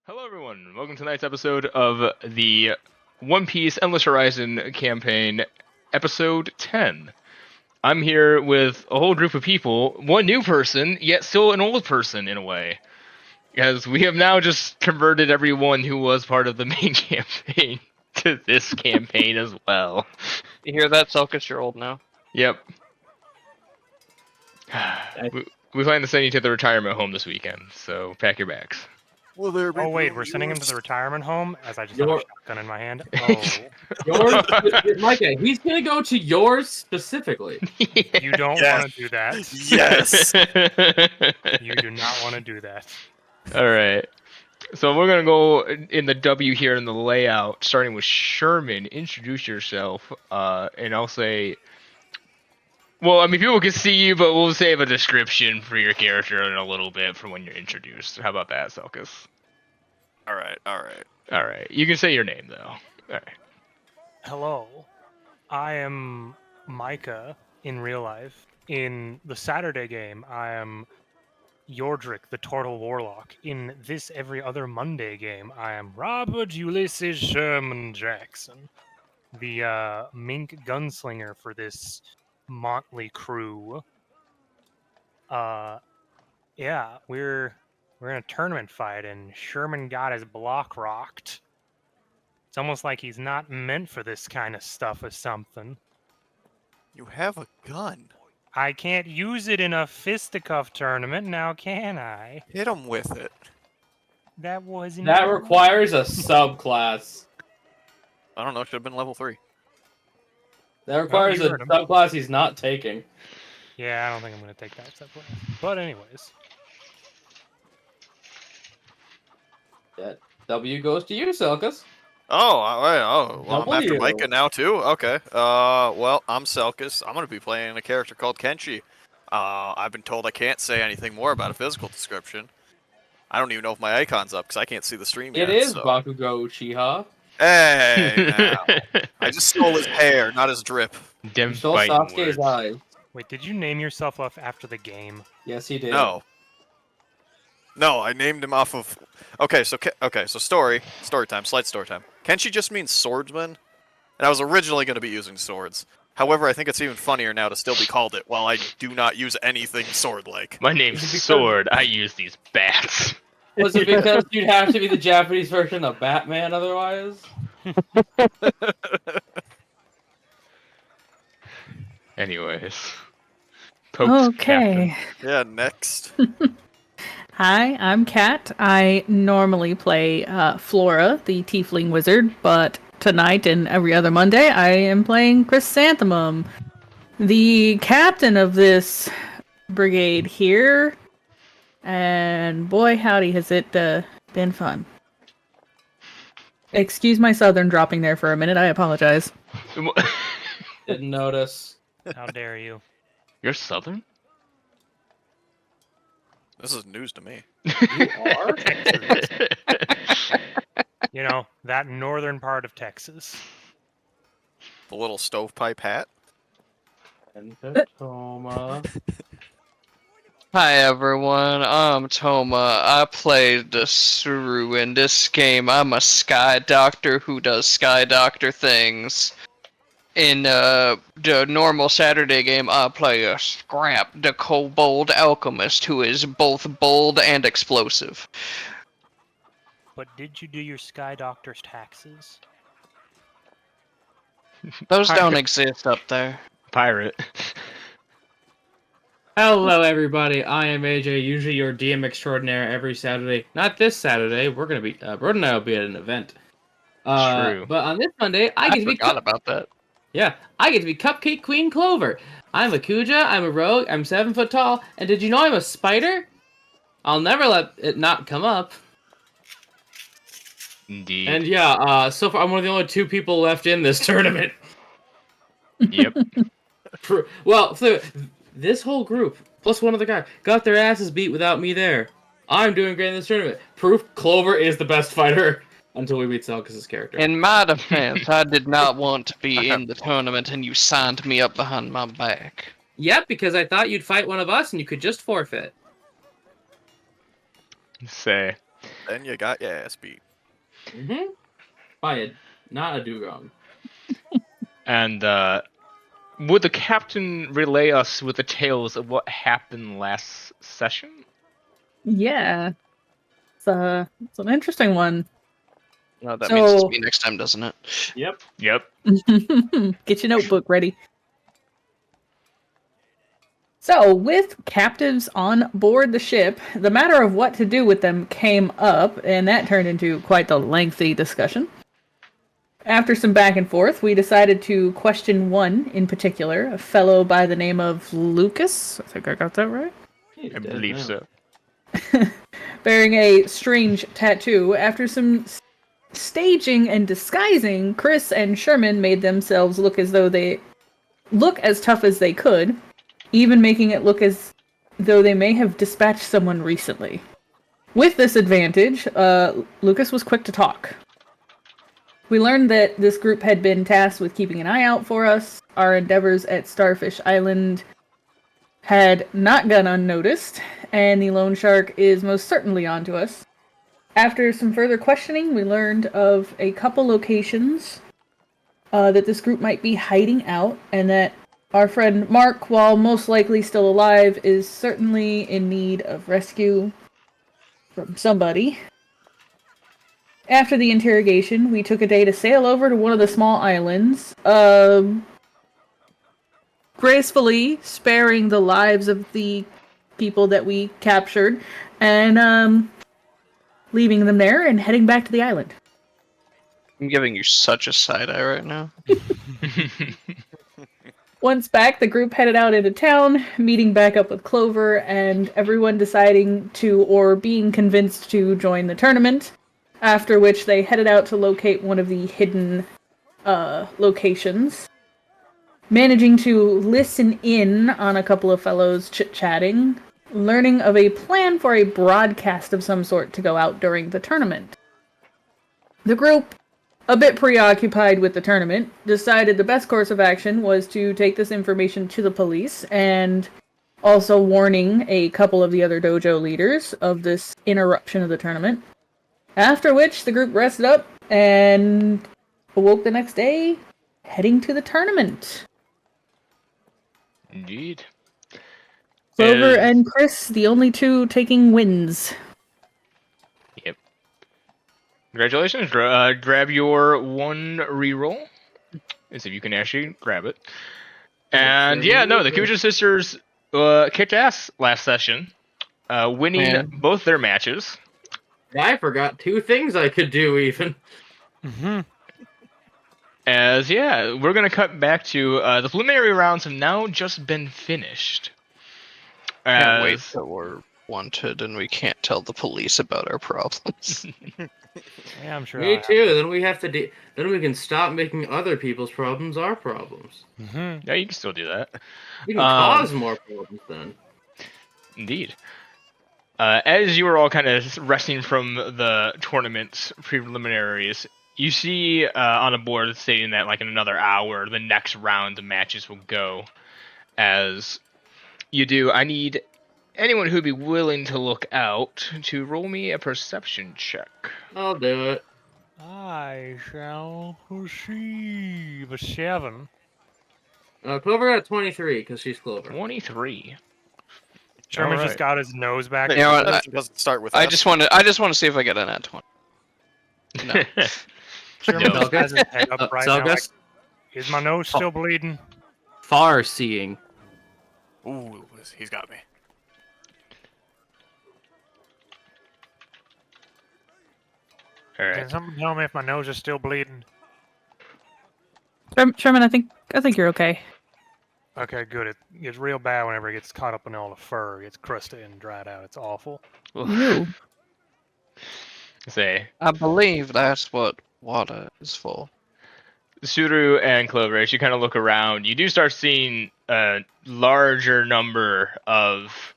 Hello everyone, welcome to tonight's episode of the One Piece Endless Horizon campaign, episode 10. I'm here with a whole group of people, one new person, yet still an old person in a way. As we have now just converted everyone who was part of the main campaign to this campaign as well. You hear that, Selkis? You're old now. Yep. We plan to send you to the retirement home this weekend, so pack your bags. Will there be Oh wait, room we're sending him to use? the retirement home as I just have a Your- shotgun in my hand. Oh, Yours, Micah, he's gonna go to yours specifically. you don't Yes. want to do that. Yes. You do not want to do that. Alright. So we're gonna go in the W here in the layout, starting with Sherman. Introduce yourself, and I'll say... Well, I mean, people can see you, but we'll save a description for your character in a little bit for when you're introduced. How about that, Selkis? All right. Alright. You can say your name, though. Alright. Hello, I am Micah in real life. In the Saturday game, I am Yordrick, the Turtle Warlock. In this Every Other Monday game, I am Robert Ulysses Sherman Jackson, the mink gunslinger for this motley crew. Yeah, we're in a tournament fight, and Sherman got his block rocked. It's almost like he's not meant for this kind of stuff or something. You have a gun. I can't use it in a fisticuff tournament, now can I? Hit him with it. That wasn't... That requires a subclass. I don't know. Should have been level 3. That requires you a heard him. subclass he's not taking. Yeah, I don't think I'm going to take that subclass. But anyways. That W goes to you, Selkis. Oh, all right. Oh, well, I'm after W. Micah now too. Okay. Well, I'm Selkis. I'm gonna be playing a character called Kenshi. I've been told I can't say anything more about a physical description. I don't even know if my icon's up because I can't see the stream yet. It is so. Bakugo Uchiha. Hey, now. I just stole his hair, not his drip. Dem You stole fighting Sasuke's words. eyes. Wait, did you name yourself off after the game? Yes, he did. No. No, I named him off of. Okay, so story time, slight story time. Kenshi just means swordsman, and I was originally going to be using swords. However, I think it's even funnier now to still be called it, while I do not use anything sword-like. My name's Sword. I use these bats. Was it because you'd have to be the Japanese version of Batman otherwise? Anyways. Pope's Okay. Yeah, next. Hi, I'm Kat. I normally play Flora, the Tiefling Wizard, but tonight and every other Monday I am playing Chrysanthemum, the captain of this brigade here. And boy, howdy, has it been fun. Excuse my southern dropping there for a minute. I apologize. Captain. Didn't notice. How dare you? You're Southern? This is news to me. You are? You know, that northern part of Texas. The little stovepipe hat. And Toma. Hi everyone, I'm Toma. I played the Suru in this game. I'm a Sky Doctor who does Sky Doctor things. In the normal Saturday game, I play a Scrap, the Kobold Alchemist, who is both bold and explosive. But did you do your Sky Doctor's taxes? Those don't exist up there. Pirate. Hello, everybody. I am AJ, usually your DM extraordinaire every Saturday. Not this Saturday. We're gonna be Broden and I will be at an event. True. But on this Monday, I get to be forgot about that. I get to be Cupcake Queen Clover. I'm a Kuja. I'm a rogue. I'm 7 foot tall. And did you know I'm a spider? I'll never let it not come up. Indeed. And yeah, so far I'm one of the only 2 people left in this tournament. Yep. Well, so this whole group, plus one other guy, got their asses beat without me there. I'm doing great in this tournament. Proof Clover is the best fighter until we beat Selkis' character. In my defense, I did not want to be in the tournament and you signed me up behind my back. Yep, because I thought you'd fight one of us and you could just forfeit. Say. then you got your ass beat. Mm-hmm. Not a dugong. And would the captain relay us with the tales of what happened last session? Yeah. It's an interesting one. No, that means it's So- me next time, doesn't it? Yep. Yep. Get your notebook ready. So, with captives on board the ship, the matter of what to do with them came up, and that turned into quite the lengthy discussion. After some back and forth, we decided to question one in particular, a fellow by the name of Lucas. I think I got that right. I believe so. Bearing a strange tattoo. After some staging and disguising, Chris and Sherman made themselves look as tough as they could, even making it look as though they may have dispatched someone recently. With this advantage, Lucas was quick to talk. We learned that this group had been tasked with keeping an eye out for us. Our endeavors at Starfish Island had not gone unnoticed, and the loan shark is most certainly onto us. After some further questioning, we learned of a couple locations that this group might be hiding out, and that our friend Mark, while most likely still alive, is certainly in need of rescue from somebody. After the interrogation, we took a day to sail over to one of the small islands, gracefully sparing the lives of the people that we captured, and leaving them there and heading back to the island. I'm giving you such a side eye right now. Once back, the group headed out into town, meeting back up with Clover, and everyone deciding to, or being convinced to, join the tournament, after which they headed out to locate one of the hidden locations. Managing to listen in on a couple of fellows chit-chatting, learning of a plan for a broadcast of some sort to go out during the tournament. The group, a bit preoccupied with the tournament, decided the best course of action was to take this information to the police, and also warning a couple of the other dojo leaders of this interruption of the tournament. After which, the group rested up and awoke the next day, heading to the tournament. Indeed. Clover and Chris, the only two taking wins. Yep. Congratulations. Grab your one reroll. As if you can actually grab it. And the Kuja sisters kicked ass last session, winning both their matches. I forgot two things I could do even. Mm-hmm. We're going to cut back to the preliminary rounds have now just been finished. Can't wait till we're wanted and we can't tell the police about our problems. Yeah, I'm sure. Me too. Then we have to. Then we can stop making other people's problems our problems. Mm-hmm. Yeah, you can still do that. We can cause more problems then. Indeed. As you were all kind of resting from the tournament's preliminaries, you see on a board stating that like in another hour, the next round of matches will go. As you do, I need anyone who'd be willing to look out to roll me a perception check. I'll do it. I shall receive a 7. Clover got 23 because she's Clover. 23. Sherman Alright. just got his nose back. You know what, That doesn't start with I F. just want to see if I get an at 20. No. Sherman No. just has his head up right now. Like, Selgus, is my nose still bleeding? far seeing. Ooh, he's got me. All right. Can someone tell me if my nose is still bleeding? Sherman, I think you're okay. Okay, good. It gets real bad whenever it gets caught up in all the fur. It gets crusted and dried out. It's awful. Ew. Say, I believe that's what water is for. Suru and Clover, as you kind of look around, you do start seeing a larger number of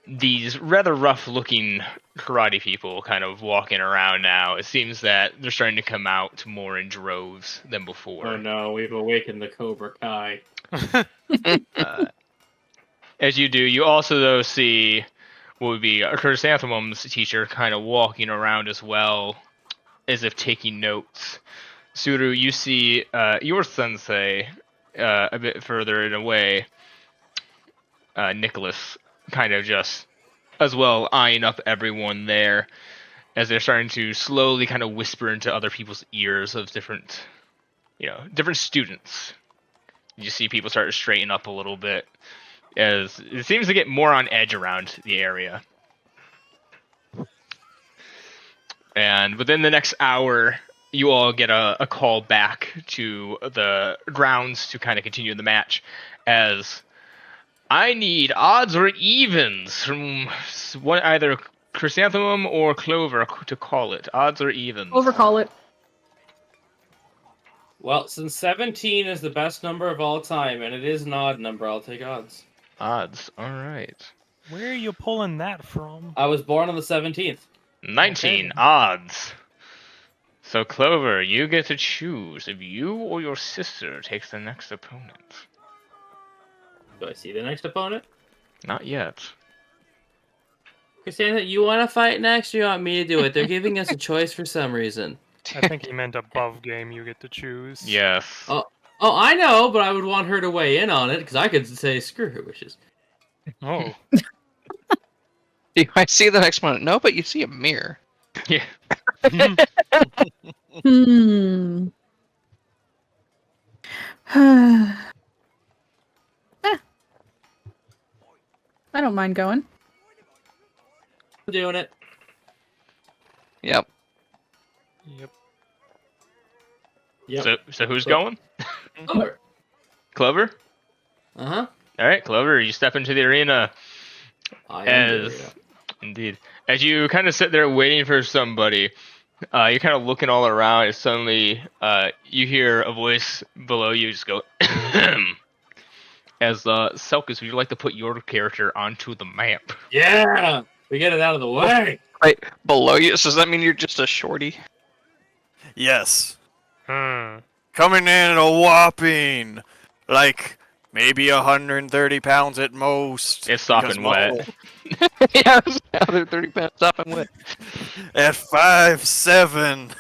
these rather rough-looking karate people kind of walking around now. It seems that they're starting to come out more in droves than before. Oh no, we've awakened the Cobra Kai. As you do, you also though see what would be a Chrysanthemum's teacher kind of walking around as well, as if taking notes. Suru, you see your sensei a bit further in a way, Nicholas, kind of just as well eyeing up everyone there as they're starting to slowly kind of whisper into other people's ears of different students. You see people start to straighten up a little bit as it seems to get more on edge around the area. And within the next hour, you all get a call back to the grounds to kind of continue the match, as I need odds or evens from either Chrysanthemum or Clover to call it. Odds or evens. Overcall it. Well, since 17 is the best number of all time, and it is an odd number, I'll take odds. Odds. All right. Where are you pulling that from? I was born on the 17th. 19 Okay. odds. So Clover, you get to choose if you or your sister takes the next opponent. Do I see the next opponent? Not yet. Cassandra, you want to fight next, or you want me to do it? They're giving us a choice for some reason. I think he meant above game you get to choose. Yes. Oh, I know, but I would want her to weigh in on it, because I could say, screw her wishes. Oh. Do I see the next one? No, but you see a mirror. Yeah. Hmm. I don't mind going. I'm doing it. Yep. Yep. Yep. So who's going? Clover. Clover? Uh-huh. All right, Clover, you step into the arena. I am doing As it. indeed, as you kind of sit there waiting for somebody, you're kind of looking all around, and suddenly you hear a voice below you just go, as Selkus, would you like to put your character onto the map? Yeah! We get it out of the way! Right below you. So does that mean you're just a shorty? Yes. Hmm. Coming in at a whopping, like, maybe 130 pounds at most. It's soft because and wet. Yeah, they're 30 pounds up and wet. At 5'7",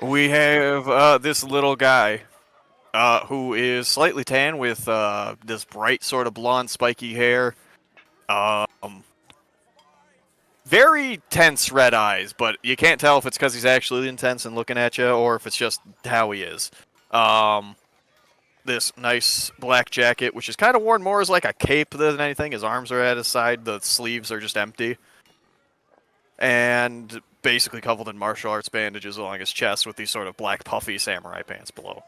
we have this little guy who is slightly tan with this bright sort of blonde spiky hair. Very tense red eyes, but you can't tell if it's because he's actually intense and looking at you or if it's just how he is. This nice black jacket, which is kind of worn more as like a cape than anything. His arms are at his side, the sleeves are just empty. And basically covered in martial arts bandages along his chest with these sort of black puffy samurai pants below.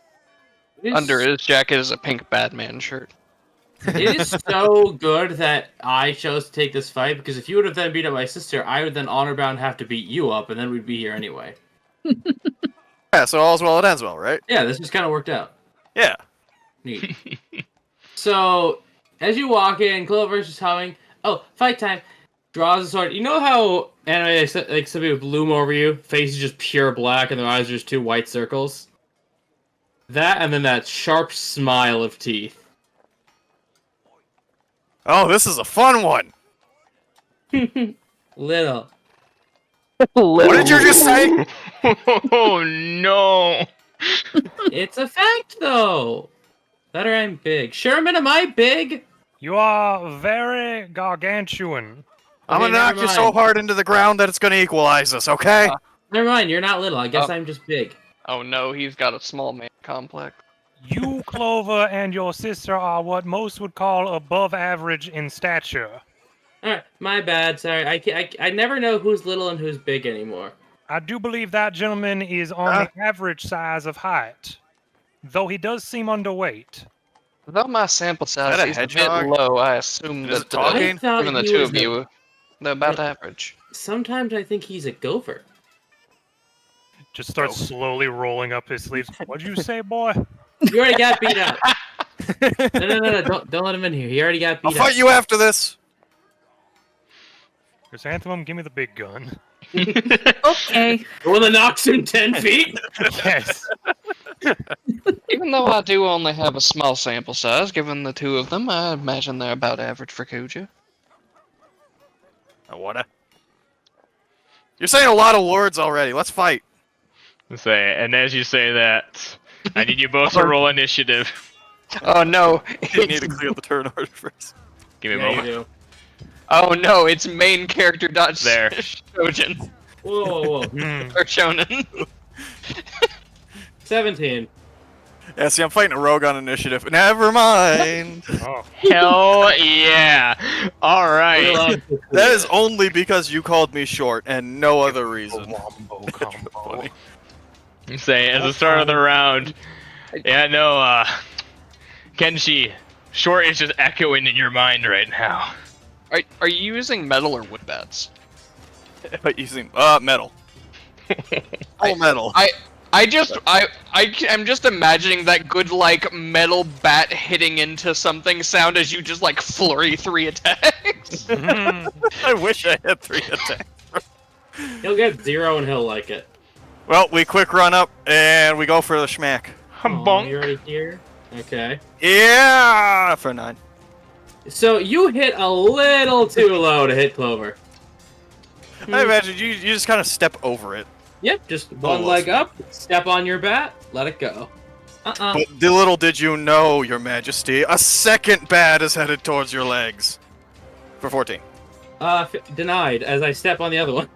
Under his jacket is a pink Batman shirt. It is so good that I chose to take this fight, because if you would have then beat up my sister, I would then honor bound have to beat you up, and then we'd be here anyway. Yeah, so all's well that ends well, right? Yeah, this just kind of worked out. Yeah. Neat. So, as you walk in, Clover's just humming, oh, fight time, draws a sword. You know how anime, like, some people bloom over you, face is just pure black, and their eyes are just two white circles? That, and then that sharp smile of teeth. Oh, this is a fun one. Little. What did you just say? Oh no! It's a fact, though. That or I'm big. Sherman, am I big? You are very gargantuan. I'm gonna Okay, knock never you so mind. hard into the ground that it's gonna equalize us, okay? Never mind, you're not little. I guess Oh. I'm just big. Oh no, he's got a small man complex. You, Clover, and your sister are what most would call above average in stature. Alright, my bad. Sorry. I never know who's little and who's big anymore. I do believe that gentleman is on the average size of height, though he does seem underweight. Though my sample size that a is a bit hedgehog? low, I assume Is that it talking? I thought given the he two was of you, they're about average. Sometimes I think he's a gopher. Just starts slowly rolling up his sleeves. What'd you say, boy? You already got beat up. No. Don't let him in here. He already got I'll beat up. fight you after this. Chrysanthemum, give me the big gun. Okay. The one that knocks him 10 feet? Yes. Even though I do only have a small sample size, given the two of them, I imagine they're about average for Kuja. What? You're saying a lot of words already. Let's fight. Say, and as you say that, I need you both to roll initiative. Oh no! You need to clear the turn order first. Give me a Yeah, you moment. do. Oh no! It's main character dot There. Shojin Whoa, whoa, whoa. or Shonen. 17. Yeah, see, I'm fighting a rogue on initiative. Never mind. Oh, Hell yeah! Alright. That is only because you called me short and no other reason. wombo combo. Funny. Say, as the start of the round. Yeah, no, Kenshi, short is just echoing in your mind right now. Are you using metal or wood bats? But using metal. All metal. I'm just imagining that good like metal bat hitting into something sound as you just like flurry 3 attacks. I wish I had 3 attacks. He'll get 0 and he'll like it. Well, we quick run up and we go for the schmack. Oh, Bonk. you're already here? Okay. Yeah, for 9. So you hit a little too low to hit Clover. I imagine you just kind of step over it. Yep, just one Almost. leg up, step on your bat, let it go. But little did you know, Your Majesty, a second bat is headed towards your legs. For 14. Denied, as I step on the other one.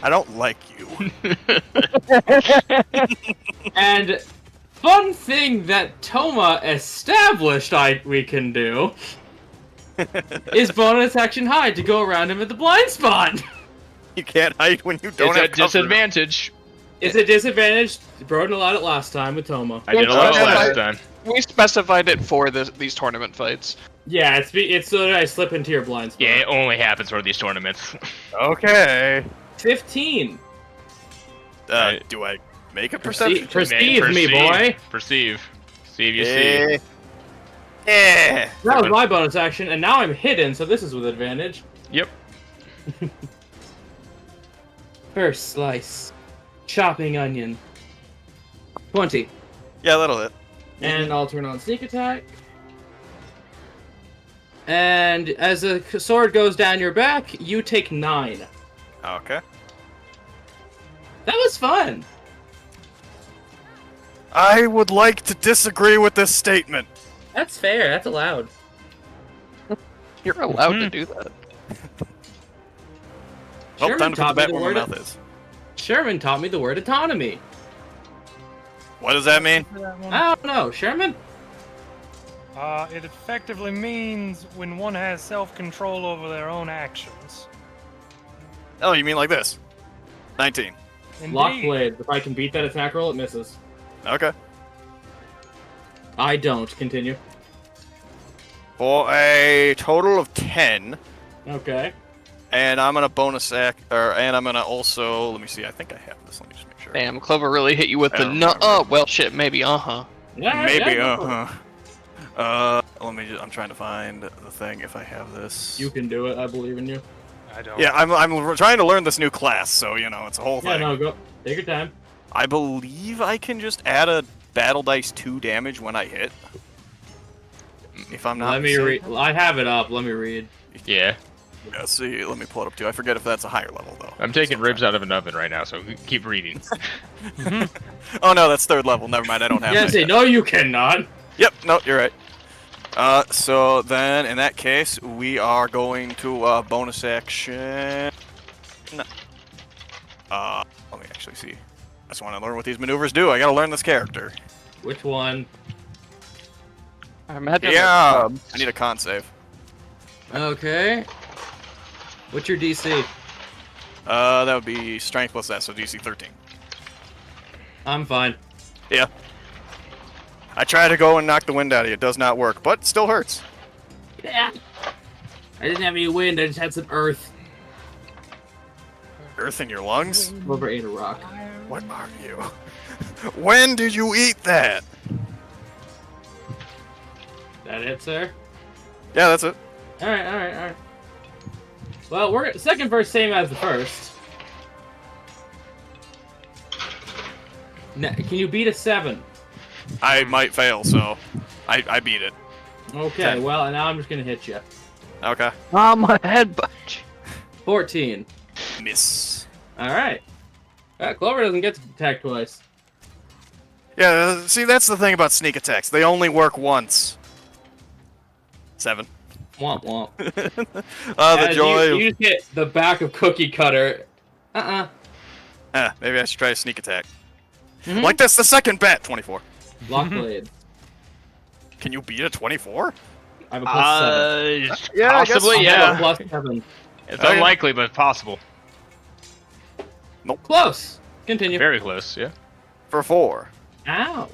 I don't like you. And fun thing that Toma established we can do is bonus action hide to go around him at the blind spot. You can't hide when you don't It's have a cover. disadvantage. It's a disadvantage. Broden allowed it last time with Toma. I did a lot Okay. last time. We specified it for these tournament fights. Yeah, it's so that I slip into your blind spot. Yeah, it only happens for these tournaments. Okay. 15. Do I make a perception? Perceive me, boy. Perceive. See if you see. Yeah. That was my bonus action, and now I'm hidden, so this is with advantage. Yep. First slice. Chopping onion. 20. Yeah, that'll hit. And I'll turn on sneak attack. And as the sword goes down your back, you take 9. Okay. That was fun. I would like to disagree with this statement. That's fair. That's allowed. You're allowed to do that. Well, Sherman time to put the taught me bat the where word. my mouth is. Sherman taught me the word autonomy. What does that mean? I don't know, Sherman. It effectively means when one has self-control over their own actions. Oh, you mean like this? 19. Lock Indeed. blade. If I can beat that attack roll, it misses. Okay. I don't. Continue. For a total of 10, Okay. and I'm gonna bonus act, and I'm gonna also, let me see, I think I have this, let me just make sure. Damn, Clover really hit you with I the don't no. remember. Oh well, shit. Maybe. Uh-huh. Yeah, Maybe, yeah, go for it. let me just, I'm trying to find the thing, if I have this. You can do it. I believe in you. I don't. Yeah, I'm trying to learn this new class, so, you know, it's a whole Yeah, thing. no, go. Take your time. I believe I can just add a battle dice 2 damage when I hit. If I'm not Let me read. mistaken. I have it up. Let me read. Yeah. Yeah, see, let me pull it up too. I forget if that's a higher level, though. I'm taking ribs out of an oven right now, so keep reading. Oh, no, that's 3rd level. Never mind, I don't have Yeah, that say yet. no. You cannot. Yep, no, you're right. So then, in that case, we are going to bonus action. Let me actually see. I just want to learn what these maneuvers do. I gotta learn this character. Which one? I imagine. Yeah, I need a con save. Okay. What's your DC? That would be strength plus that, so DC 13. I'm fine. Yeah. I try to go and knock the wind out of you. It does not work, but still hurts. Yeah. I didn't have any wind. I just had some earth. Earth in your lungs? Clover ate a rock. What are you? When did you eat that? That it, sir? Yeah, that's it. All right, all right, all right. Well, we're second verse same as the first. Now, can you beat a 7? I might fail, so I beat it. Okay, Okay. well, now I'm just gonna hit you. Okay. Oh, my head bunch. 14. Miss. Alright. Clover doesn't get to attack twice. Yeah, see, that's the thing about sneak attacks. They only work once. 7. Womp womp. The As joy. You just hit the back of Cookie Cutter. Maybe I should try a sneak attack. Mhm. Like this, the second bat. 24. Lockblade. Can you beat a 24? I have a plus 7. Yeah, I guess possibly, so. I have a yeah. plus 7. It's Okay. unlikely, but possible. Close. Continue. Very close, yeah. For 4. Ow.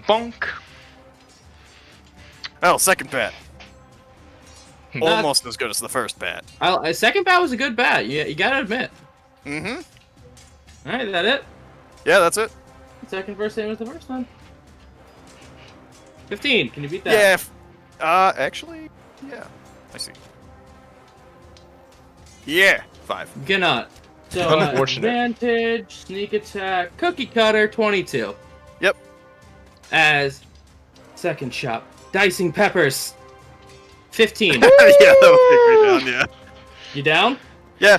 Bonk. Oh, second bat. Hmm. Almost as good as the first bat. Second bat was a good bat. You gotta admit. Mm-hmm. Alright, is that it? Yeah, that's it. Second verse same as the first one. 15. Can you beat that? Yeah. Actually, yeah. I see. Yeah, 5. Cannot. So, Unfortunate. advantage, sneak attack, Cookie Cutter, 22. Yep. As second shot, Dicing Peppers, 15. Yeah, that'll take me down, yeah. You down? Yeah.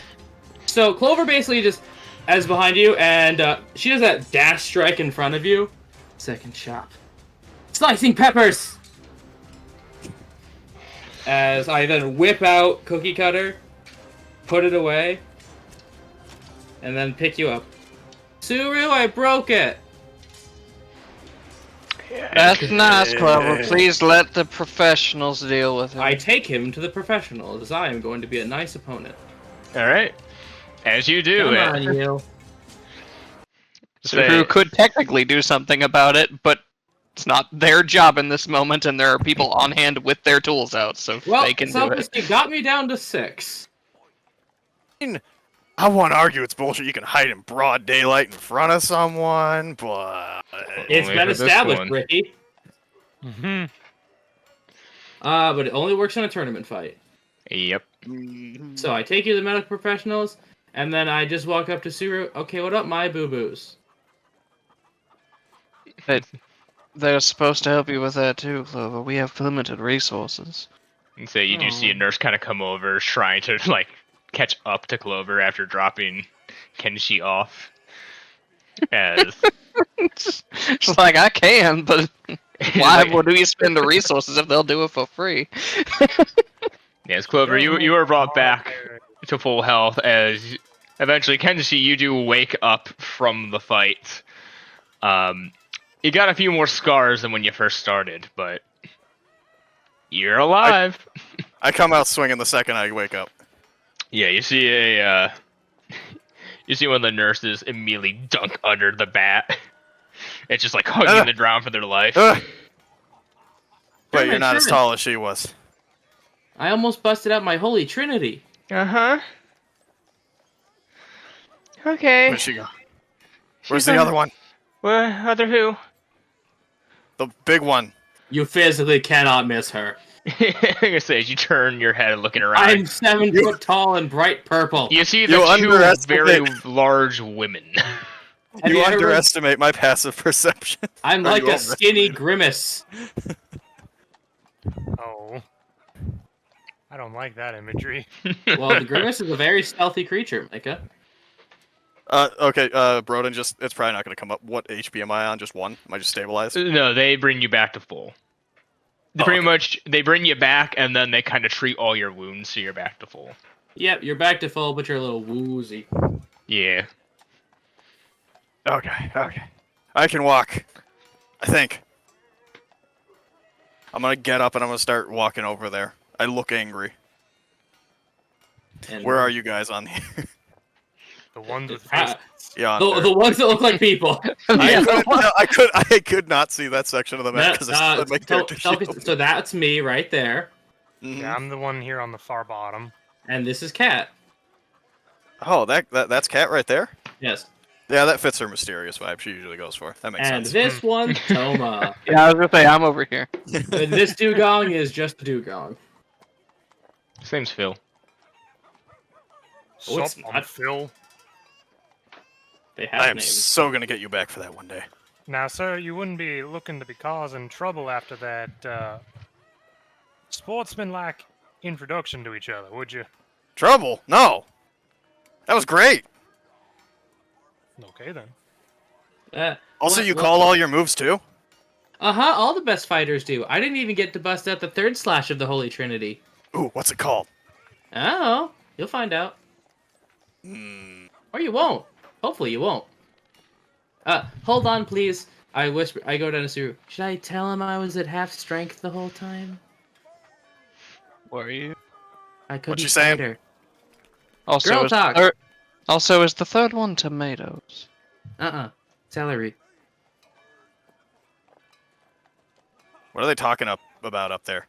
So Clover basically just is behind you, and she does that dash strike in front of you. Second shot, Slicing Peppers. As I then whip out Cookie Cutter, put it away, and then pick you up. Suru, I broke it. That's nice, Clover. Please let the professionals deal with it. I take him to the professionals, as I am going to be a nice opponent. Alright. As you do. Come eh? on, you. Who could technically do something about it, but it's not their job in this moment, and there are people on hand with their tools out, so Well, they can do it. selfishly got me down to 6. I want to argue it's bullshit. You can hide in broad daylight in front of someone, but It's Only been for this established, one. Ricky. Mm-hmm. But it only works in a tournament fight. Yep. So I take you to the medical professionals, and then I just walk up to Suru. Okay, what up, my boo-boos? They're supposed to help you with that too, Clover. We have limited resources. And so you do see a nurse kind of come over, trying to like catch up to Clover after dropping Kenshi off. As It's like, I can, but why would we spend the resources if they'll do it for free? yes, Clover, you were brought back to full health as eventually Kenshi, you do wake up from the fight. You got a few more scars than when you first started, but you're alive. I come out swinging the second I wake up. Yeah, you see you see one of the nurses immediately dunk under the bat. It's just like hugging the ground for their life. Wait, Sherman, you're not as Sherman. tall as she was. I almost busted out my holy trinity. Uh-huh. Okay. Where'd she go? Where's the other one? Well, other who? The big one. You physically cannot miss her. I'm gonna say, as you turn your head looking around, I'm 7 foot tall and bright purple. you see the You two very underestimate- large women. Have You ever- underestimate my passive perception. I'm Or like you a overestimate skinny it. grimace. Oh. I don't like that imagery. Well, the grimace is a very stealthy creature, Micah. Okay, Broden, it's probably not going to come up. What HP am I on? Just 1? Am I just stabilized? No, they bring you back to full. They pretty much, they bring you back, and then they kind of treat all your wounds, so you're back to full. Yep, you're back to full, but you're a little woozy. Yeah. Okay. I can walk. I think. I'm going to get up and I'm going to start walking over there. I look angry. And Where are you guys on here? The ones with Ah, faces. Yeah, on there. the ones that look like people. I could not see that section of the map because I still had my character shield. So that's me right there, Mhm. Yeah, I'm the one here on the far bottom. and this is Cat. Oh, that's Cat right there? Yes. Yeah, that fits her mysterious vibe she usually goes for. That makes And sense. this one, Toma. Yeah, I was gonna say, I'm over here. And this dugong is just a dugong. His name's Phil. Oh, it's Sup, not. I'm Phil. They I have am names. so going to get you back for that one day. Now, sir, you wouldn't be looking to be causing trouble after that sportsman-like introduction to each other, would you? Trouble? No. That was great. Okay then. Also, you call all your moves too? All the best fighters do. I didn't even get to bust out the third slash of the Holy Trinity. Ooh, what's it called? Oh, you'll find out. Or you won't. Hopefully you won't. Hold on, please. I whisper. I go down to Suru. Should I tell him I was at half strength the whole time? Were you? I couldn't you saying? fight her. Also, Girl is the talk. also, is the third one tomatoes? Celery. What are they talking about up there?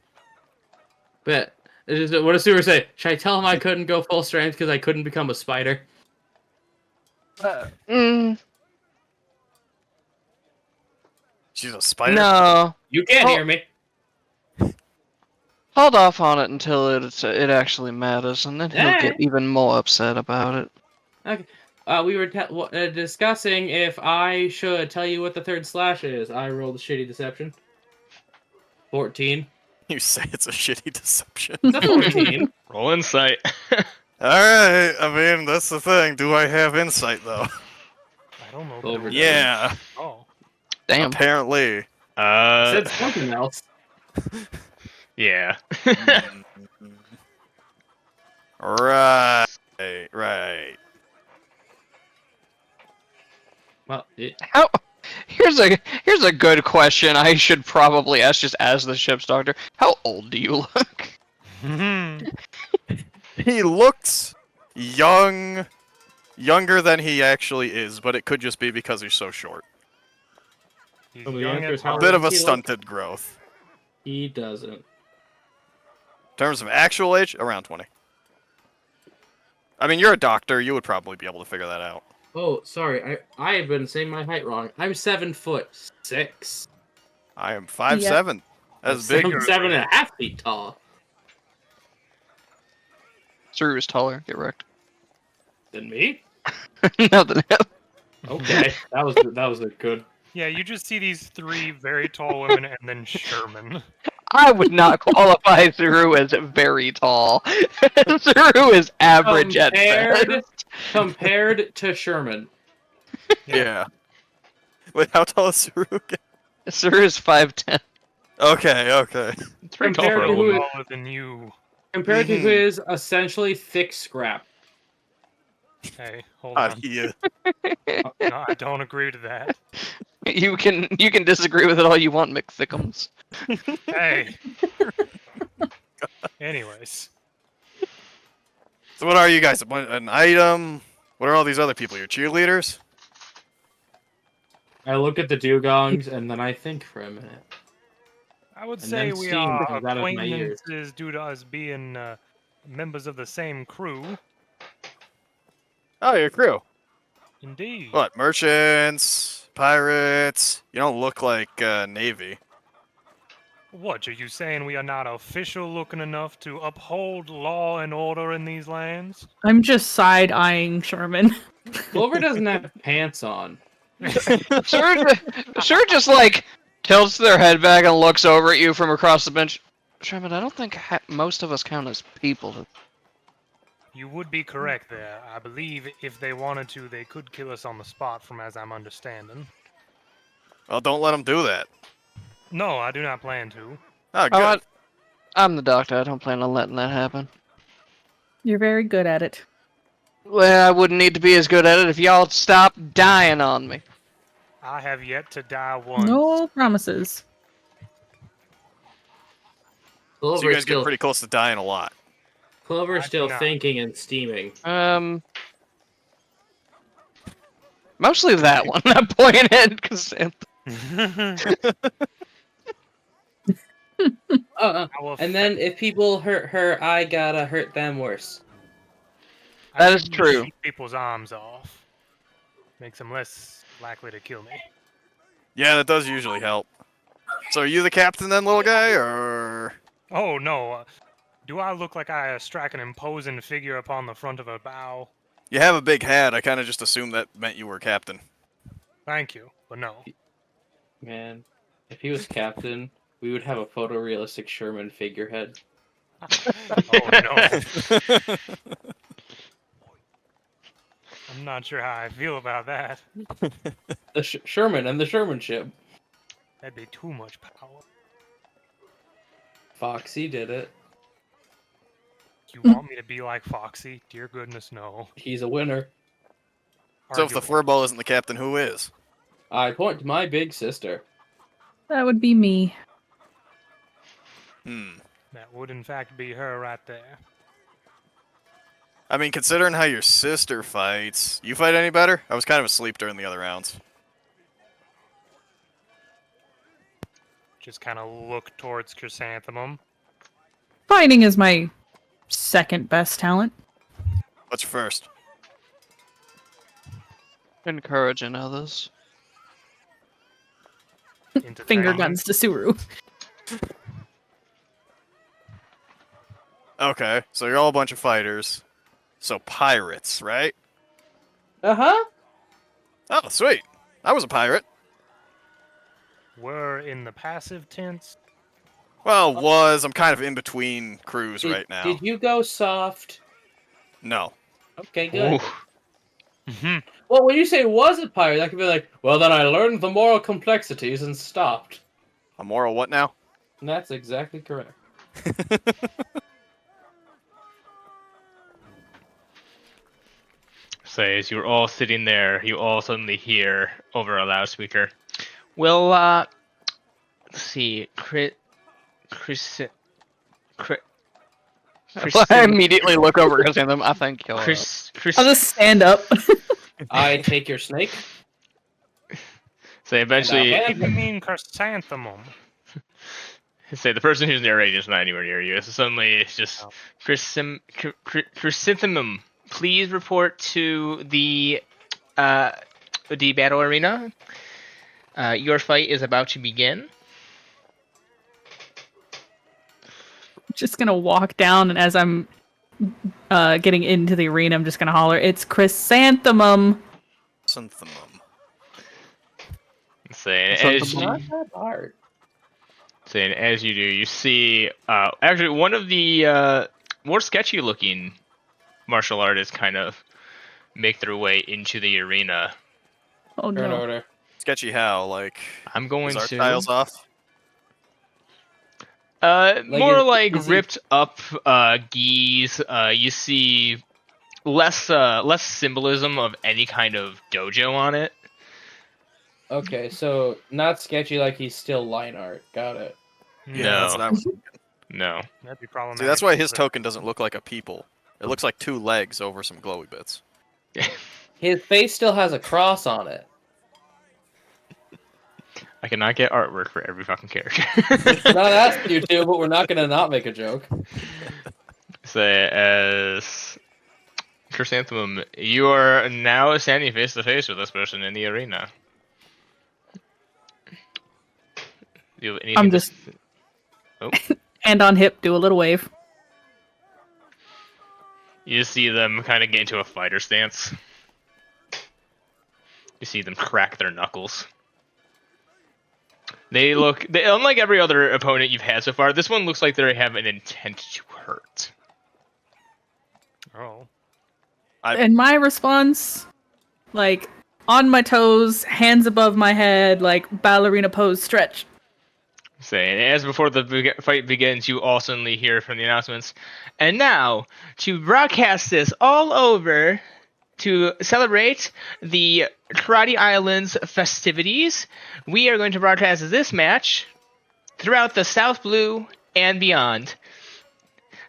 But what does Suru say? Should I tell him I couldn't go full strength because I couldn't become a spider? She's a spider? No. You can't Oh. hear me. Hold off on it until it actually matters, and then he'll Alright. get even more upset about it. Okay. We were discussing if I should tell you what the third slash is. I rolled a shitty deception. 14. You say it's a shitty deception. It's a 14. Roll insight. Alright, I mean, that's the thing. Do I have insight, though? I don't know. if Over there was- Yeah, Oh. Damn. apparently. Said something else. Yeah. Right, right. Well, How? Here's a good question. I should probably ask just as the ship's doctor. How old do you look? He looks younger than he actually is, but it could just be because he's so short. He's Oh, the young answer at is how A heart. bit of a does he look? stunted growth. he doesn't. In terms of actual age, around 20. I mean, you're a doctor. You would probably be able to figure that out. Oh, sorry. I have been saying my height wrong. I'm 7'6". I am 5'7". That's big. I'm 7.5 feet tall. Suru is taller. Get wrecked. Than me? Nothing. Okay, that was a good. Yeah, you just see these three very tall women and then Sherman. I would not qualify Suru as very tall. Suru is average at best. Compared to Sherman. Yeah. Wait, how tall is Suru again? Suru is 5'10". Okay. It's pretty tall for Compared a to woman. who- Taller than you. Compared to his essentially thick scrap. Hey, hold God, on. he is. No, I don't agree to that. You can disagree with it all you want, McThickums. Hey. Anyways, So what are you guys? An item? What are all these other people? Your cheerleaders? I look at the dugongs and then I think for a minute. I would And say then we steam are comes out of my ears. acquaintances due to us being members of the same crew. Oh, your crew. Indeed. What? Merchants? Pirates? You don't look like Navy. What, are you saying we are not official looking enough to uphold law and order in these lands? I'm just side-eyeing Sherman. Clover doesn't have pants on. Sure, just like tilts their head back and looks over at you from across the bench. Sherman, I don't think most of us count as people. You would be correct there. I believe if they wanted to, they could kill us on the spot, from as I'm understanding. Well, don't let them do that. No, I do not plan to. Oh, good. I'm the doctor. I don't plan on letting that happen. You're very good at it. Well, I wouldn't need to be as good at it if y'all stop dying on me. I have yet to die once. No promises. So you Clover's guys get pretty close to dying a lot. Clover's still No. thinking and steaming. Mostly that one. I'm pointing at Cassandra. And then if people hurt her, I gotta hurt them worse. That I is should true. Shoot people's arms off. Makes them less likely to kill me. Yeah, that does usually help. So are you the captain then, little guy, or? Oh no. Do I look like I strike an imposing figure upon the front of a bow? You have a big hat. I kind of just assumed that meant you were captain. Thank you, but no. Man, if he was captain, we would have a photorealistic Sherman figurehead. Oh no. I'm not sure how I feel about that. The Sherman and the Sherman ship. That'd be too much power. Foxy did it. You want me to be like Foxy? Dear goodness, no. He's a winner. So if the furball isn't the captain, who is? I point to my big sister. That would be me. That would in fact be her right there. I mean, considering how your sister fights, you fight any better? I was kind of asleep during the other rounds. Just kind of look towards Chrysanthemum. Fighting is my second best talent. What's your first? Encouraging others. Into Finger training. guns to Suru. Okay, so you're all a bunch of fighters. So pirates, right? Uh-huh. Oh, sweet. I was a pirate. We're in the passive tense. Well, I'm kind of in between crews right now. Did you go soft? No. Okay, good. Ooh. Well, when you say was a pirate, that could be like, well, then I learned the moral complexities and stopped. A moral what now? And that's exactly correct. So as you're all sitting there, you all suddenly hear over a loudspeaker. Well, let's see, Chris, I immediately look over because them. I think you're. I'll just stand up. I take your snake. So eventually, What do you mean Chrysanthemum? say the person who's narrating is not anywhere near you. So suddenly it's just Chrysanthemum. Please report to the battle arena. Your fight is about to begin. Just gonna walk down, and as I'm getting into the arena, I'm just gonna holler, "It's Chrysanthemum!" Synthemum. Not that hard. Saying as you do, you see actually one of the more sketchy looking martial artists kind of make their way into the arena. Oh Turn no! order. Sketchy how? Like, I'm going is our to tiles off? more like is he- ripped up gis. You see less symbolism of any kind of dojo on it. Okay, so not sketchy like he's still line art. Got it. Yeah, No. that's what I was. No. That'd be problematic. See, that's why his for- token doesn't look like a people. It looks like two legs over some glowy bits. His face still has a cross on it. I cannot get artwork for every fucking character. Not asking you to, but we're not gonna not make a joke. Say as Chrysanthemum, you are now standing face to face with this person in the arena. You have anything I'm to just Oh. hand on hip, do a little wave. You see them kind of get into a fighter stance. You see them crack their knuckles. Unlike every other opponent you've had so far, this one looks like they have an intent to hurt. Oh. And my response, like, on my toes, hands above my head, like ballerina pose stretch. Say, as before the fight begins, you all suddenly hear from the announcements. And now, to broadcast this all over, to celebrate the Karate Islands festivities, we are going to broadcast this match throughout the South Blue and beyond.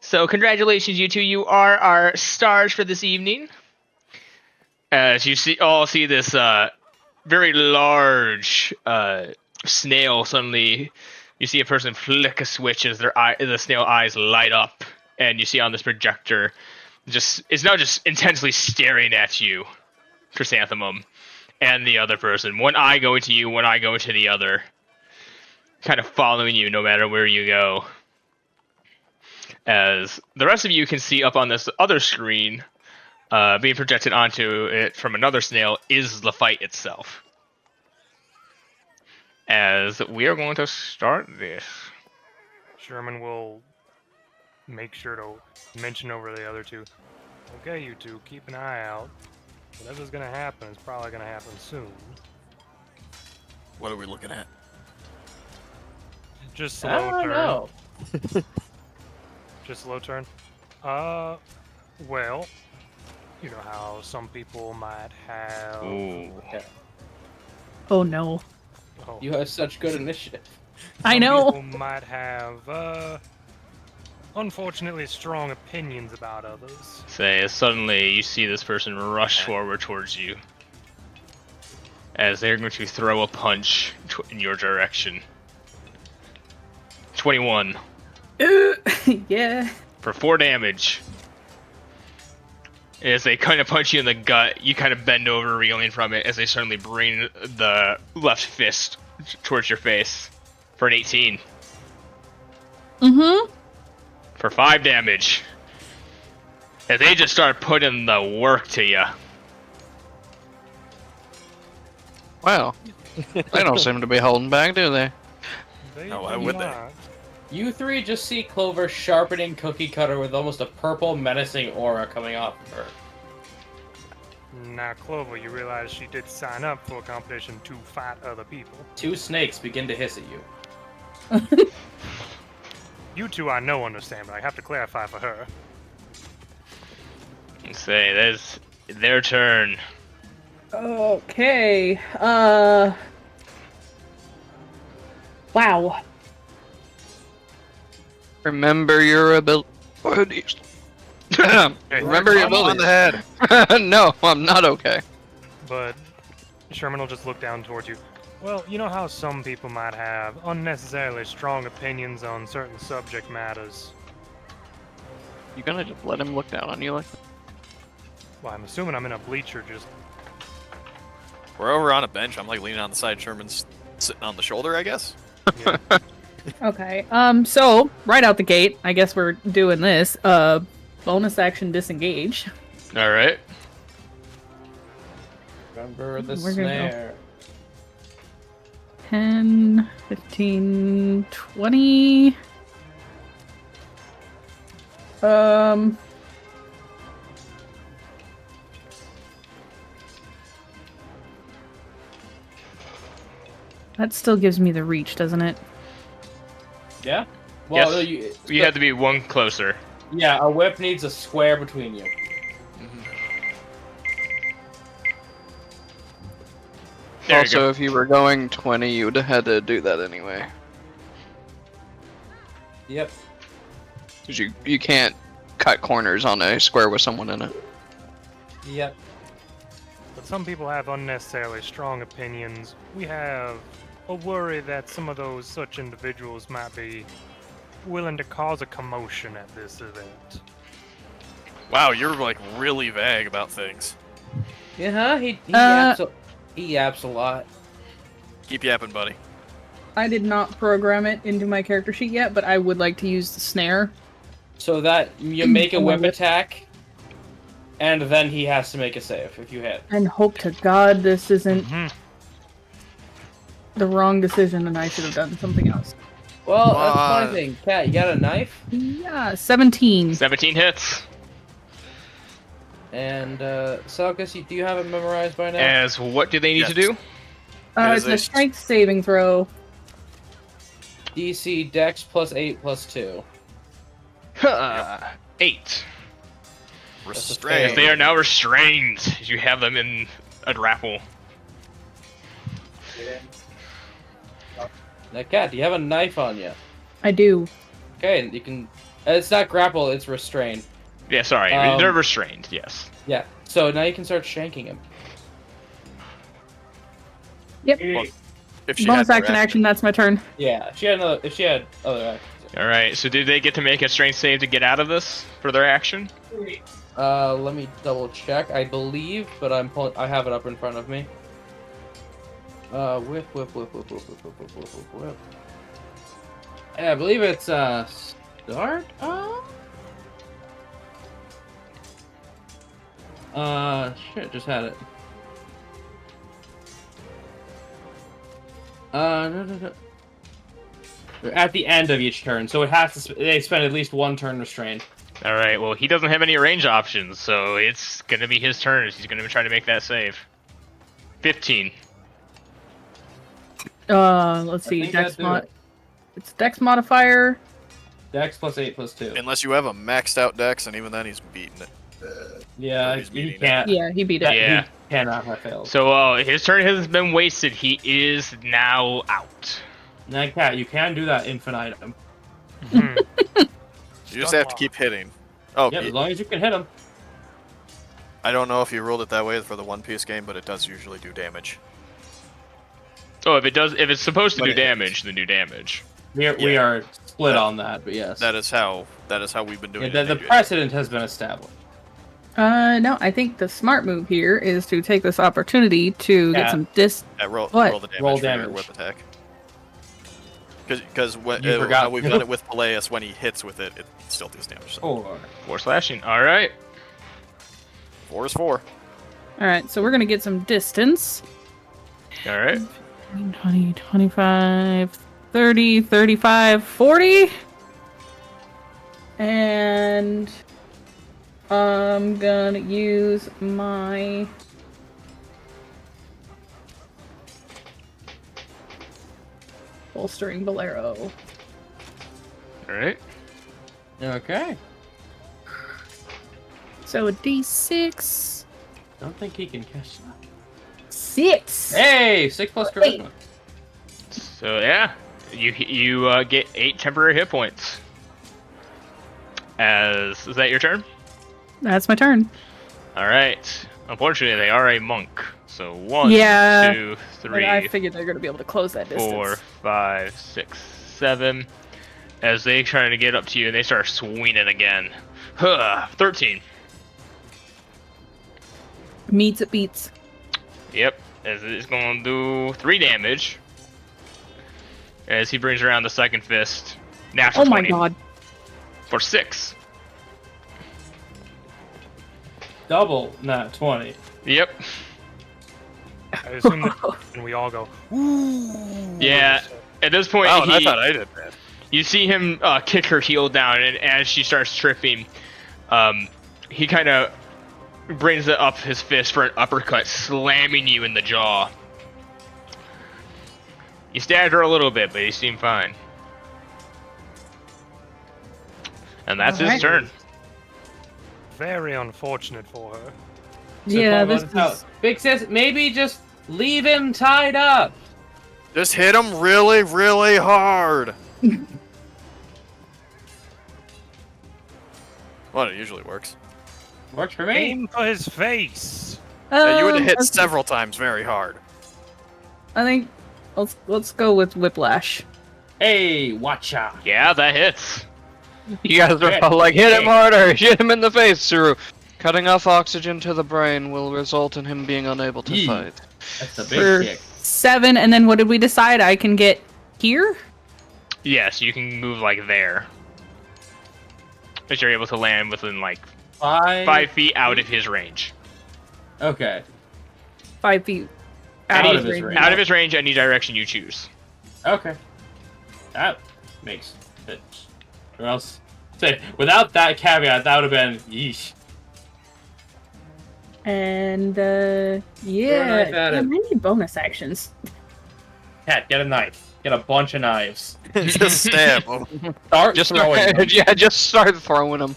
So congratulations, you two. You are our stars for this evening. As you all see this very large snail suddenly, you see a person flick a switch as the snail eyes light up, and you see on this projector, it's now just intensely staring at you, Chrysanthemum, and the other person. One eye going to you, one eye going to the other, kind of following you no matter where you go. As the rest of you can see up on this other screen, being projected onto it from another snail, is the fight itself. As we are going to start this. Sherman will make sure to mention over the other two. Okay, you two, keep an eye out. Whatever's gonna happen is probably gonna happen soon. What are we looking at? Just slow I don't turn. know. Just slow turn. Well, you know how some people might have. Ooh. Okay. Oh no. Oh, You have such good initiative. I some know. People might have, unfortunately, strong opinions about others. Say, suddenly you see this person rush forward towards you as they're going to throw a punch in your direction. 21 Yeah. for 4 damage. As they kind of punch you in the gut, you kind of bend over, reeling from it, as they suddenly bring the left fist towards your face for an 18. Mm-hmm. For 5 damage. As they just start putting the work to you. Wow. They don't seem to be holding back, do they? No, why would they? might. You three just see Clover sharpening Cookie Cutter with almost a purple, menacing aura coming off of her. Now, Clover, you realize she did sign up for a competition to fight other people. 2 snakes begin to hiss at you. You two, I know, understand, but I have to clarify for her. Say, that's their turn. Okay. Wow. Remember your abilities. Remember your Palm on abilities. the head. No, I'm not okay. But Sherman will just look down towards you. Well, you know how some people might have unnecessarily strong opinions on certain subject matters. You gonna just let him look down on you like that? Well, I'm assuming I'm in a bleacher just... We're over on a bench. I'm like leaning on the side. Sherman's sitting on the shoulder, I guess. Yeah. Okay. So right out the gate, I guess we're doing this. Bonus action disengage. Alright. Remember the We're gonna go. snare. 10, 15, 20. That still gives me the reach, doesn't it? Yeah? Well, Yes. You have to be one closer. yeah, a whip needs a square between you. There you Also, go. if you were going 20, you'd have had to do that anyway. Yep. Because you can't cut corners on a square with someone in it. Yep. But some people have unnecessarily strong opinions. We have a worry that some of those such individuals might be willing to cause a commotion at this event. Wow, you're like really vague about things. Yeah, he yaps a lot. Keep yapping, buddy. I did not program it into my character sheet yet, but I would like to use the snare. So that you make a Oh, my whip whip. attack, and then he has to make a save if you hit. And hope to God this isn't Mhm. the wrong decision and I should have done something else. Well, that's the funny thing. Cat, you got a knife? Yeah, 17. 17 hits. And, Salkus, do you have it memorized by now? As what do they need to Yes. do? It's a strength saving throw. DC Dex plus 8 plus 2. 8. Restrained. As they are now restrained. As you have them in a grapple. Now, Cat, do you have a knife on you? I do. Okay, you can... It's not grapple, it's restrained. Yeah, sorry. They're restrained, yes. Yeah, so now you can start shanking him. Yep. Well, if she Bonus had action, action, that's my turn. Yeah, if she had other actions. Alright, so did they get to make a strength save to get out of this for their action? Let me double check. I believe, but I have it up in front of me. Whip. Yeah, I believe it's, start? Shit, just had it. No. At the end of each turn, so it has to. They spend at least one turn restrained. All right. Well, he doesn't have any range options, so it's gonna be his turn. He's gonna try to make that save. 15. Let's see. think that'd do it. It's Dex modifier. Dex plus 8 plus 2. Unless you have a maxed out dex, and even then he's beating it. Yeah, He's he beating can't. Yeah, he beat it. Yeah. He cannot have failed. So his turn has been wasted. He is now out. Now, Cat, you can do that infinitum. Hmm. You just have to keep hitting. Oh, Yep, as long as you can hit him. I don't know if you ruled it that way for the One Piece game, but it does usually do damage. Oh, if it's supposed to But do it- damage, then do damage. We Yeah. are split That- on that, but yes. That is how we've been doing Yeah, it. the precedent has been established. No, I think the smart move here is to take this opportunity to get Yeah. some Roll What? the damage. Roll for your damage. whip attack. Because You forgot. how we've done it with Peleus, when he hits with it, it still does damage. So 4 slashing. All right. 4 is 4. All right, so we're gonna get some distance. All right. 20, 25, 30, 35, 40. And I'm gonna use my bolstering bolero. All right. Okay. So a D6. Don't think he can catch that. 6. Hey, 6 plus charisma. So yeah, you get 8 temporary hit points. Is that your turn? That's my turn. All right. Unfortunately, they are a monk. So 1, Yeah. 2, But 3, I figured they're gonna be able to close that distance. 4, 5, 6, 7. As they try to get up to you, and they start swinging again. 13. Meets it beats. Yep. As it's going to do 3 damage. As he brings around the second fist. Natural Oh my 20 god. for 6. Double, not 20. Yep. I assume that and we all go, ooh. Yeah. At this point, Oh, and I he, thought I did that. you see him kick her heel down, and as she starts tripping, he kind of brings it up his fist for an uppercut, slamming you in the jaw. You stabbed her a little bit, but he seemed fine. And that's his Alright. turn. Very unfortunate for her. Yeah, So this Paul runs is... out. Big Sis, maybe just leave him tied up. Just hit him really, really hard. Well, it usually works. Works for me. Aim for his face. Yeah, you would have hit okay. several times very hard. I think let's go with whiplash. Hey, watcha. Yeah, that hits. You guys are all like, hit him harder, hit him in the face, Suru. Cutting off oxygen to the brain will result in him being unable to Yee. fight. That's a For big kick. 7, and then what did we decide? I can get here? Yes, you can move like there. But you're able to land within like 5 feet out of his range. Okay. 5 feet. Out of his range. Out of his range, any direction you choose. Okay. That makes sense. Or else, say, without that caveat, that would have been yeesh. And Throw a yeah, knife at I him. need bonus actions. Cat, get a knife. Get a bunch of knives. Just stab him. Start Just throwing them. yeah, just start throwing him.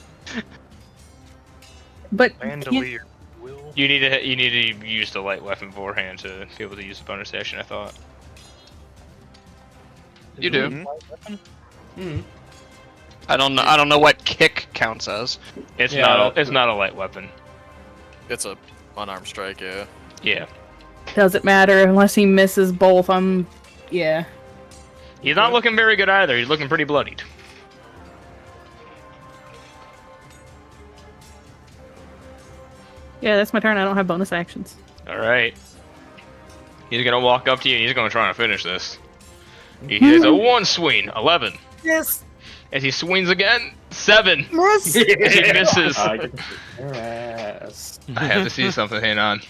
But Bandolier. Will. You need to use the light weapon beforehand to be able to use the bonus action. I thought. You do. Mhm. Hmm. I don't know what kick counts as. It's Yeah. it's not a light weapon. It's a unarmed strike, yeah. Yeah. doesn't matter unless he misses both. Yeah. He's not looking very good either. He's looking pretty bloodied. Yeah, that's my turn. I don't have bonus actions. All right. He's gonna walk up to you and he's gonna try to finish this. He hits a 1 swing, 11. Yes. As he swings again, 7. As he misses. Your ass. I have to see something. Hang on.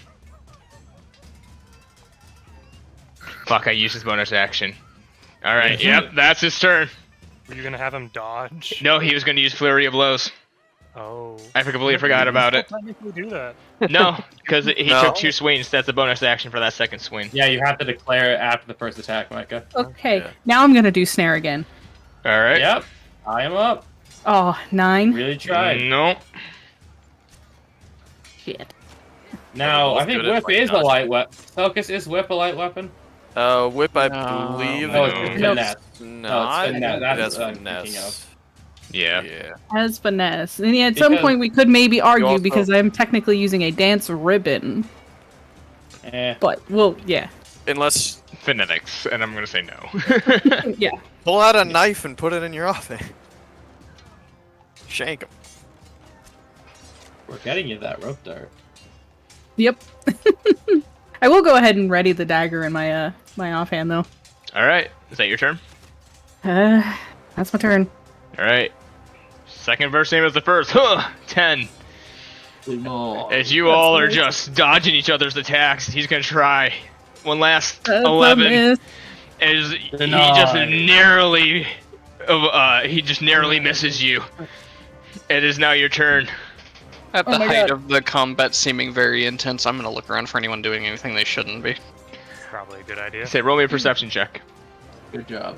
Fuck, I used his bonus action. All right. Yep, that's his turn. Were you gonna have him dodge? No, he was going to use Flurry of Blows. Oh. I completely forgot about it. Technically do that. No, because he No. took 2 swings. That's a bonus action for that second swing. Yeah, you have to declare it after the first attack, Micah. Okay, Yeah. now I'm gonna do snare again. All right. Yep. I am up. Oh, 9. Really tried. No. Shit. Now, Both I think good at, whip like, is a dodging. light weapon. Focus, is whip a light weapon? Whip, I No. believe. No, it's No. finesse. Not. finesse. That's That's what I'm thinking finesse. Yeah. Yeah. As finesse. And at some Because- point we could maybe argue also- because I'm technically using a dance ribbon. But, well, yeah. Unless Phonetics, and I'm going to say no. Yeah. pull out a knife and put it in your offhand. Shank him. We're getting you that rope dart. Yep. I will go ahead and ready the dagger in my my offhand though. All right. Is that your turn? That's my turn. All right. Second verse same as the first. Huh. 10. No. As you all are just dodging each other's attacks, he's going to try. One last That's a 11. miss. As he just Denied. narrowly misses you. It is now your turn. At Oh the my height God. of the combat seeming very intense, I'm gonna look around for anyone doing anything they shouldn't be. Probably a good idea. Say, roll me a perception check. Good job.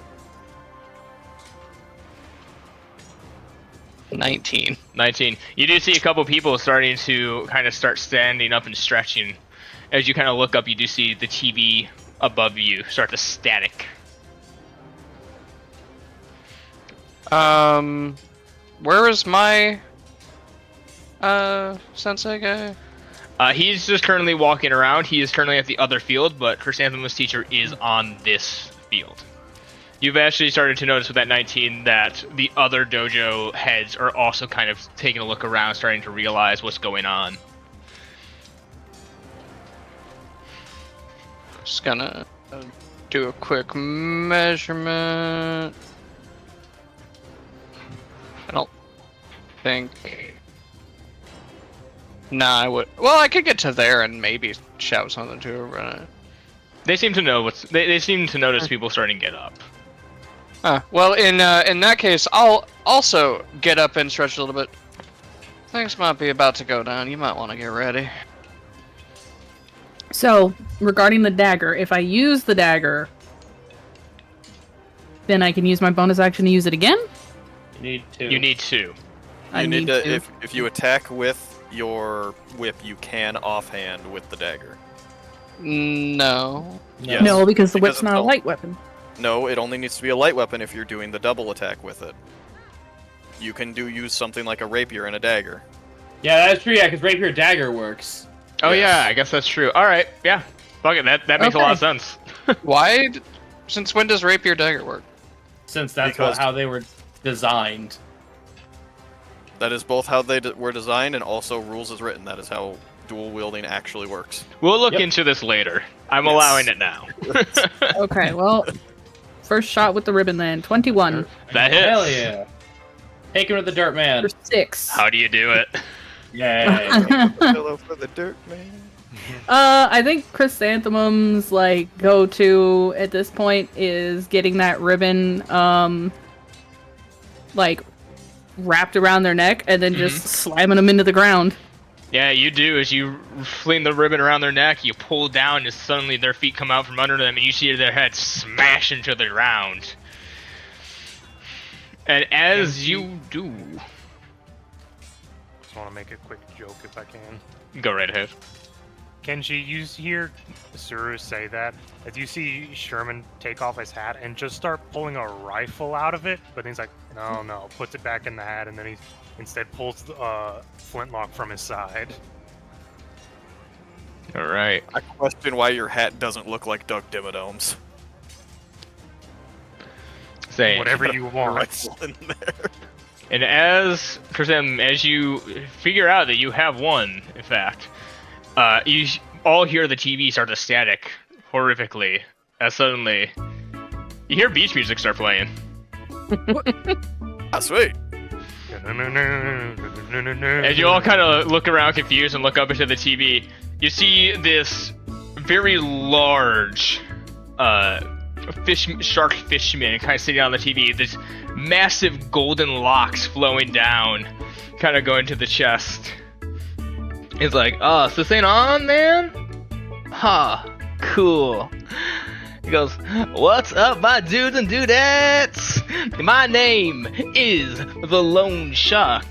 19. 19. You do see a couple people starting to kind of start standing up and stretching. As you kind of look up, you do see the TV above you start to static. Where is my sensei guy? He's just currently walking around. He is currently at the other field, but Chrysanthemum's teacher is on this field. You've actually started to notice with that 19 that the other dojo heads are also kind of taking a look around, starting to realize what's going on. Just gonna do a quick measurement. I don't think. Nah, I would. Well, I could get to there and maybe shout something to her. They seem to know what's. They seem to notice people starting to get up. Well, in that case, I'll also get up and stretch a little bit. Things might be about to go down. You might want to get ready. So, regarding the dagger, if I use the dagger, then I can use my bonus action to use it again? You need to. You need 2. I You need to. to. If you attack with your whip, you can offhand with the dagger. No. Yes. No, because the Because whip's not a it's light weapon. No, it only needs to be a light weapon if you're doing the double attack with it. You can use something like a rapier and a dagger. Yeah, that's true. Yeah, because rapier dagger works. Oh Yes. yeah, I guess that's true. All right, yeah, fuck it. That makes a lot of sense. Why? Since when does rapier dagger work? Since that's Because- how they were designed. That is both how they were designed and also rules as written. That is how dual wielding actually works. We'll look Yep. into this later. I'm Yes. allowing it now. Okay, well, first shot with the ribbon then. 21 That hits. Hell yeah. Take him to the dirt man. for 6. How do you do it? Yay. Hello for the dirt man. I think Chrysanthemum's like go-to at this point is getting that ribbon like wrapped around their neck and then just slamming them into the ground. Yeah, you do. As you fling the ribbon around their neck, you pull down, and suddenly their feet come out from under them, and you see their heads smash into the ground. And as you do, Just want to make a quick joke if I can. go right ahead. Kenshi, you hear Suru say that as you see Sherman take off his hat and just start pulling a rifle out of it, but he's like, no, puts it back in the hat, and then he instead pulls the flintlock from his side. All right. I question why your hat doesn't look like Doug Dimmadome's. Say Whatever you want. Rifle in there. And as Chrysanthemum, as you figure out that you have one, in fact, you all hear the TV start to static horrifically, as suddenly you hear beach music start playing. Ah, sweet. As you all kind of look around confused and look up into the TV, you see this very large shark fishman kind of sitting on the TV. This massive golden locks flowing down, kind of going to the chest. He's like, "Oh, so this ain't on, man? Huh, cool." He goes, "What's up, my dudes and dudettes? My name is the Lone Shark.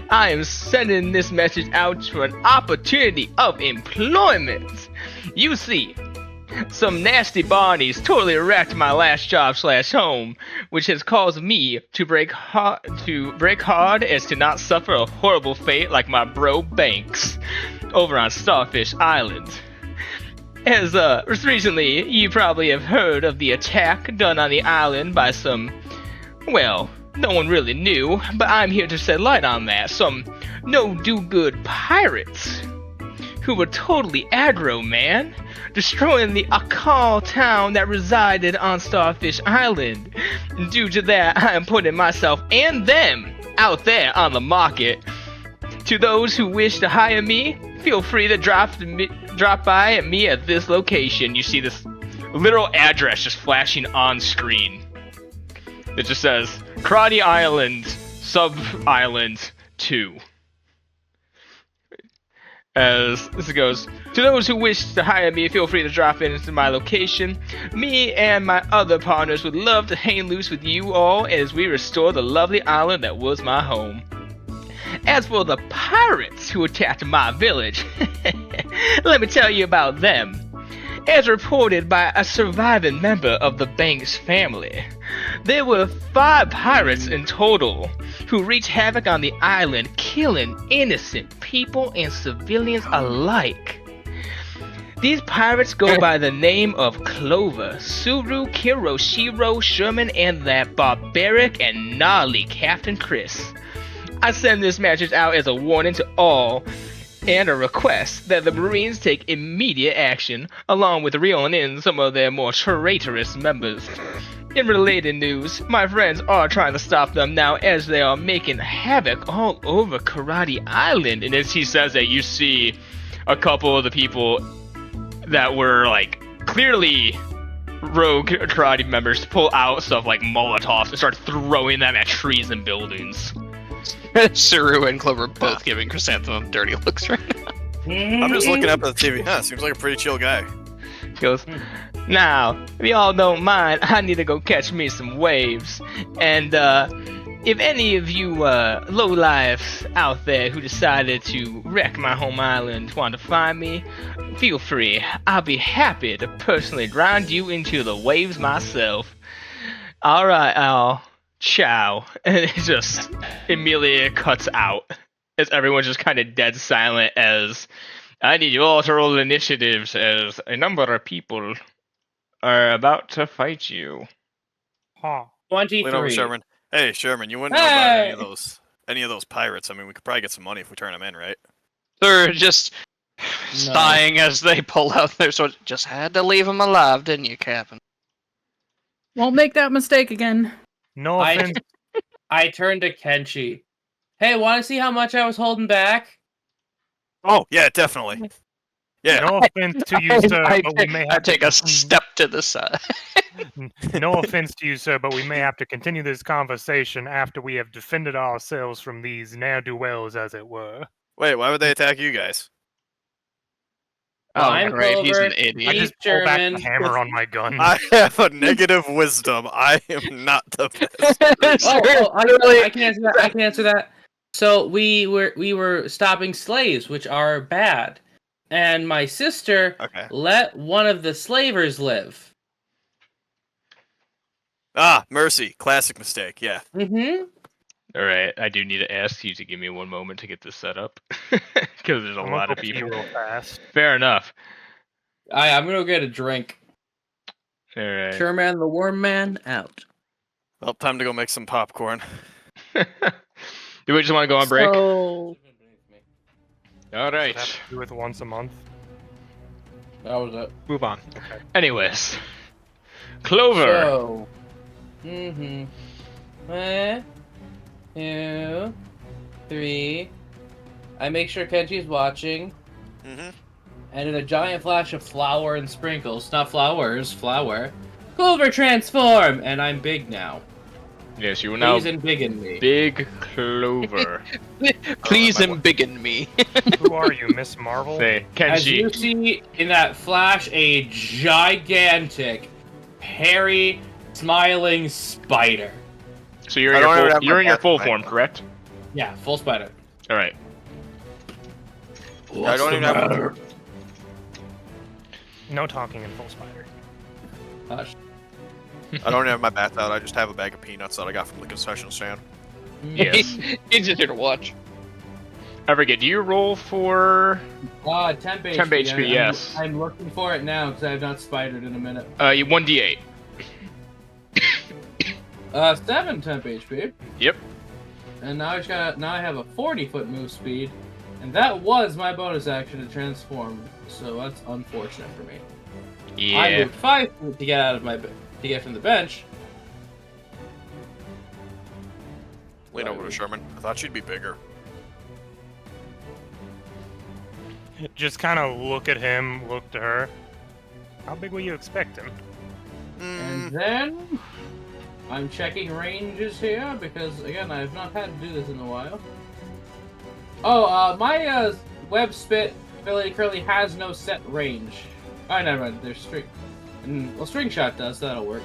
I am sending this message out for an opportunity of employment. You see, some nasty Barneys totally wrecked my last job / home, which has caused me to break hard as to not suffer a horrible fate like my bro Banks over on Starfish Island. As recently, you probably have heard of the attack done on the island by some, well, no one really knew, but I'm here to shed light on that. Some no-do-good pirates who were totally aggro, man, destroying the Akal town that resided on Starfish Island. Due to that, I am putting myself and them out there on the market. To those who wish to hire me, feel free to drop by at me at this location." You see this literal address just flashing on screen. It just says, Karate Island, Sub-Island 2. As this goes, "To those who wish to hire me, feel free to drop into my location. Me and my other partners would love to hang loose with you all as we restore the lovely island that was my home. As for the pirates who attacked my village, let me tell you about them. As reported by a surviving member of the Banks family, there were 5 pirates in total who wreaked havoc on the island, killing innocent people and civilians alike. These pirates go by the name of Clover, Suru, Kiroshiro, Sherman, and that barbaric and gnarly Captain Chris. I send this message out as a warning to all and a request that the Marines take immediate action, along with reeling in some of their more traitorous members. In related news, my friends are trying to stop them now as they are making havoc all over Karate Island." And as he says that, you see a couple of the people that were like clearly rogue karate members pull out stuff like Molotovs and start throwing them at trees and buildings. Saru and Clover both giving Chrysanthemum dirty looks right now. I'm just looking up at the TV. Seems like a pretty chill guy. He goes, "Now, if y'all don't mind, I need to go catch me some waves. And if any of you lowlifes out there who decided to wreck my home island want to find me, feel free. I'll be happy to personally grind you into the waves myself. Alright, Al. Ciao." And it just immediately cuts out as everyone's just kind of dead silent as I need you all to roll initiatives as a number of people are about to fight you. Huh. 23. Lean over, Sherman. Hey, Sherman, you wouldn't know about any of those pirates. I mean, we could probably get some money if we turn them in, right? They're just sighing as they pull out their swords. Just had to leave them alive, didn't you, Captain? Won't make that mistake again. No offense. I turned to Kenshi. Hey, want to see how much I was holding back? Oh, yeah, definitely. Yeah. No offense to you, sir, but we may I have take a step to the side. No offense to you, sir, but we may have to continue this conversation after we have defended ourselves from these ne'er-do-wells, as it were. Wait, why would they attack you guys? Oh, I'm great, he's an Clover. I idiot. just pull back German. the hammer on my gun. I have a negative wisdom. I am not the best. I can answer that. I can answer that. So we were stopping slaves, which are bad, and my sister let one of the slavers live. Ah, mercy. Classic mistake, yeah. Mm-hmm. Alright, I do need to ask you to give me one moment to get this set up. Because there's a I'm lot gonna of go pee people. real fast. Fair enough. I'm gonna go get a drink. Alright. Sure, man, the worm man out. Well, time to go make some popcorn. Do we just want to go on break? So, Alright. Have to do with once a month. That was it. Move on. Okay. Anyways. Clover! So, 1, 2, 3. I make sure Kenji's watching. Mm-hmm. And in a giant flash of flour and sprinkles, not flowers, flour, Clover transform, and I'm big now. Yes, you are now Please and big in me. Big Clover. Please my embiggen me. Who are you, Miss Marvel? Say, As you Kenshi. see in that flash, a gigantic, hairy, smiling spider. So you're I in don't even your have full, you're my in your back full right form, now. correct? Yeah, full spider. All right. I don't even have. No talking in full spider. Hush. I don't have my bats out. I just have a bag of peanuts that I got from the concession stand. Yes. He's just here to watch. I forget. Do you roll for? Temp HP. Temp HP, I'm- yes. I'm looking for it now because I have not spidered in a minute. You 1d8. 7 temp HP. Yep. And now I have a 40-foot move speed, and that was my bonus action to transform. So that's unfortunate for me. I Yeah. moved 5 feet to get out of to get from the bench. Lean over to Sherman. I thought she'd be bigger. Just kind of look at him, look to her. How big will you expect him? And then I'm checking ranges here because again I have not had to do this in a while. Oh, my web spit ability currently has no set range. Oh, never mind. There's string. Well, string shot does. That'll work.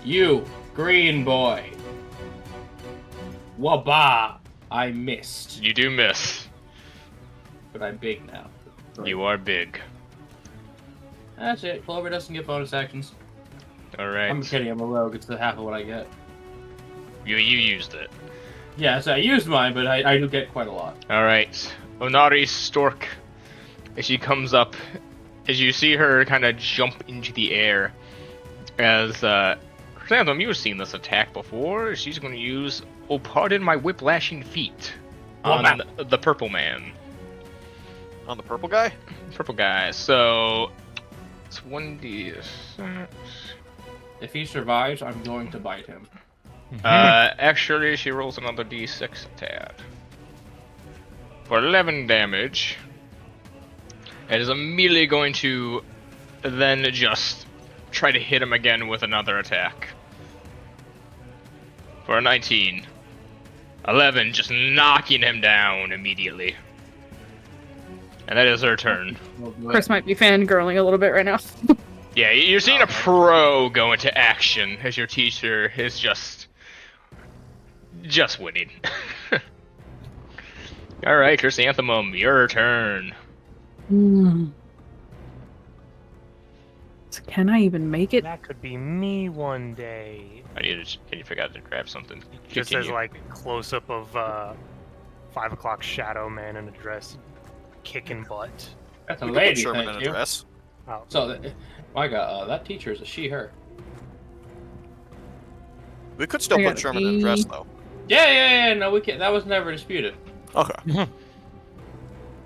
You, green boy. Wabah! I missed, You do miss. but I'm big now. You are big. That's it. Clover doesn't get bonus actions. All right. I'm kidding. I'm a rogue. It's half of what I get. You used it. Yeah, so I used mine, but I do get quite a lot. All right. Onari Stork, as she comes up, as you see her kind of jump into the air, as Chrysanthemum, you've seen this attack before. She's going to use, oh, pardon my whiplashing feet on the purple man. On the purple guy? Purple guy. So it's 1d6. If he survives, I'm going to bite him. Actually, she rolls another d6 attack. For 11 damage. It is immediately going to then just try to hit him again with another attack. For a 19. 11, just knocking him down immediately. And that is her turn. Chris might be fangirling a little bit right now. Yeah, you're seeing a pro go into action as your teacher is just winning. Alright, Chrysanthemum, your turn. So can I even make it? That could be me one day. Can you figure out to grab something? Just as Continue. like close up of 5 o'clock shadow man in a dress, kicking butt. That's a We could put lady, Sherman thank in a you. dress. Oh, So, my God, that teacher is a she/her. We could still I put got Sherman in a dress, though. Yeah, no, we can't. That was never disputed. Okay.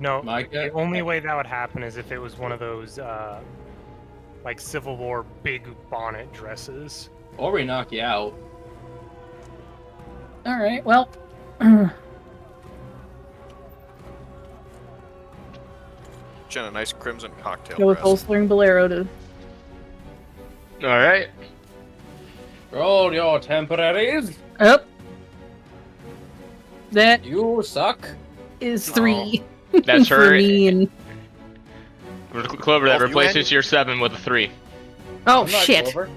no. Micah, The only way that would happen is if it was one of those like Civil War big bonnet dresses. or we knock you out. All right. Well, She had a nice crimson cocktail go with dress. bolstering bolero to. Alright. Roll your temporaries. Up. That You suck. is 3. That's for her. me and. Clover, that Oh, you replaces your 7 with a 3. Oh I'm not shit! Clover.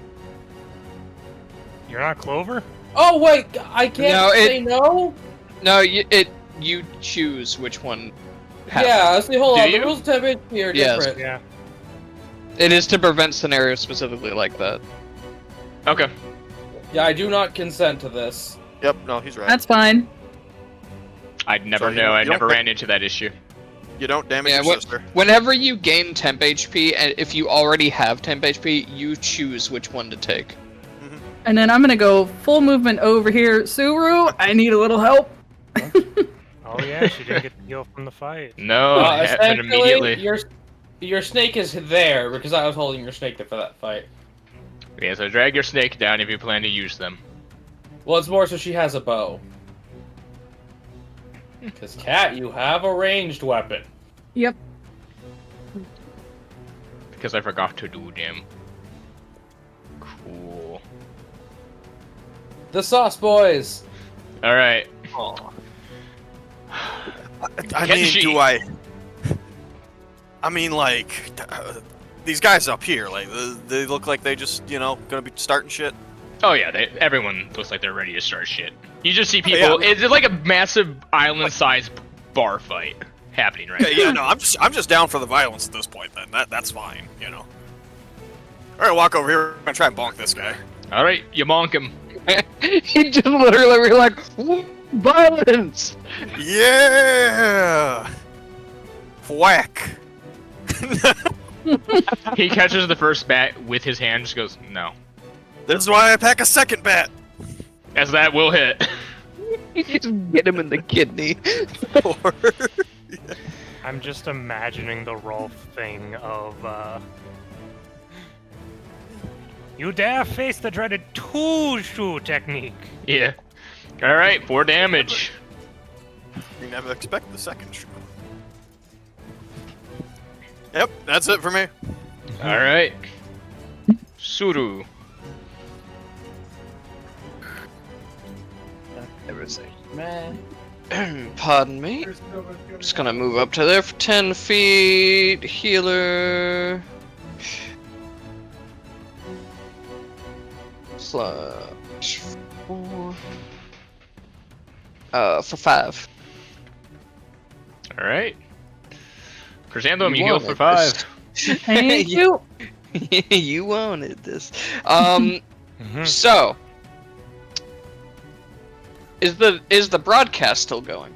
You're not Clover? Oh wait, I can't No, say no. No, you choose which one. happens. Yeah, see, hold Do on. you? The rules of temp HP are Yes. different. Yeah. It is to prevent scenarios specifically like that. Okay. Yeah, I do not consent to this. Yep, no, he's right. That's fine. I'd never So you know. don't- I you don't never pick- ran into that issue. You don't damage Yeah, your sister. Whenever you gain temp HP, and if you already have temp HP, you choose which one to take. And then I'm gonna go full movement over here. Suru, I need a little help. Oh yeah, she didn't get the heal from the fight. No, it happened immediately. Your snake is there because I was holding your snake there for that fight. Yeah, so drag your snake down if you plan to use them. Well, it's more so she has a bow. Because, Cat, you have a ranged weapon. Yep. Because I forgot to do them. The Sauce Boys. All right. I Kenshi. mean, do I? I mean, like, these guys up here, like, they look like they just, gonna be starting shit. Oh yeah, everyone looks like they're ready to start shit. You just see people. Yeah. It's like a massive island-sized bar fight happening right now. Yeah, no, I'm just down for the violence at this point. Then that's fine, All right, walk over here and try and bonk this guy. All right, you monk him. He just literally be like, violence! Yeah. Whack. He catches the first bat with his hand, just goes, no. This is why I pack a second bat. As that will hit. You just get him in the kidney. I'm just imagining the Rolf thing of, you dare face the dreaded two-shoe technique. Yeah. All right, 4 damage. You never expect the second shot. Yep, that's it for me. All right. Suru. Everything. Man. Pardon me. Just gonna move up to there for 10 feet. Healer. Slash 4. For 5. All right. Chrysanthemum, you heal wanted for 5. this. Thank you. You wanted this. So is the broadcast still going?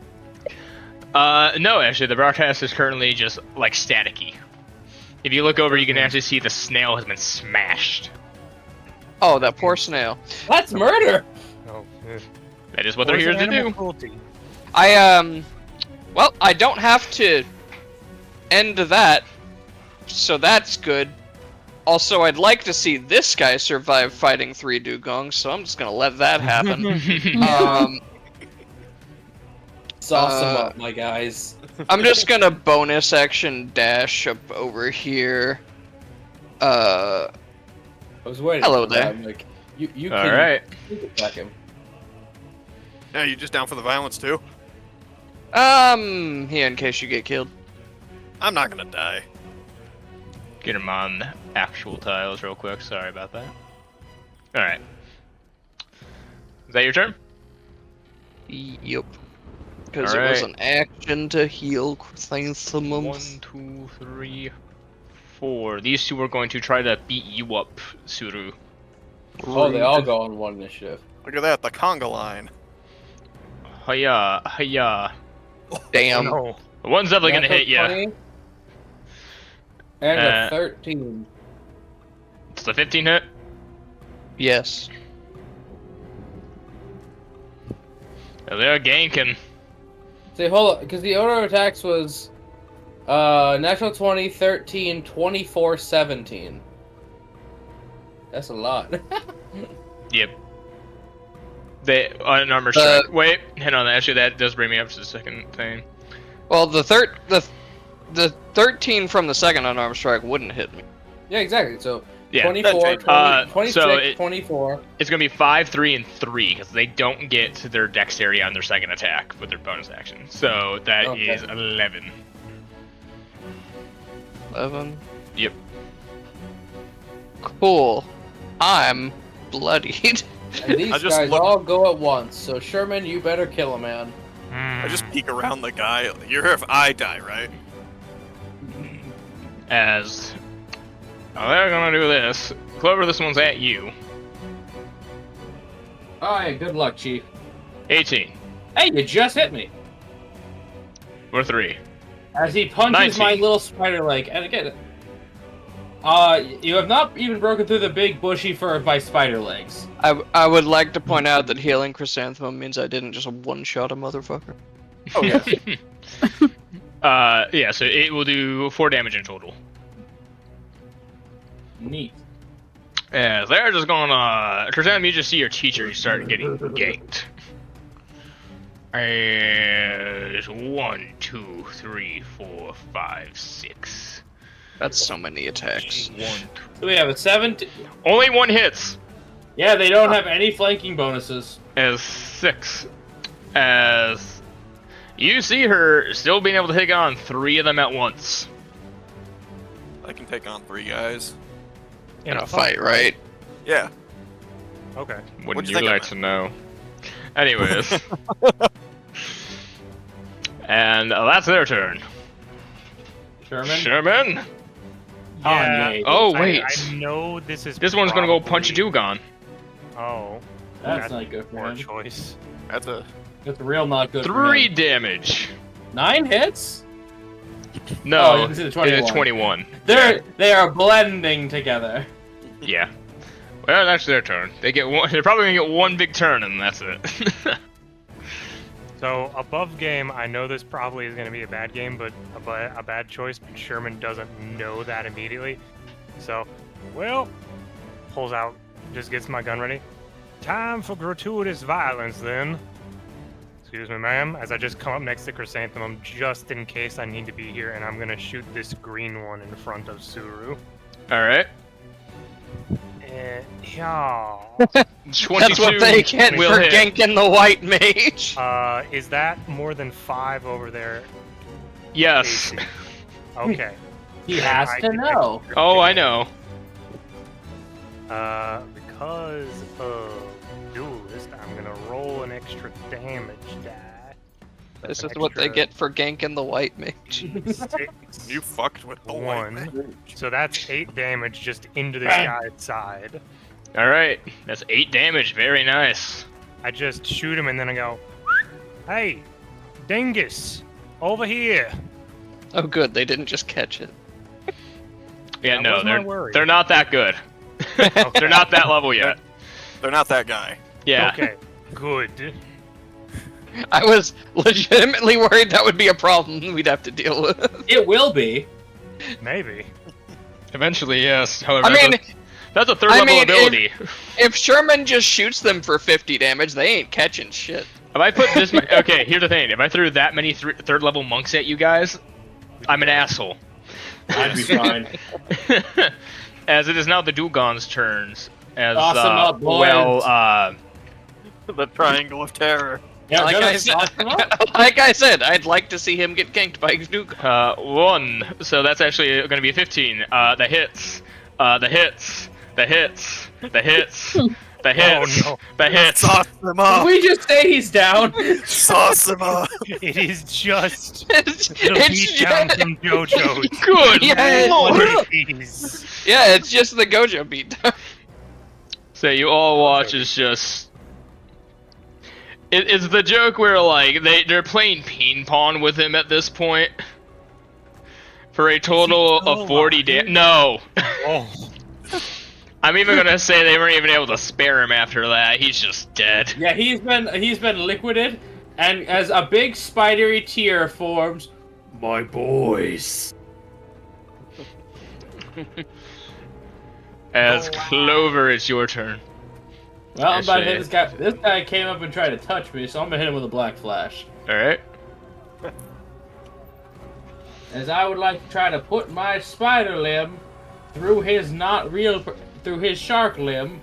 No, actually, the broadcast is currently just like staticky. If you look over, you can actually see the snail has been smashed. Oh, that poor snail. That's murder. Oh, That is what they're here to do. Cruelty. Well, I don't have to end that, so that's good. Also, I'd like to see this guy survive fighting 3 dugongs, so I'm just gonna let that happen. Sauce them up, my guys. I'm just gonna bonus action dash up over here. I was waiting. Hello for that. there. I'm like, you All can right. you can attack him. Yeah, you just down for the violence too? Here in case you get killed. I'm not gonna die. Get him on actual tiles real quick. Sorry about that. All right. Is that your turn? Yep. Because All it was right. an action to heal Chrysanthemum. 1, 2, 3, 4. These 2 are going to try to beat you up, Suru. Oh, they all go on one initiative. Look at that, the conga line. Hiya, hiya. Damn. No. The one's definitely gonna Natural hit you. 20 And Uh, a 13. It's the 15 hit. Yes. They're ganking. See, hold on, because the auto attacks was natural 20, 13, 24, 17. That's a lot. Yep. They unarmored strike. Wait, hang on. Actually, that does bring me up to the second thing. Well, the 13 from the second unarmed strike wouldn't hit me. Yeah, exactly. So Yeah. 24, 20, 26, so it- 24. It's gonna be 5, 3, and 3 because they don't get to their dexterity on their second attack with their bonus action. So that is Okay. 11. 11. Yep. Cool. I'm bloodied. And these I just guys look- all go at once. So Sherman, you better kill a man. I just peek around the guy. You're here if I die, right? As they're gonna do this. Clover, this one's at you. Alright, good luck, Chief. 18. Hey, you just hit me. Or 3. As he punches 19. my little spider leg. And again, you have not even broken through the big bushy fur of my spider legs. I would like to point out that healing Chrysanthemum means I didn't just one-shot a motherfucker. Oh, yeah. Yeah, so it will do 4 damage in total. Neat. As they're just gonna... Chrysanthemum, you just see your teacher start getting ganked. And 1, 2, 3, 4, 5, 6. That's so many attacks. 1, 2. So we have a 17. Only 1 hits. Yeah, they don't have any flanking bonuses. As 6. As you see her still being able to take on 3 of them at once. I can take on 3 guys. In a fight, right? Yeah. Okay. Wouldn't What'd you you think of like that? to know? Anyways. And that's their turn. Sherman? Sherman? Kanye. Oh, wait. I know this is. This one's gonna go punch a probably- Dugon. Oh. That's not good for Poor him. choice. That's a. That's real not good for 3 him. damage. 9 hits? No, Oh, it's a 21. it's 21. They are blending together. Yeah. Well, that's their turn. They get one. They're probably gonna get one big turn, and that's it. So above game, I know this probably is going to be a bad game, but a bad choice. But Sherman doesn't know that immediately. So, well, pulls out, just gets my gun ready. Time for gratuitous violence, then. Excuse me, ma'am. As I just come up next to Chrysanthemum, just in case I need to be here, and I'm gonna shoot this green one in front of Suru. All right. Yeah. 22 That's what they get will for hit. ganking the white mage. Is that more than 5 over there? Yes. AC? Okay. He has to know. Oh, I know. Because of duelist, I'm gonna roll an extra damage die. This An is what they extra get for ganking the white mage. 6, You fucked with the white man. 1. So that's 8 damage just into this guy's side. All right. That's 8 damage. Very nice. I just shoot him and then I go, "Hey, dingus, over here." Oh, good, they didn't just catch it. Yeah, That no, was my worry. they're not that good. They're not that level yet. They're not that guy. Yeah. Okay, good. I was legitimately worried that would be a problem we'd have to deal with. It will be. Maybe. Eventually, yes. However, I mean, that's a third I level mean, ability. if Sherman just shoots them for 50 damage, they ain't catching shit. If I put this, okay, here's the thing. If I threw that many third level monks at you guys, I'm an asshole. I'd be fine. As it is now the Dugon's turns. As Toss 'em up, boys. well, The triangle of terror. Yeah, Like gonna I, said, toss him up? like I said, I'd like to see him get ganked by Duke. 1. So that's actually going to be a 15. The hits. The hits. The hits. The hits. The hits. no. The hits. Sauce them Did up. we just say he's down? Sauce them up. It is just It's, the it's beatdown just, from JoJo's. Good Yeah, lord. Please. yeah, it's just the Gojo beatdown. So you all watch is just. It's the joke where like they're playing ping pong with him at this point. For a total still of 40 alive? No. Oh, I'm even gonna say they weren't even able to spare him after that. He's just dead. Yeah, he's been liquidated, and as a big spidery tear forms, my boys. As Clover, it's your turn. Well, I'm about to hit Actually- this guy. This guy came up and tried to touch me, so I'm gonna hit him with a black flash. Alright. As I would like to try to put my spider limb through his through his shark limb.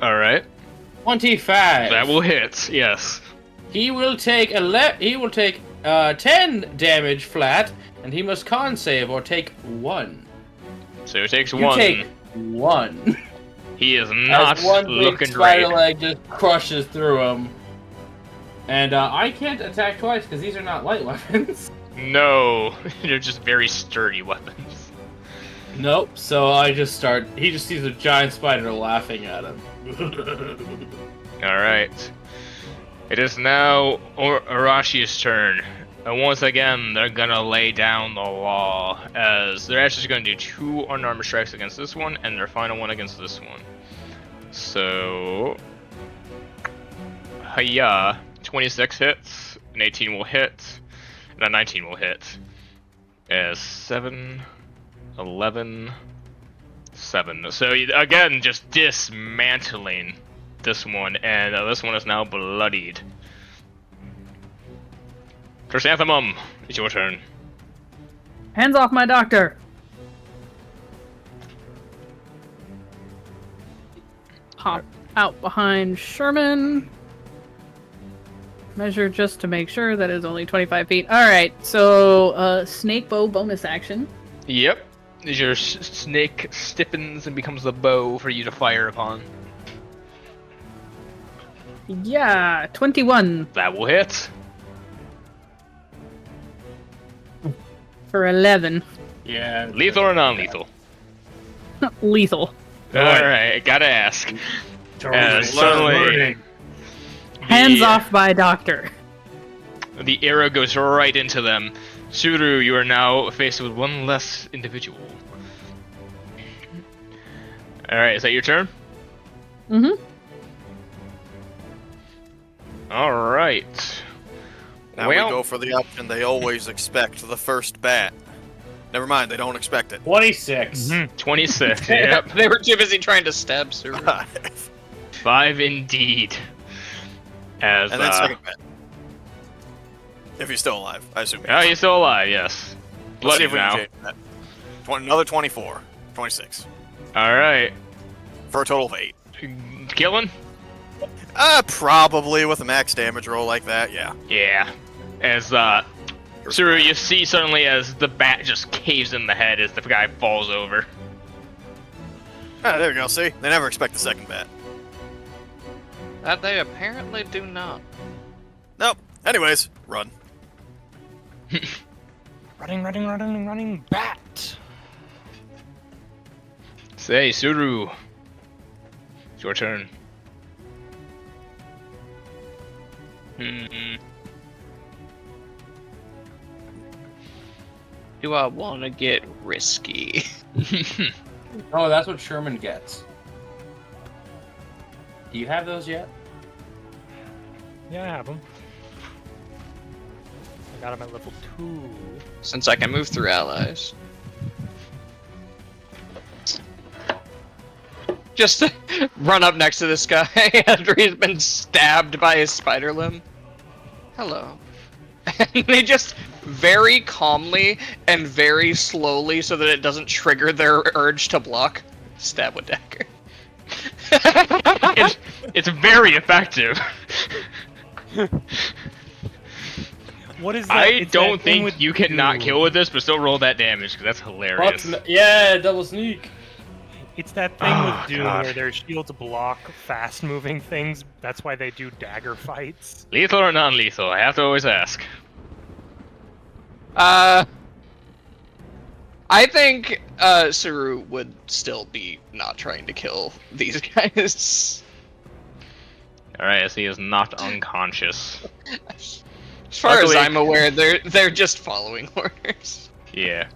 Alright. 25. That will hit, yes. He will take 10 damage flat, and he must con save or take 1. So it takes You 1. take 1. He is not As one big looking spider great. leg just crushes through him. And I can't attack twice because these are not light weapons. No, they're just very sturdy weapons. Nope. So I just start. He just sees a giant spider laughing at him. Alright. It is now Arashi's turn. And once again, they're gonna lay down the law, as they're actually gonna do 2 unarmored strikes against this one, and their final one against this one. So... Hiya. 26 hits, an 18 will hit, and a 19 will hit. As 7, 11, 7. So again, just dismantling this one, and this one is now bloodied. Chrysanthemum, it's your turn. Hands off my doctor. Hop. out behind Sherman. Measure just to make sure that is only 25 feet. Alright, so snake bow bonus action. Yep. Your snake stiffens and becomes the bow for you to fire upon. Yeah, 21 That will hit. for 11. Yeah. Lethal or non-lethal? Lethal. Alright, gotta ask. Suddenly, Hands off by doctor. the arrow goes right into them. Suru, you are now faced with one less individual. Alright, is that your turn? Mm-hmm. Alright. Now we go for the option they always expect, the first bat. Never mind, they don't expect it. 26. 26, yep. They were too busy trying to stab Suru. 5 indeed. As, And then second bat. If he's still alive, I assume. Oh, he's still alive, yes. Let's see Bloody if we can now. change that. Another 24. 26. Alright. For a total of 8. Killing? Probably with a max damage roll like that, yeah. Yeah. As, Suru, you see suddenly as the bat just caves in the head as the guy falls over. Ah, there you go, see? They never expect the second bat. That they apparently do not. Nope. Anyways, run. Running, bat! Say, Suru. It's your turn. Do I want to get risky? Oh, that's what Sherman gets. Do you have those yet? Yeah, I have them. I got him at level 2. Since I can move through allies. Just run up next to this guy after he's been stabbed by his spider limb. Hello. And they just very calmly and very slowly, so that it doesn't trigger their urge to block, stab with dagger. It's very effective. What is that? I It's that don't thing think with you cannot you. kill with this, but still roll that damage, because that's hilarious. Yeah, double sneak. It's that thing Oh, with Doom God. where their shields block fast-moving things. That's why they do dagger fights. Lethal or non-lethal? I have to always ask. I think Suru would still be not trying to kill these guys. Alright, as he is not unconscious. As far Luckily- as I'm aware, they're just following orders. Yeah.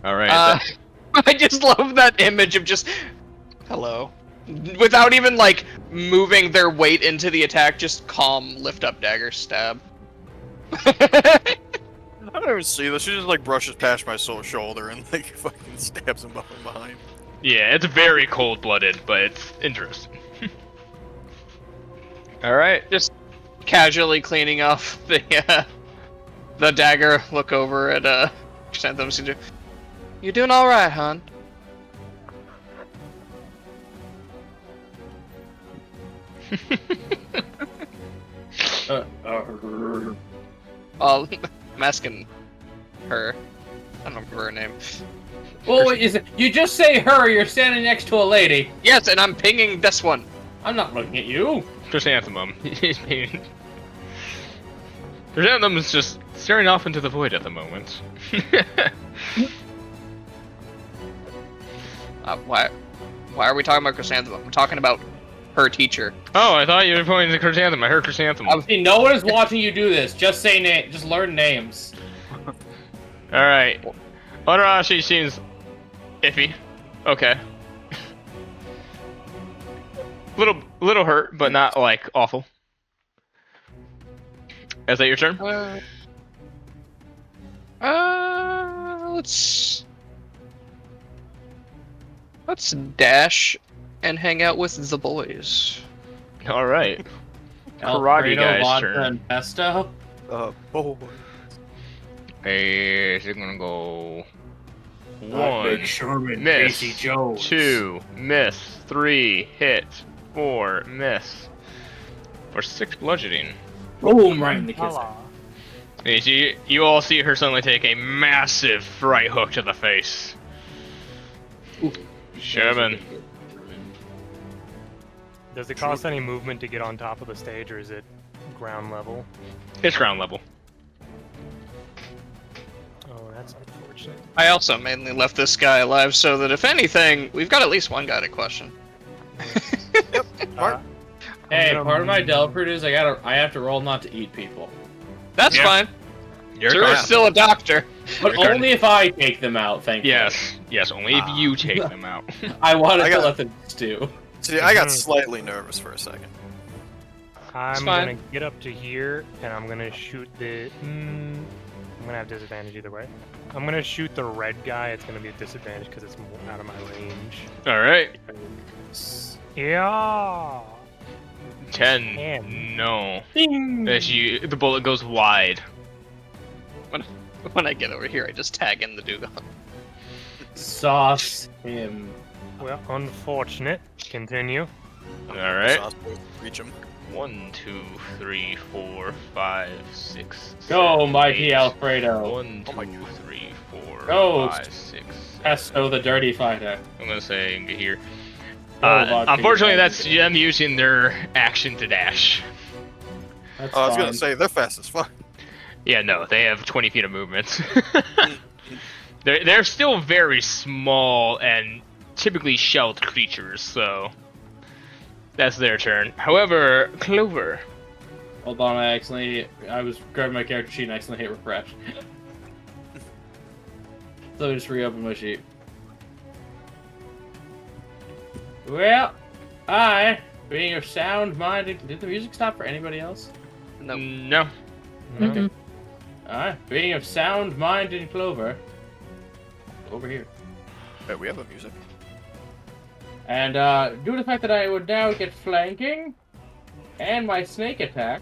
Alright. I just love that image of just hello, without even like moving their weight into the attack. Just calm, lift up dagger, stab. I don't even see this. She just like brushes past my shoulder and like fucking stabs him from behind. Yeah, it's very cold-blooded, but it's interesting. Alright. Just casually cleaning off the dagger. Look over at Chrysanthemum. You doing all right, hon? Oh, I'm asking her. I don't remember her name. Well, wait, you just say her, you're standing next to a lady. Yes, and I'm pinging this one. I'm not looking at you. Chrysanthemum. Chrysanthemum is just staring off into the void at the moment. Why are we talking about Chrysanthemum? I'm talking about her teacher. Oh, I thought you were pointing to Chrysanthemum. I heard Chrysanthemum. See, no one is watching you do this. Just say name. Just learn names. Alright. Onarashi seems iffy. Okay. little hurt, but not like awful. Is that your turn? Let's dash and hang out with the boys. Alright. Karate Alfredo, guy's vodka, turn. and pesto. Oh. Hey, she's gonna go 1, Sherman, miss. Casey Jones. 2, miss. 3, hit. 4, miss. For 6 bludgeoning. Boom, right in the kiss. Voila. And you all see her suddenly take a massive right hook to the face. Ooh. Sherman. Does it cost any movement to get on top of the stage, or is it ground level? It's ground level. Oh, that's unfortunate. I also mainly left this guy alive so that if anything, we've got at least one guy to question. Mark? Hey, I'm part of my gonna- Delpert is I have to roll not to eat people. That's Yeah. fine. Your Drew is turn. still a doctor. But Your turn. only if I take them out, thank you. Yes, only if you take them out. I wanted I to got- let them stew. See, I got Mhm. slightly nervous for a second. I'm fine. gonna get up to here, and I'm gonna shoot the. I'm gonna have disadvantage either way. I'm gonna shoot the red guy. It's gonna be a disadvantage because it's more out of my range. Alright. Yeah. 10. 10. No. Ding. As the bullet goes wide. When I get over here, I just tag in the dugong. Sauce him. Well, unfortunate. Continue. Alright. So I was supposed to reach him. 1, 2, 3, 4, 5, 6. Go, 7, mighty 8. Alfredo. 1, Oh my 2, 3, 4, Go, 5, 6. Pesto the dirty fighter. I'm gonna say here. Go, vodka, Unfortunately, you that's bastard. them using their action to dash. That's Oh, I was fine. gonna say, they're fast as fuck. Yeah, no, they have 20 feet of movement. they're still very small and typically shelled creatures, so that's their turn. However, Clover. Hold on, I was grabbing my character sheet and accidentally hit refresh. So let me just reopen my sheet. Well, being of sound minded. Did the music stop for anybody else? No. No. No. Mhm. Being of sound minded Clover. Over here. Hey, we have a music. And due to the fact that I would now get flanking and my snake attack,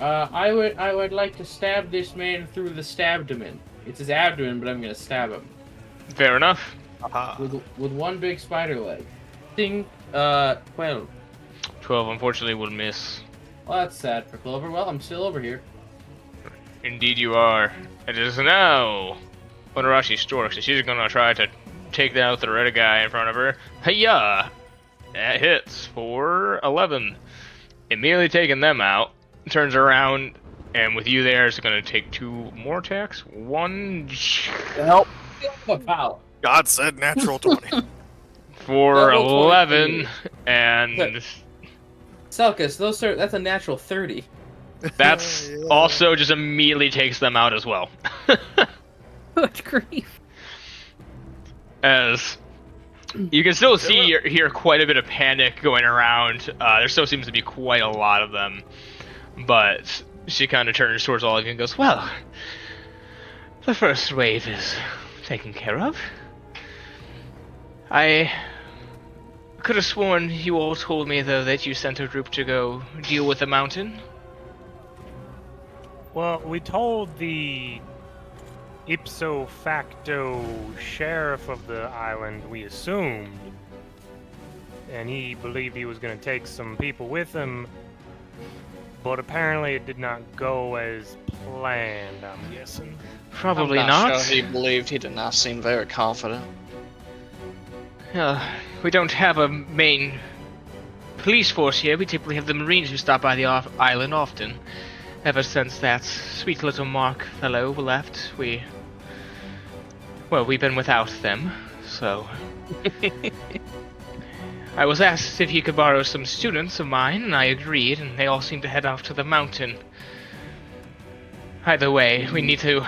I would like to stab this man through the stabdomen. It's his abdomen, but I'm gonna stab him Fair enough. Aha. with one big spider leg. Ding. 12. 12, unfortunately, will miss. Well, that's sad for Clover. Well, I'm still over here. Indeed, you are. It is now Onarashi's stork, so she's gonna try to take out the red guy in front of her. Hiya! That hits for 11. Immediately taking them out. Turns around, and with you there, it's gonna take 2 more attacks. 1 Help! Wow. God said natural 20. for Level 11, and Selkus, that's a natural 30. that's Yeah. also just immediately takes them out as well. Good grief. As you can still hear quite a bit of panic going around. There still seems to be quite a lot of them, but she kind of turns towards all of you and goes, "Well, the first wave is taken care of. I could have sworn you all told me, though, that you sent a group to go deal with the mountain." Well, we told the ipso facto sheriff of the island, we assumed, and he believed he was going to take some people with him, but apparently it did not go as planned, I'm guessing. Probably I'm not. not sure he believed. He did not seem very confident. We don't have a main police force here. We typically have the Marines who stop by the island often. Ever since that sweet little Mark fellow left, we've been without them, so... I was asked if he could borrow some students of mine, and I agreed, and they all seem to head off to the mountain. Either way, we need to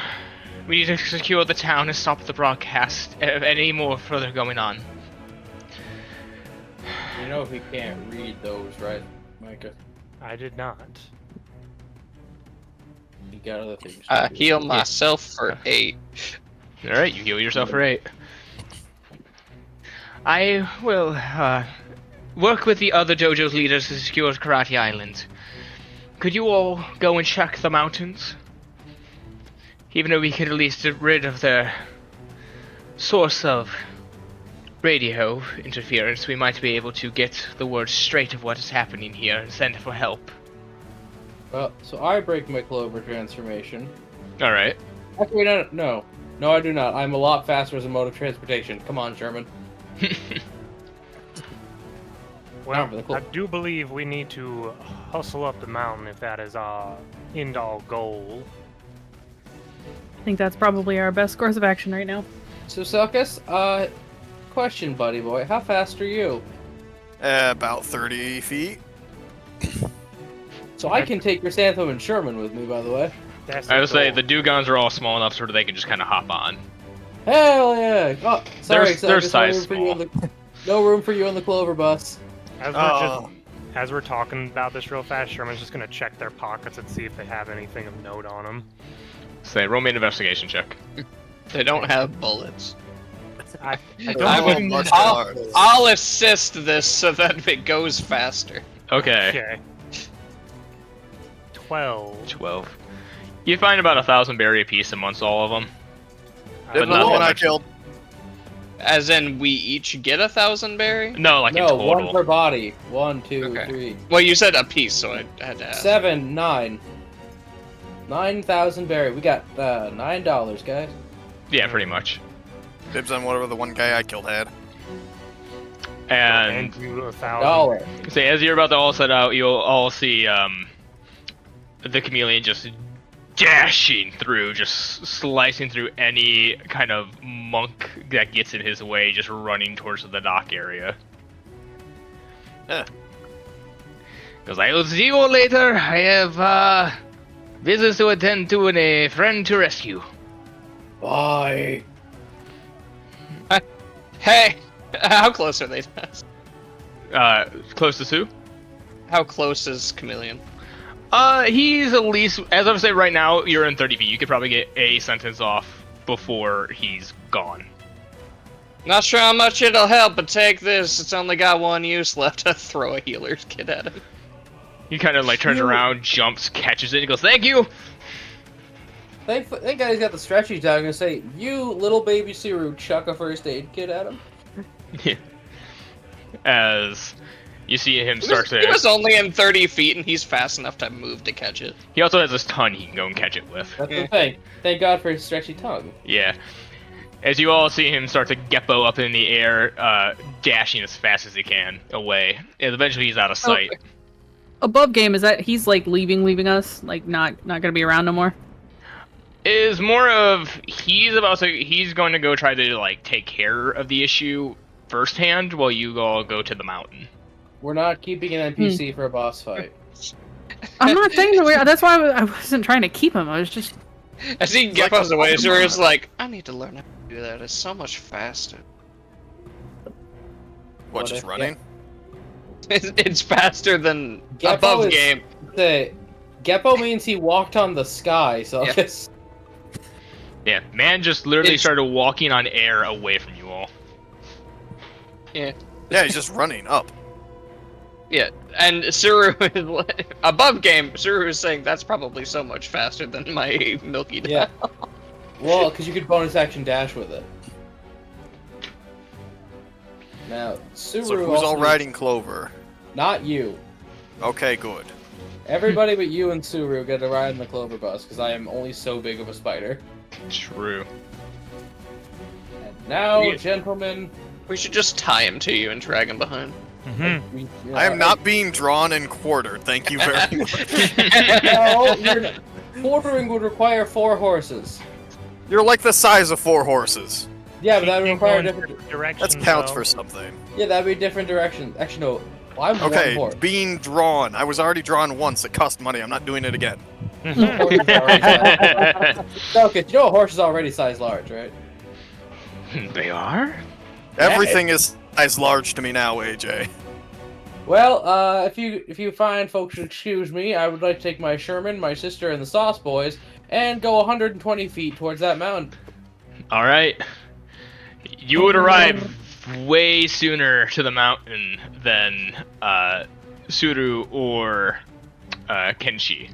secure the town and stop the broadcast of any more further going on. You know he can't read those, right, Micah? I did not. You got other things. I to do. heal myself for 8. Alright, you heal yourself for 8. I will, work with the other dojo's leaders to secure Karate Island. Could you all go and check the mountains? Even though we could at least get rid of their source of radio interference, we might be able to get the word straight of what is happening here and send for help. Well, so I break my clover transformation. Alright. Actually, no, I do not. I'm a lot faster as a mode of transportation. Come on, Sherman. Well, for the club. I do believe we need to hustle up the mountain if that is our end-all goal. I think that's probably our best course of action right now. So, Selkus, question, buddy boy. How fast are you? About 30 feet. So I can take your Santham and Sherman with me, by the way. That's I would say goal. the Dugons are all small enough so that they can just kind of hop on. Hell yeah! Oh, sorry, They're Selkus, size no room for you on the clover bus. As we're talking about this real fast, Sherman's just gonna check their pockets and see if they have anything of note on them. Say, roll me an investigation check. They don't have bullets. I I don't I think- would, I'll assist this so that it goes faster. Okay. Okay. 12. 12. You find about 1,000 berry apiece amongst all of them. Did But the not one that I much. killed. As in, we each get 1,000 berry? No, like in No, total. one per body. 1, 2, Okay. 3, Well, you said a piece, so I had to ask. 7, 9. 9,000 berry. We got $9, guys. Yeah, pretty much. Dibs on whatever the one guy I killed had. And you 1,000. Dollar. so as you're about to all set out, you'll all see the chameleon just dashing through, just slicing through any kind of monk that gets in his way, just running towards the dock area. Yeah. Because I will see you later. I have business to attend to and a friend to rescue. Bye. Hey! How close are they to us? Close to Sue? How close is Chameleon? He's at least, as I would say right now, you're in 30 feet. You could probably get a sentence off before he's gone. Not sure how much it'll help, but take this. It's only got one use left. To throw a healer's kit at him. He kind of like turns around, jumps, catches it, and goes, "Thank you." Thank God he's got the stretchy dog. I'm gonna say, you little baby Suru, chuck a first aid kit at him. As you see him start He to, was only in 30 feet, and he's fast enough to move to catch it. he also has this ton he can go and catch it with. That's the thing. Thank God for his stretchy tongue. Yeah. As you all see him start to geppo up in the air, dashing as fast as he can away, and eventually he's out of sight. Above game, is that he's like leaving us? Like not gonna be around no more? Is more of he's going to go try to like take care of the issue firsthand while you all go to the mountain. We're not keeping an NPC for a boss fight. I'm not saying that that's why I wasn't trying to keep him. I was just As he like geppos a away, Pokemon. Zuru's like, I need to learn how to do that. It's so much faster. What, just if- running? It's faster than Geppo above is- game. The Geppo means he walked on the sky, so Yeah. I guess Yeah, man just literally It's- started walking on air away from you all. Yeah. Yeah, he's just running up. Yeah, and Suru is above game. Suru is saying that's probably so much faster than my Milky Dog. yeah. Well, because you could bonus action dash with it. Now, Suru So who's also all needs- riding Clover? Not you. Okay, good. Everybody but you and Suru get to ride in the Clover bus, because I am only so big of a spider. True. And now, Yeah. gentlemen, We should just tie him to you and drag him behind. I am not being drawn and quartered, thank you very much. No, you're not. Quartering would require 4 horses. You're like the size of 4 horses. Yeah, but that would Keep require going different. directions, That counts though. for something. Yeah, that'd be a different direction. Actually, no. Well, I'm Okay, one horse. being drawn. I was already drawn once. It cost money. I'm not doing it again. Horse is already size- No, okay, you know a horse is already size large, right? They are? Everything is size large to me now, AJ. Well, if you fine folks excuse me, I would like to take my Sherman, my sister, and the Sauce Boys, and go 120 feet towards that mountain. Alright. You would arrive way sooner to the mountain than Suru or Kenshi.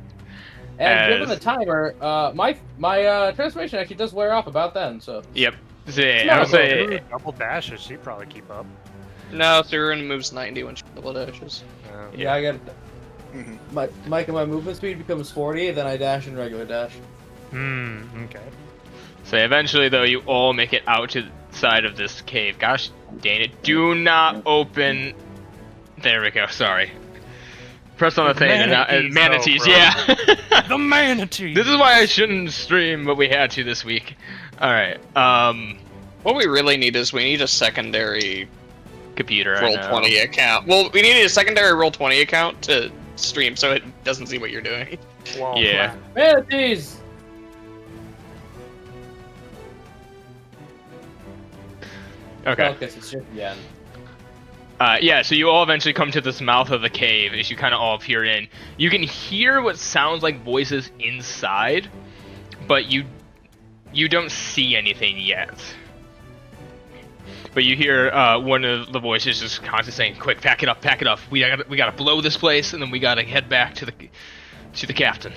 And given As- the timer, my transformation actually does wear off about then. So Yep. I would say double dashes. She'd probably keep up. No, Thurun moves 90 when she double dashes. Yeah, I get Mhm. my movement speed becomes 40, then I dash in regular dash. Okay. so. Eventually, though, you all make it out to the side of this cave. Gosh dang it! Do not open. There we go. Sorry. Press on the thing. Manatees, Manatees. though, bro. Yeah. The manatee. This is why I shouldn't stream, but we had to this week. All right. What we really need is we need a secondary Computer. I Roll know. 20 account. Well, we need a secondary Roll 20 account to stream so it doesn't see what you're doing. Wall Yeah. flat. Manatees! Okay. Focus, it's just again. Yeah, so you all eventually come to this mouth of the cave as you kind of all peer in. You can hear what sounds like voices inside, but you don't see anything yet. But you hear one of the voices just constantly saying, "Quick, pack it up, pack it up. We gotta blow this place, and then we gotta head back to the captain."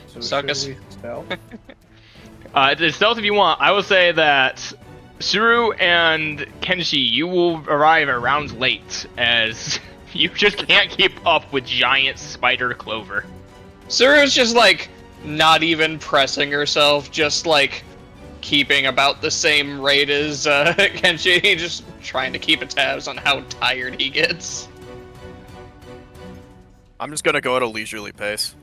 So Suck should us. we spell? It's stealth if you want. I will say that Suru and Kenshi, you will arrive at rounds late, as you just can't keep up with giant spider clover. Suru's just like not even pressing herself, just like keeping about the same rate as Kenshi, just trying to keep a tabs on how tired he gets. I'm just gonna go at a leisurely pace.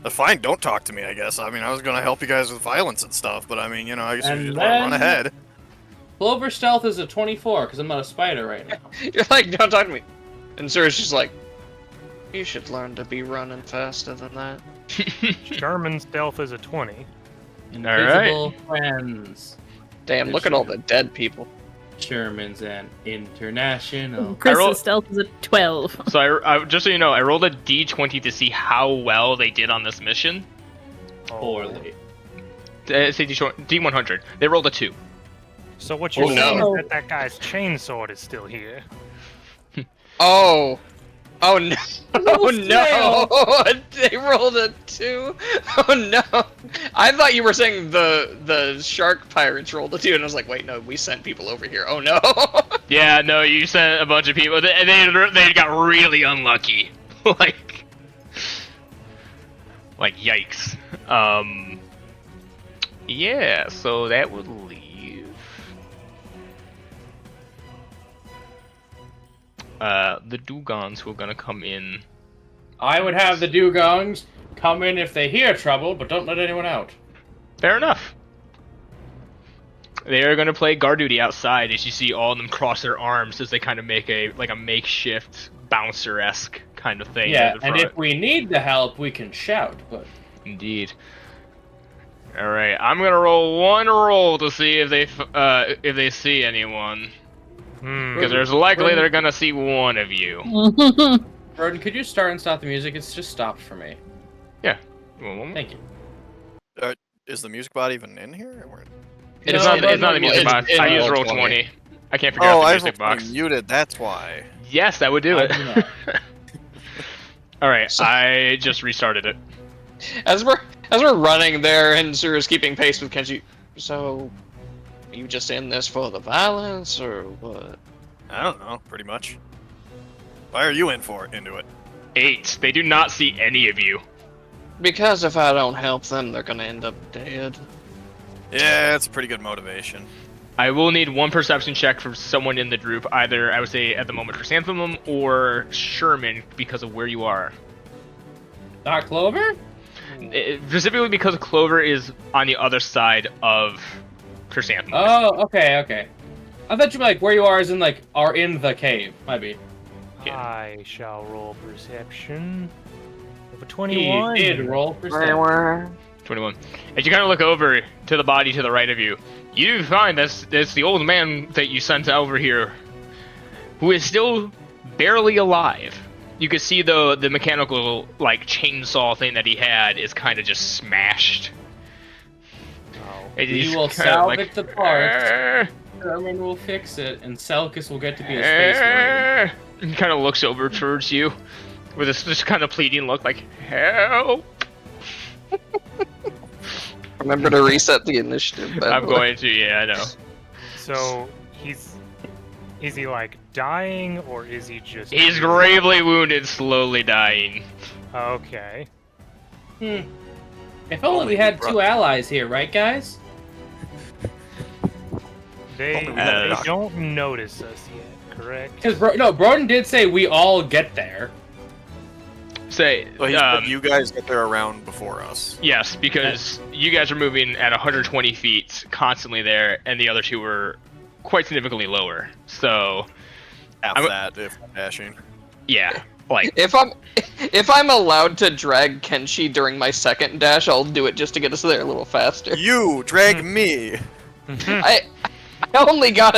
Fine, don't talk to me, I guess. I mean, I was gonna help you guys with violence and stuff, but I mean, you know, I guess you And just wanna run then- ahead. Clover stealth is a 24 because I'm not a spider right now. You're like, don't talk to me. And Suru's just like, you should learn to be running faster than that. Sherman stealth is a 20. Invisible friends. Damn, look at all the dead people. Sherman's an international. Chris's stealth is a 12. So I just so you know, I rolled a d20 to see how well they did on this mission. Poorly. Say d100. They rolled a 2. So what you're Oh, saying no. is that guy's chainsaw is still here. Oh. Oh no. Oh no. They rolled a 2. Oh no. I thought you were saying the shark pirates rolled a 2, and I was like, wait, no, we sent people over here. Oh no. Yeah, no, you sent a bunch of people, and they got really unlucky. like yikes. Yeah, so that would leave. The Dugons who are gonna come in. I would have the dugongs come in if they hear trouble, but don't let anyone out. Fair enough. They are gonna play guard duty outside as you see all of them cross their arms as they kind of make a makeshift bouncer-esque kind of thing. Yeah, in the and front. if we need the help, we can shout, but... Indeed. All right, I'm gonna roll one roll to see if they see anyone, because there's likely they're gonna see one of you. Roden, could you start and stop the music? It's just stopped for me. Yeah. Thank you. Is the music bot even in here? Or... It's No, not the music box. in I use roll roll 20. 20. I can't figure Oh, out I the was music box. muted, that's why. Yes, that would do I it. do not. All right, So- I just restarted it. As we're running there, and Suru's keeping pace with Kenshi. So, are you just in this for the violence, or what? I don't know, pretty much. Why are you into it? 8. They do not see any of you. Because if I don't help them, they're gonna end up dead. Yeah, it's a pretty good motivation. I will need one perception check from someone in the group, either I would say at the moment Chrysanthemum or Sherman, because of where you are. Not Clover? Specifically because Clover is on the other side of Chrysanthemum. Oh, okay. I thought you were like, where you are is in, like, are in the cave. Might be. Yeah. I shall roll perception. With a He 21. did roll perception. 21. As you kind of look over to the body to the right of you, you do find that's the old man that you sent over here, who is still barely alive. You can see the mechanical chainsaw thing that he had is kind of just smashed. Oh. And he's We will kinda salvage the parts. "Arr, Sherman will fix it, and Selkis will get to be a space marine. arr." He kind of looks over towards you with this kind of pleading look, like, help. Remember to reset the initiative. by I'm the way. going to. Yeah, I know. So is he like dying or is he just? He's gravely wounded, slowly dying. Okay. If only we had two allies here, right, guys? They Only we had a they doctor. don't notice us yet, correct? Because Broden did say we all get there. Say, Well, he said you guys get there around before us. yes, because you guys are moving at 120 feet constantly there, and the other two were quite significantly lower. So, Half I'm- that if I'm dashing. yeah, like, If I'm allowed to drag Kenshi during my second dash, I'll do it just to get us there a little faster. You drag me. I only got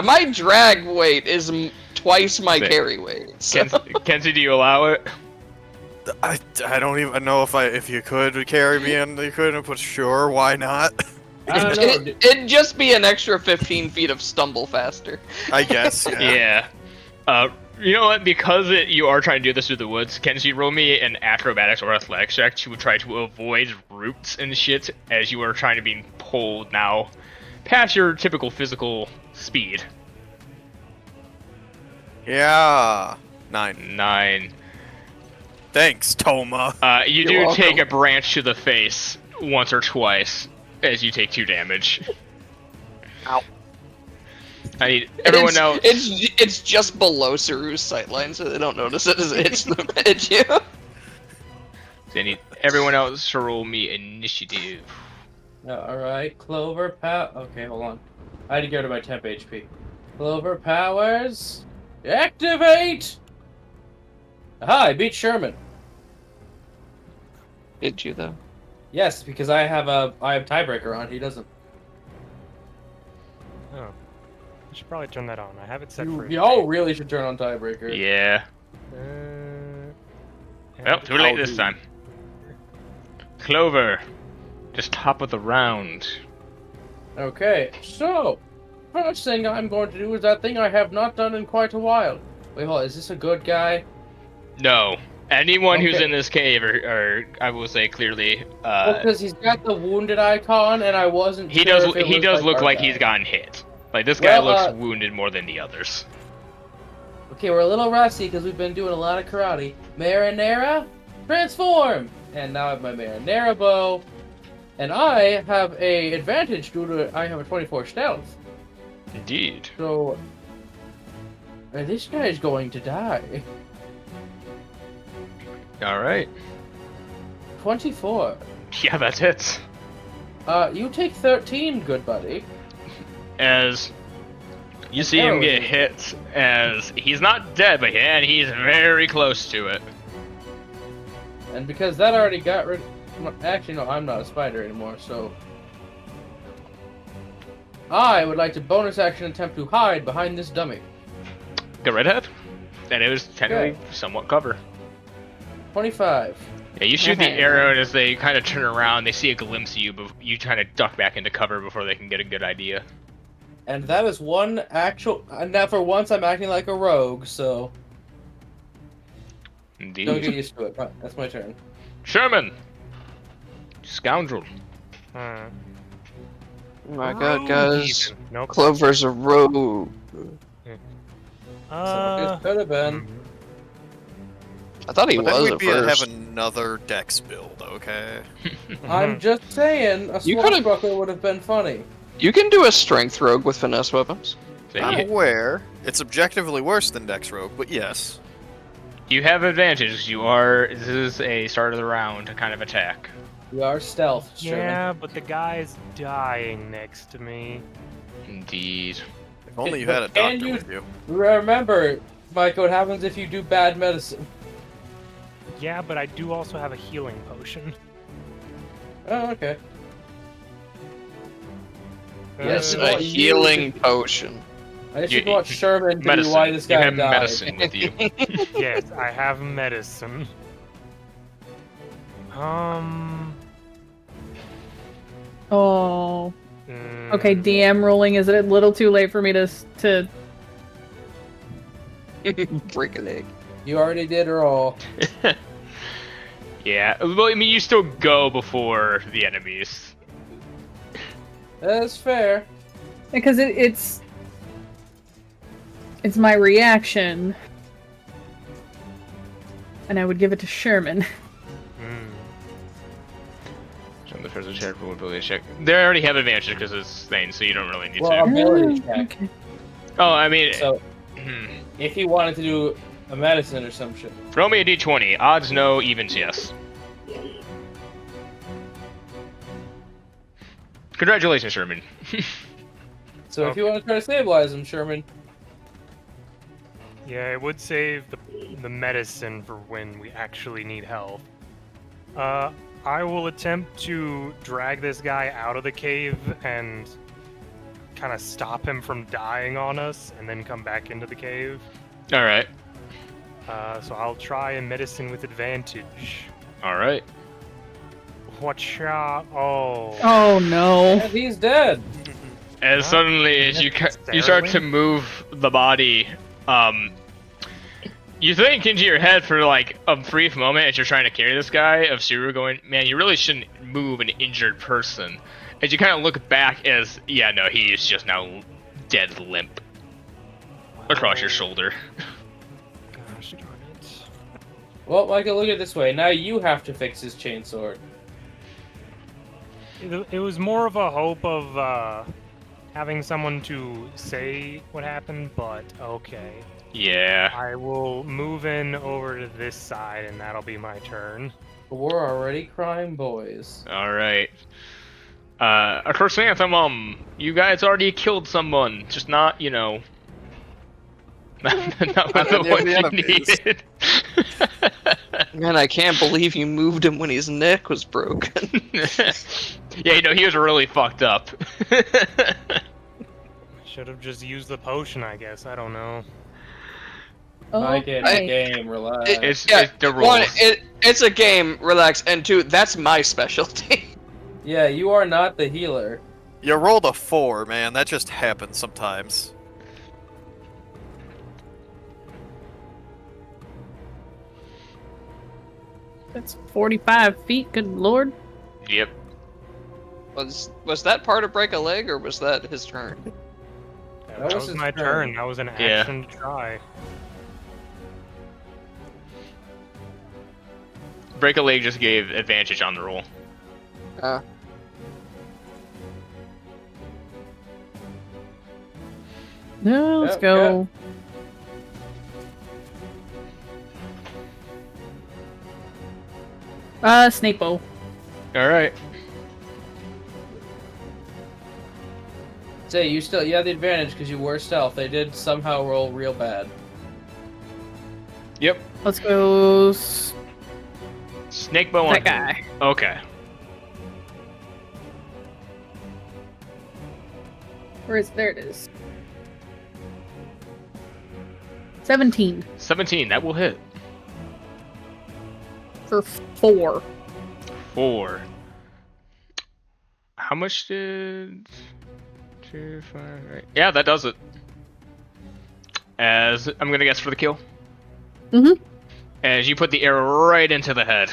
my drag weight is twice my Sick. carry weight. So. Kenzie, do you allow it? I don't even know if you could carry me and you couldn't, but sure, why not? I don't know. It'd just be an extra 15 feet of stumble faster. I guess. Yeah. Yeah. You know what? Because you are trying to do this through the woods, Kenzie, roll me an acrobatics or athletics check to try to avoid roots and shit as you are trying to be pulled now past your typical physical speed. Yeah. 9. 9. Thanks, Toma. You You're do take welcome. a branch to the face once or twice as you take 2 damage. Ow. I need everyone else. It's just below Saru's sightline, so they don't notice it as it hits them at you. I need everyone else to roll me initiative. Alright, Clover Okay, hold on. I had to go to my temp HP. Clover powers. Activate! Aha, I beat Sherman. Did you though? Yes, because I have tiebreaker on. He doesn't. Oh. I should probably turn that on. I have it set for. You all really should turn on tiebreaker. Yeah. Well, too late this time. Clover, just top of the round. Okay, so first thing I'm going to do is that thing I have not done in quite a while. Wait, hold on, is this a good guy? No. Anyone who's Okay. in this cave are I will say clearly, Because he's got the wounded icon, and I wasn't. he sure does if it he was does look our like guy. he's gotten hit. Like this guy Well, looks wounded more than the others. Okay, we're a little rusty because we've been doing a lot of karate. Marinara, transform! And now I have my Marinara bow. And I have a advantage due to I have a 24 stealth. Indeed. So this guy is going to die. All right. 24. Yeah, that's it. You take 13, good buddy. As you see him get hit, as he's not dead, but yeah, and he's very close to it. And because that already got rid. Actually, no, I'm not a spider anymore, so. I would like to bonus action attempt to hide behind this dummy. Go right ahead. And it was technically somewhat cover. 25. Yeah, you shoot the arrow, and as they kind of turn around, they see a glimpse of you, but you kind of duck back into cover before they can get a good idea. And that is one actual. And now for once, I'm acting like a rogue, so. Don't get Indeed. used to it. Right, that's my turn. Sherman! Scoundrel. Oh my god, guys. Nope. Clover's a rogue. This could have been. I thought he But then was we'd at be have first. another dex build, okay? I'm just saying, a You could've- swashbuckler would have been funny. You can do a strength rogue with finesse weapons. So I'm aware. It's objectively worse than dex rogue, but yes. you have advantage. This is a start of the round kind of attack. We are stealth, Sherman. Yeah, but the guy's dying next to me. Indeed. If only you But had a can doctor you- with you. Remember, Mike, what happens if you do bad medicine? Yeah, but I do also have a healing potion. Oh, okay. Yes, Uh, a you- healing potion. I just You- want Sherman to Medicine. be why this You guy have died. medicine with you. Yes, I have medicine. Oh. mm, Okay, DM rolling. Is it a little too late for me to Break a leg. You already did roll. Yeah, well, I mean, you still go before the enemies. That's fair. Because it's my reaction, and I would give it to Sherman. So the first check for ability check. They already have advantage because it's thing, so you don't really need Well, to. ability check. Okay. Oh, I mean, So, if he wanted to do a medicine or some shit. roll me a d20. Odds no, evens yes. Congratulations, Sherman. So if you want to try to stabilize him, Sherman. Yeah, it would save the medicine for when we actually need help. I will attempt to drag this guy out of the cave and kind of stop him from dying on us, and then come back into the cave. All right. So I'll try a medicine with advantage. All right. Watch out! Oh. Oh no. And he's dead. As Not suddenly as you start to necessarily. move the body, you think into your head for like a brief moment as you're trying to carry this guy of Suru going, man, you really shouldn't move an injured person. As you kind of look back as, yeah, no, he is just now dead limp across your shoulder. Gosh darn it. Well, Michael, look at it this way. Now you have to fix his chainsword. It was more of a hope of having someone to say what happened, but okay. Yeah. I will move in over to this side, and that'll be my turn. We're already crying boys. All right. Across Anthem, you guys already killed someone, just not, not the near one the you enemies. needed. Man, I can't believe you moved him when his neck was broken. Yeah, he was really fucked up. Should have just used the potion, I guess. I don't know. Mike, it's a game, relax. It's Yeah, the rules. one, it's a game, relax, and two, that's my specialty. Yeah, you are not the healer. You rolled a 4, man. That just happens sometimes. That's 45 feet, good lord. Yep. Was that part of break a leg, or was that his turn? That was was his my turn. turn. That was an Yeah. action to try. Break a leg just gave advantage on the roll. No, let's Yep, go. Snake bow. All right. Say, you have the advantage because you were stealth. They did somehow roll real bad. Yep. Let's go. Snake bow on That guy. Okay. Where is? There it is. 17 17. That will hit. for 4. 4. How much did 2, 5, right? Yeah, that does it. As I'm gonna guess for the kill. Mhm. As you put the arrow right into the head,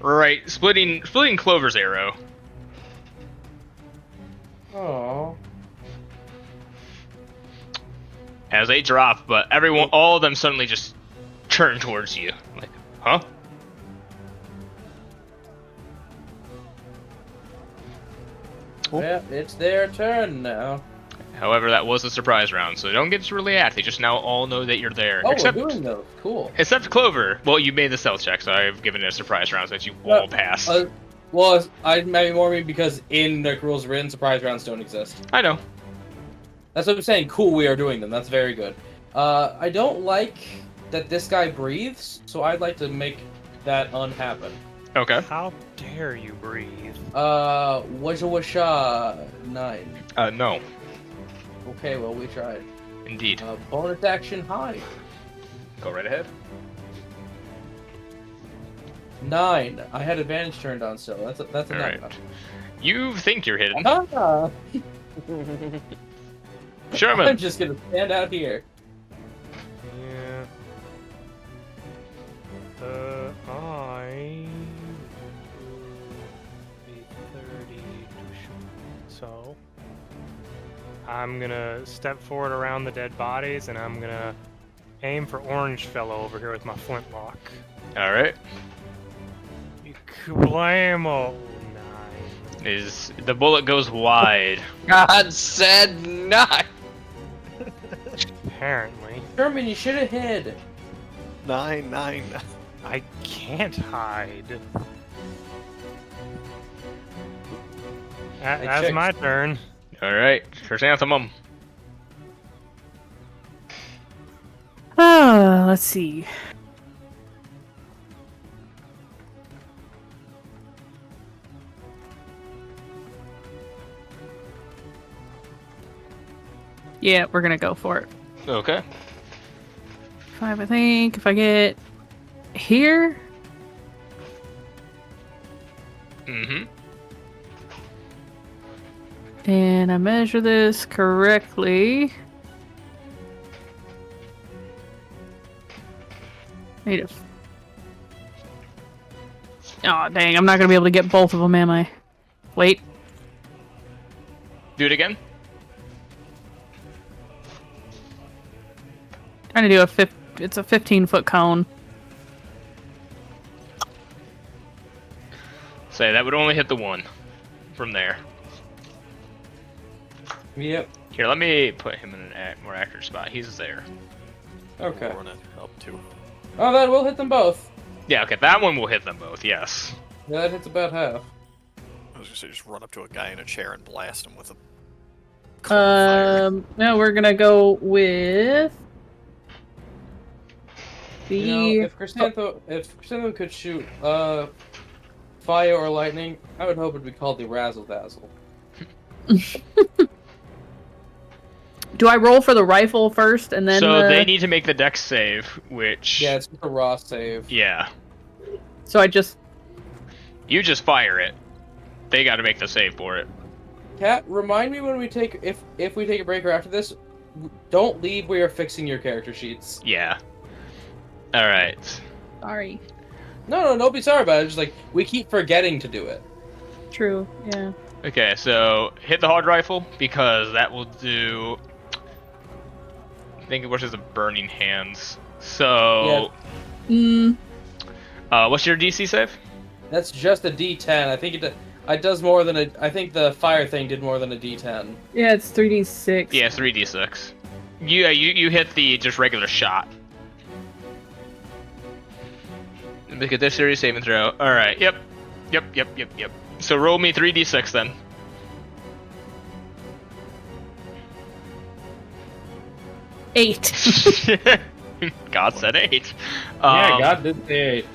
right, splitting Clover's arrow. Oh. As they drop, but all of them suddenly just turn towards you. Like, huh? Yeah, it's their turn now. However, that was a surprise round, so don't get to really act. They just now all know that you're there. Oh, except, we're doing those. Cool. except Clover. Well, you made the stealth check, so I've given it a surprise round since you all passed. Well, I maybe more mean because in the rules written, surprise rounds don't exist. I know. That's what I'm saying. Cool, we are doing them. That's very good. I don't like that this guy breathes, so I'd like to make that unhappen. Okay. How dare you breathe? Washa 9. No. Okay, well, we tried. Indeed. Bonus action high. Go right ahead. 9. I had advantage turned on still. That's a All 9. right. You think you're hidden. Ah, Sherman. I'm just gonna stand out here. Yeah. I will be 30 to shoot. So I'm gonna step forward around the dead bodies, and I'm gonna aim for orange fellow over here with my flintlock. All right. Kablamo! 9. Is the bullet goes wide? God said not. Apparently. Sherman, you should have hid. 9, 9. I can't hide. That's checked. my turn. All right, Chrysanthemum. Let's see. Yeah, we're gonna go for it. Okay. 5, I think. If I get here, Mm-hmm. and I measure this correctly. Need a. Oh dang! I'm not gonna be able to get both of them, am I? Wait. Do it again. Trying to do it's a 15-foot cone. Say that would only hit the one from there. Yep. Here, let me put him in an more accurate spot. He's there. Okay. Run it up to. Oh, that will hit them both. Yeah, okay, that one will hit them both, yes. Yeah, that hits about half. I was gonna say just run up to a guy in a chair and blast him with a. cone of fire. No, we're gonna go with the. You know, if Chrysanthemum could shoot fire or lightning, I would hope it'd be called the Razzle Dazzle. Do I roll for the rifle first and then? So they need to make the dex save, which... Yeah, it's just a raw save. Yeah. So I just. You just fire it. They gotta make the save for it. Kat, remind me when we take if we take a break or after this, don't leave where you're fixing your character sheets. Yeah. Alright. Sorry. No, don't be sorry about it. Just like we keep forgetting to do it. True. Yeah. Okay, so hit the hard rifle, because that will do... I think it was the burning hands. So... what's your DC save? That's just a D10. I think it does more than a. I think the fire thing did more than a D10. Yeah, it's 3d6. Yeah, 3d6. You hit the just regular shot. Make a dexterity saving throw. Alright, yep. So roll me 3d6 then. Eight. God said 8. Yeah, God did say 8.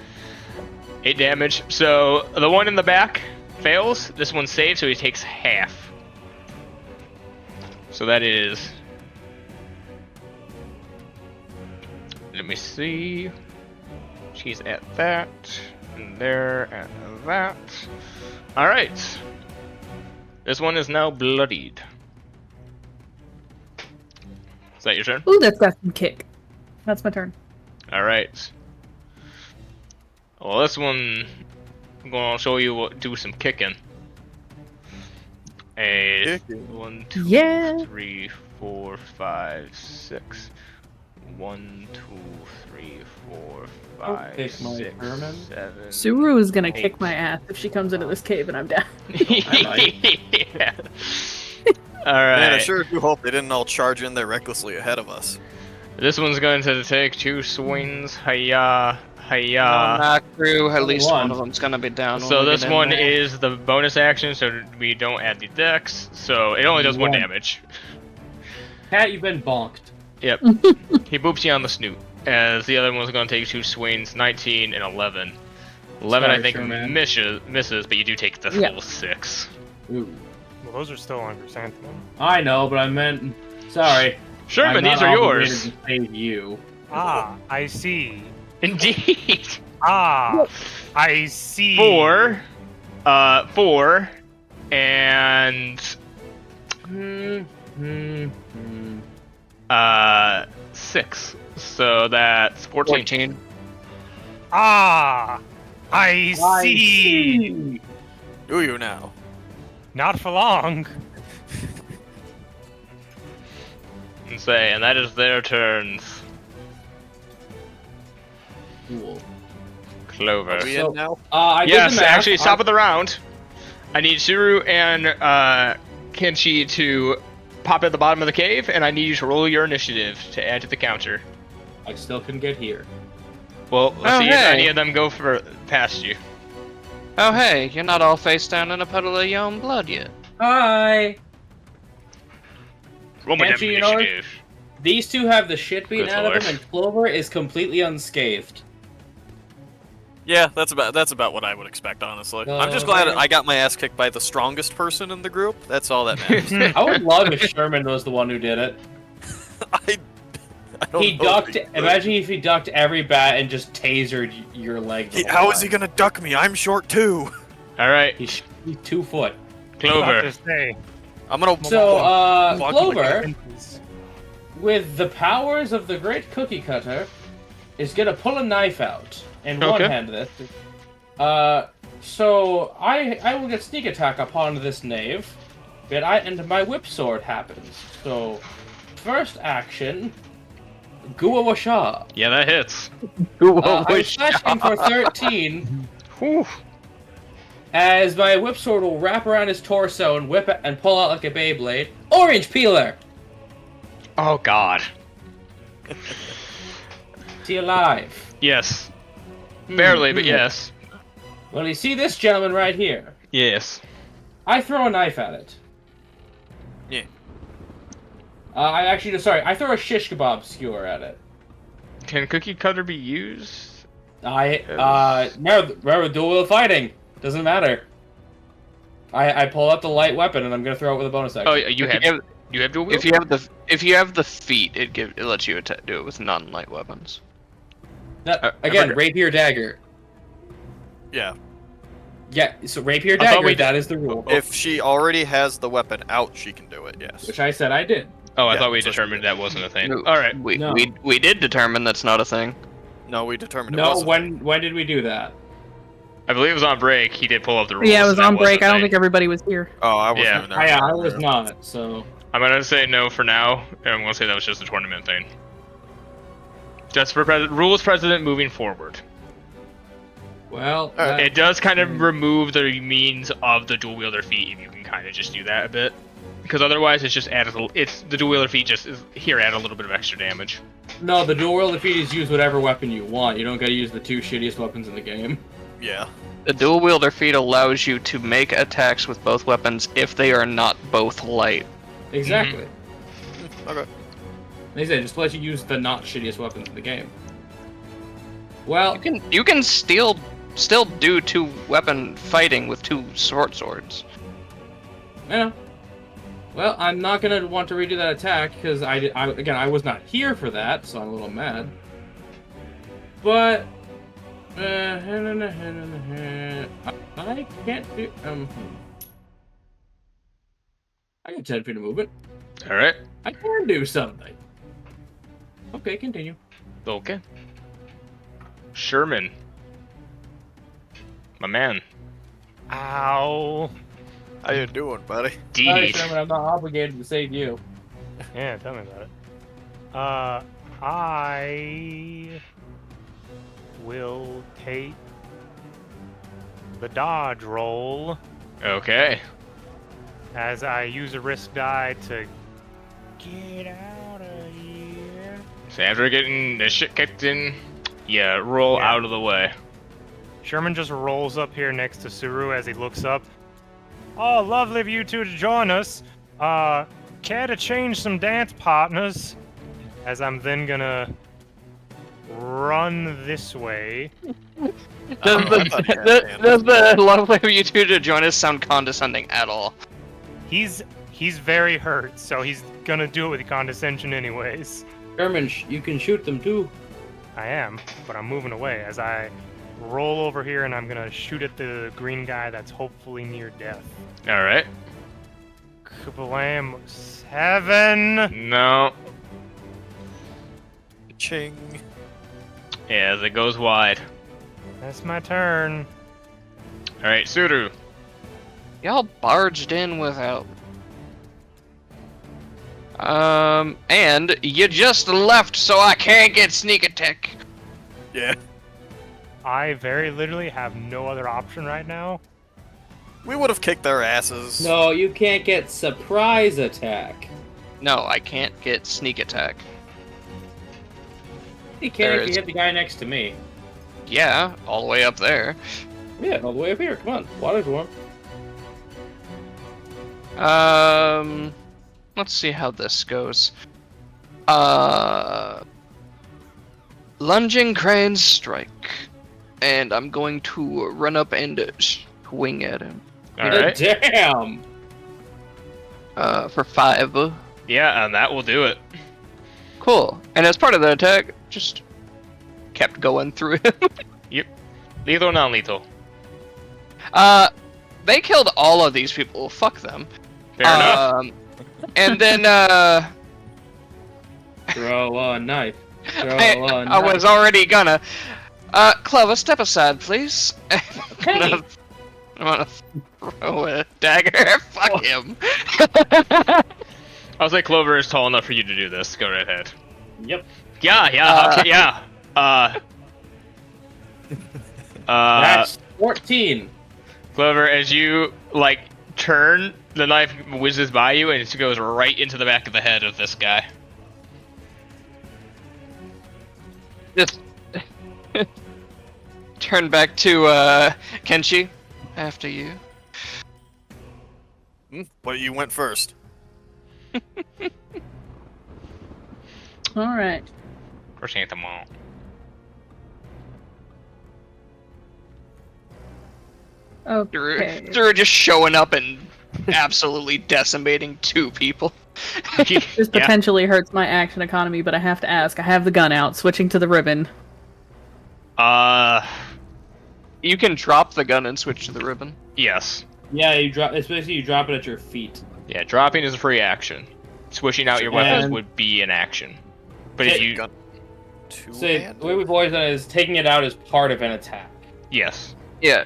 8 damage. So the one in the back fails. This one saves, so he takes half. So that is... Let me see. She's at that, and they're at that. Alright. This one is now bloodied. Is that your turn? Ooh, that's got some kick. That's my turn. Alright. Well, this one, I'm gonna show you what do some kicking. A Kicking. 1, 2, Yeah. 3, 4, 5, 6. 1, 2, 3, 4, 5, kick my 6, Herman. 7. Suru is gonna kick 8. my ass if she comes into this cave and I'm down. Yeah. All Man, I right. sure do hope they didn't all charge in there recklessly ahead of us. This one's going to take 2 swings. Hiya, hiya. Not true. At least one. one of them's gonna be down. when So we this get in one there. is the bonus action, so we don't add the dex. So it only does 1 One. damage. Kat, you've been bonked. Yep. He boops you on the snoot. As the other one's going to take 2 swings, 19 and 11. 11 I Sorry, think Sherman. misses, but you do take the Yeah. full 6. Ooh. Well, those are still on Chrysanthemum. I know, but I meant. Sorry. Sherman, I'm these not are obligated yours. to save you. Ah, I see. Indeed. Ah, I see. 4, 4, and 6. So that's 14. 14. Ah, I see. Do you now? Not for long. can say, and that is their turns. Cool. Clover. Are we in now? I did Yes, the math. actually, top of the round. I need Suru and Kenshi to pop at the bottom of the cave, and I need you to roll your initiative to add to the counter. I still can get here. Well, let's Oh, see if hey. any of them go for past you. Oh hey, you're not all face down in a puddle of your own blood yet. Hi. Roll my damn Kenshi, you know what? initiative. These two have the shit beaten Good out of lord. them, and Clover is completely unscathed. Yeah, that's about what I would expect, honestly. I'm just glad I got my ass kicked by the strongest person in the group. That's all that matters. I would love if Sherman was the one who did it. I don't He know ducked. if he could. Imagine if he ducked every bat and just tasered your leg. the whole How is he time. gonna duck me? I'm short too. All right, He's 2 foot. Clover. About to say, I'm gonna. So, walk like Clover, Fences. with the powers of the great cookie cutter, is gonna pull a knife out and Okay. one-hand this. So I will get sneak attack upon this knave, and my whip sword happens. So, first action, Gua Washa. Yeah, that hits. I'm slashing for 13, Whew. as my whip sword will wrap around his torso and whip it and pull out like a Beyblade. Orange peeler. Oh God. Is he alive? Yes. Barely, but Hmm. yes. Well, you see this gentleman right here. Yes. I throw a knife at it. Yeah. I throw a shish kebab skewer at it. Can cookie cutter be used? Remember dual wheel fighting. Doesn't matter. I pull out the light weapon and I'm gonna throw it with a bonus action. Oh, you have dual wield? If you have the feat, it lets you do it with non-light weapons. Again, forgot. rapier dagger. Yeah. Yeah, so rapier I thought dagger, we that did- is the rule. If she already has the weapon out, she can do it. Yes. Which I said I did. Oh, I Yeah, thought we so she determined did. that wasn't a thing. No, All right. No. We did determine that's not a thing. No, we determined it No, wasn't. when did we do that? I believe it was on break. He did pull up the rules. Yeah, it was and that on break. a I don't thing. think everybody was here. Oh, I wasn't Yeah. even there. I was not, so... I'm gonna say no for now, and I'm gonna say that was just a tournament thing. Just for rules precedent moving forward. Well, Alright. It does kind of remove the means of the dual wielder feat if you can kind of just do that a bit, because otherwise it's just the dual wielder feat just is here add a little bit of extra damage. no, the dual wield defeat is use whatever weapon you want. You don't gotta use the 2 shittiest weapons in the game. Yeah. The dual wielder feat allows you to make attacks with both weapons if they are not both light. Exactly. Okay. Like I said, just let you use the not shittiest weapons in the game. Well, You can still do 2 weapon fighting with 2 short swords. yeah. Well, I'm not gonna want to redo that attack because I was not here for that, so I'm a little mad. But I can't do. I got 10 feet of movement. All right. I can do something. Okay, continue. Okay. Sherman. My man. Ow. How you doing, buddy? Sorry, Deed. Sherman, I'm not obligated to save you. Yeah, tell me about it. I will take the dodge roll Okay. as I use a risk die to get out of here. So after getting the shit kicked in, yeah, roll Yeah. out of the way. Sherman just rolls up here next to Suru as he looks up. Oh, lovely of you two to join us. Care to change some dance partners? As I'm then gonna run this way. Does the lovely of you two to join us sound condescending at all? He's very hurt, so he's gonna do it with condescension anyways. Sherman, you can shoot them too. I am, but I'm moving away as I roll over here and I'm gonna shoot at the green guy that's hopefully near death. All right. Kablam, 7. No. Ching. Yeah, as it goes wide. That's my turn. All right, Suru. Y'all barged in without. And you just left, so I can't get sneak attack. Yeah. I very literally have no other option right now. We would have kicked their asses. No, you can't get surprise attack. No, I can't get sneak attack. You There can't if you is. hit the guy next to me. Yeah, all the way up there. Yeah, all the way up here. Come on, water's warm. Let's see how this goes. Lunging crane strike. And I'm going to run up and swing at him. Alright. Damn! For 5. Yeah, and that will do it. Cool. And as part of the attack, just kept going through him. Yep. Lethal or non-lethal? They killed all of these people. Fuck them. Fair enough. And then, Throw a knife. Throw a I knife. was already gonna. Clover, step aside, please. Hey! I'm gonna throw a dagger. Fuck him. I'll say Clover is tall enough for you to do this. Go right ahead. Yep. Yeah, okay, yeah. That's 14. Clover, as you, like, turn, the knife whizzes by you and it goes right into the back of the head of this guy. Just turn back to, Kenshi. After you. But you went first. All right. Chrysanthemum. Okay. They're just showing up and absolutely decimating 2 people. This potentially hurts my action economy, but I have to ask. I have the gun out. Switching to the ribbon. You can drop the gun and switch to the ribbon. Yes. Yeah, you drop. It's basically you drop it at your feet. Yeah, dropping is a free action. Switching out your weapons And- would be an action. But if you... Gun. So Two-hand? the way we've always done it is taking it out as part of an attack. Yes. Yeah.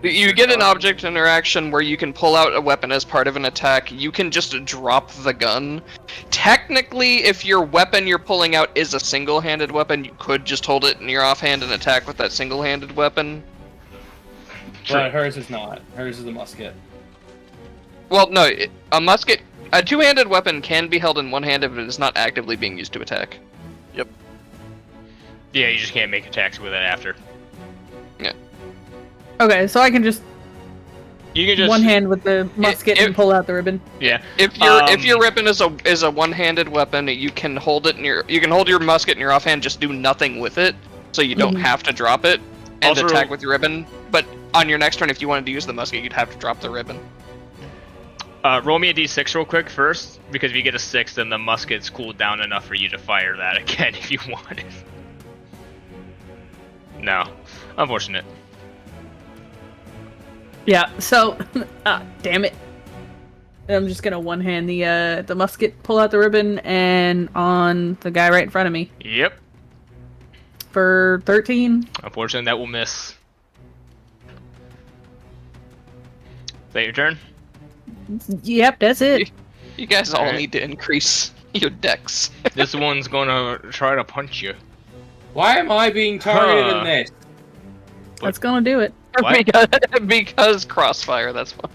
You get an object interaction where you can pull out a weapon as part of an attack. You can just drop the gun. Technically, if your weapon you're pulling out is a single-handed weapon, you could just hold it in your offhand and attack with that single-handed weapon. But hers is not. Hers is a musket. Well, no, a musket... A two-handed weapon can be held in one hand if it is not actively being used to attack. Yeah, you just can't make attacks with it after. Okay, so I can just You can just... one hand with the musket and pull out the ribbon. Yeah. If your weapon is a one-handed weapon, you can hold it in you can hold your musket in your offhand, just do nothing with it, so you don't have to drop it and Also- attack with your ribbon. But on your next turn, if you wanted to use the musket, you'd have to drop the ribbon. Roll me a d6 real quick first, because if you get a 6, then the musket's cooled down enough for you to fire that again if you wanted. No. Unfortunate. Yeah, so damn it. I'm just gonna one hand the musket, pull out the ribbon, and on the guy right in front of me. Yep. For 13. Unfortunately, that will miss. Is that your turn? Yep, that's it. You guys all Alright. need to increase your dex. This one's gonna try to punch you. Why am I being targeted Huh. in this? That's gonna do it. What? because crossfire, that's why.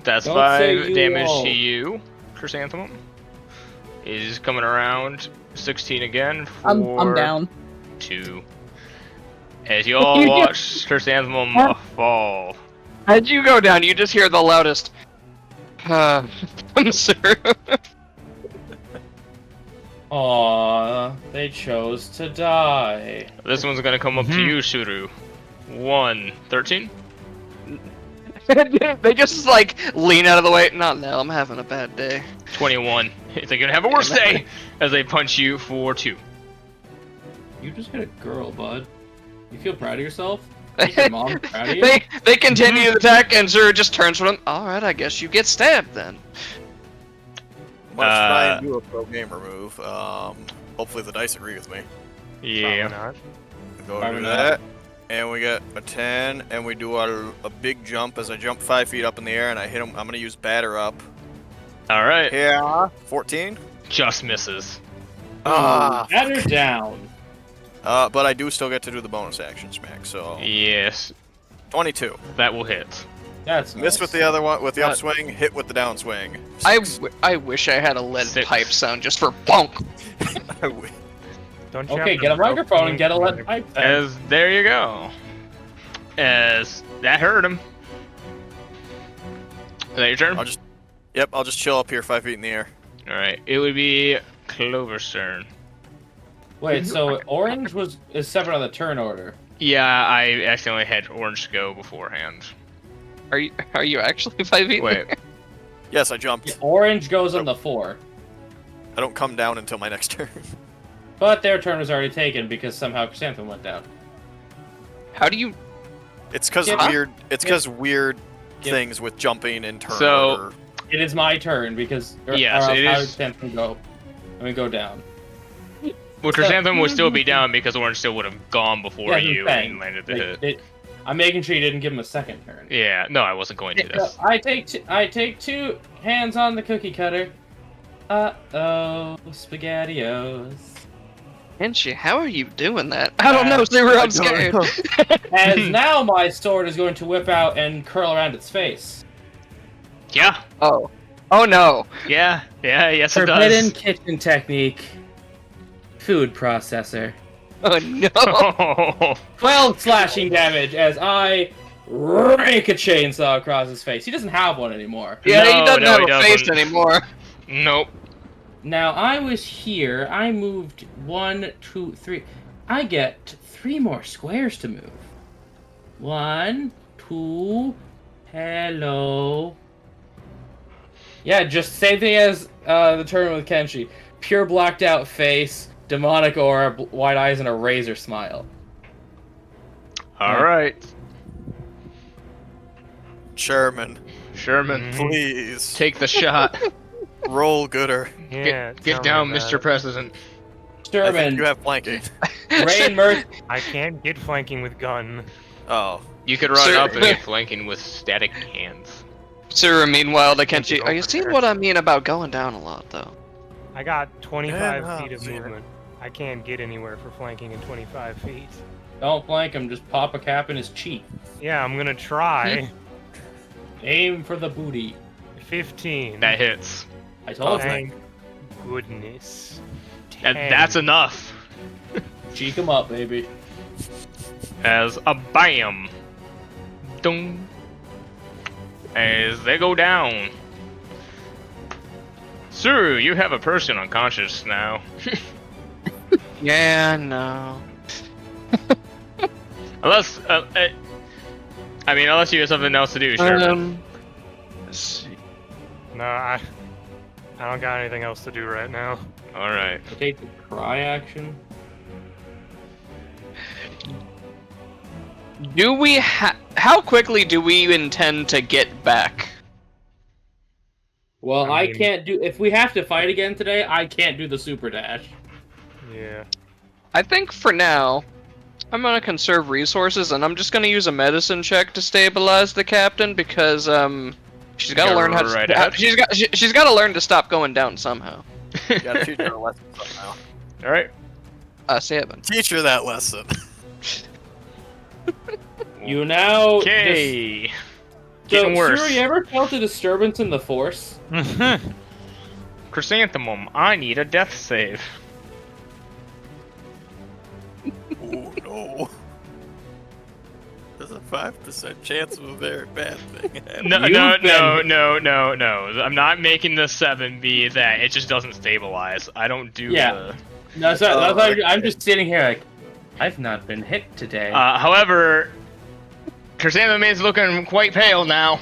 That's Don't 5 say you damage all. to you. Chrysanthemum is coming around. 16 again for I'm down. 2. As you all watch Chrysanthemum fall. As you go down, you just hear the loudest. From Suru. Aww, they chose to die. This one's gonna come up to you, Suru. 1, 13? They just like lean out of the way. Not now, I'm having a bad day. 21. They're gonna have a worse day as they punch you for 2. You just got a girl, bud. You feel proud of yourself? Is your mom proud of you? They continue to attack, and Suru just turns from them. All right, I guess you get stabbed then. I'm gonna try and do a pro gamer move. Hopefully the dice agree with me. Yeah. Probably not. Go Probably do not. that. And we get a 10, and we do a big jump as I jump 5 feet up in the air, and I hit him. I'm gonna use batter up All right. Yeah. 14. Just misses. Better down. But I do still get to do the bonus action smack. So Yes, 22. that will hit. That's Miss nice. with the other one with the upswing. Hit with the downswing. I wish I had a lead 6. pipe sound just for bonk. Don't you Okay, have get to a microphone and rope get a me? lead pipe then. As there you go. As that hurt him. Is that your turn? I'll just chill up here 5 feet in the air. All right. It would be Clover's turn. Wait, so orange is separate on the turn order. Yeah, I accidentally had orange go beforehand. Are you actually 5 feet? Wait. Yes, I jumped. Orange goes on the 4. I don't come down until my next turn. But their turn was already taken because somehow Chrysanthemum went down. How do you? It's because Yeah. weird. It's because weird Yeah. things with jumping in turn So- order. It is my turn because Yes, or it else is. Chrysanthemum go down. Well, Chrysanthemum would still be down because orange still would have gone before Yeah, you bang. and landed the Like, hit. I'm making sure you didn't give him a second turn. Yeah, no, I wasn't going to do this. I take two hands on the cookie cutter. Uh-oh, SpaghettiOs. Kenshi, how are you doing that? I don't know, Zero. I'm scared. As now my sword is going to whip out and curl around its face. Yeah, Oh. Oh no. yeah, yes it Forbidden does. kitchen technique. Food processor. Oh no. Oh, 12 slashing damage as I rake a chainsaw across his face. He doesn't have one anymore. Yeah, he No, doesn't no, have he a face doesn't. anymore. nope. Now I was here. I moved 1, 2, 3. I get 3 more squares to move. 1, 2. Hello. Yeah, just same thing as the turn with Kenshi. Pure blacked out face, demonic aura, white eyes, and a razor smile. All right, Sherman, Sherman, please take the shot. roll gooder. Yeah, Get tell down, me about Mr. it. President. I think Sherman, you have flanking. Rain Mercy. I can't get flanking with gun. Oh, You could run Sir- up and get flanking with static hands. Sarah, meanwhile, to Kenshi, go are you for seeing there. what I mean about going down a lot, though? I got 25 Yeah, feet of yeah. movement. I can't get anywhere for flanking in 25 feet. Don't flank him, just pop a cap in his cheek. Yeah, I'm gonna try. Aim for the booty. 15. That hits. I told you. Thank goodness. And 10. that's enough. Cheek him up, baby. As a bam. Dong. As they go down. Sir, you have a person unconscious now. Yeah, no. Unless, unless you have something else to do, Sherman. Let's see. No, I don't got anything else to do right now. All right. I take the cry action. Do we how quickly do we intend to get back? Well, I I mean- can't do. If we have to fight again today, I can't do the super dash. Yeah. I think for now, I'm gonna conserve resources, and I'm just gonna use a medicine check to stabilize the captain because she's got to Go learn how to. right ahead. She's got to learn to stop going down somehow. you gotta teach her a lesson somehow. All right. 7. Teach her that lesson. You now. Okay. So, Getting worse. Sure, you ever felt a disturbance in the force? Chrysanthemum, I need a death save. Oh no. There's a 5% chance of a very bad thing happening. No, You've no, been- no. I'm not making the 7 be that. It just doesn't stabilize. I don't do Yeah. the... No, that's Oh, why okay. I'm just sitting here like, I've not been hit today. However, Chrysanthemum is looking quite pale now.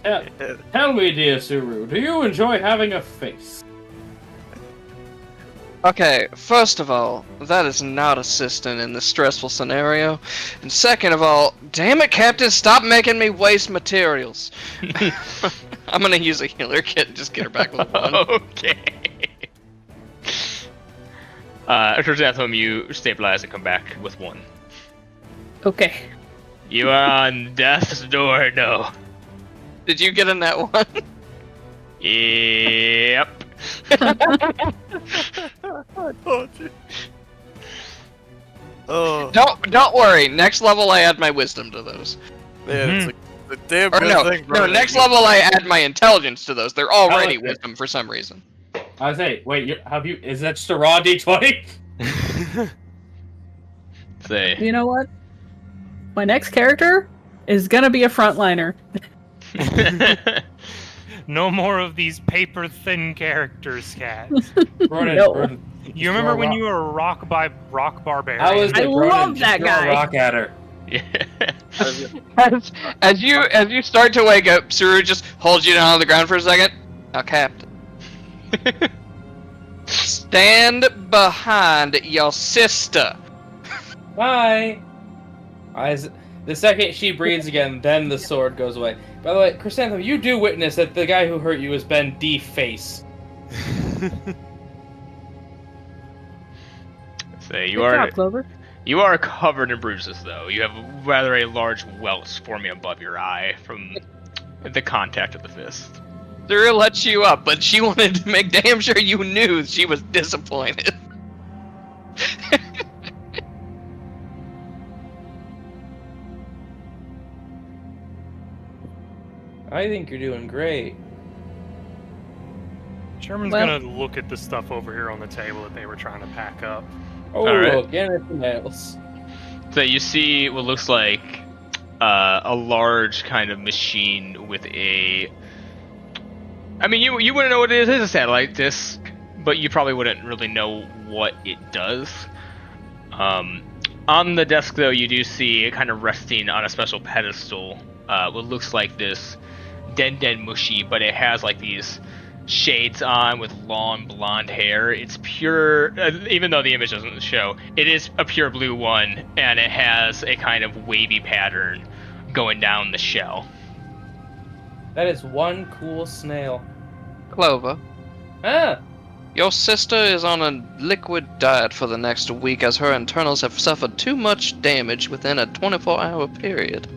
Tell me, dear Suru, do you enjoy having a face? Okay, first of all, that is not assistant in this stressful scenario. And second of all, damn it, Captain, stop making me waste materials. I'm gonna use a healer kit and just get her back with 1. Okay. Chrysanthemum, you stabilize and come back with 1. Okay. You are on death's door, no. Did you get in that one? Yep. I told you. Oh, Don't worry. Next level, I add my wisdom to those. man, it's like the damn Or good no, thing. no. brother. Next level, I add my intelligence to those. They're already like it. wisdom for some reason. I was saying, wait, is that just a raw D20? Say. You know what? My next character is gonna be a frontliner. No more of these paper thin characters, Cat. Ronan, No. Ronan, You remember when rock. you were a rock barbarian? I was I like, love Ronan, that just throw a guy. rock at her. Yeah. As you start to wake up, Suru just holds you down on the ground for a second. Now, Captain, stand behind your sister. Bye. The second she breathes again, then the sword goes away. By the way, Chrysanthemum, you do witness that the guy who hurt you has been defaced. Say you Good are job, Clover. you are covered in bruises though. You have rather a large welt forming above your eye from the contact of the fist. Suru lets you up, but she wanted to make damn sure you knew she was disappointed. I think you're doing great. Sherman's Well- gonna look at the stuff over here on the table that they were trying to pack up. Oh, Alright. look, anything else. So you see what looks like a large kind of machine with a. I mean, you wouldn't know what it is. It's a satellite disc, but you probably wouldn't really know what it does. On the desk, though, you do see kind of resting on a special pedestal what looks like this dead mushy, but it has like these shades on with long blonde hair. It's pure, even though the image doesn't show, it is a pure blue one, and it has a kind of wavy pattern going down the shell. That is one cool snail. Clover, Ah! your sister is on a liquid diet for the next week as her internals have suffered too much damage within a 24-hour period.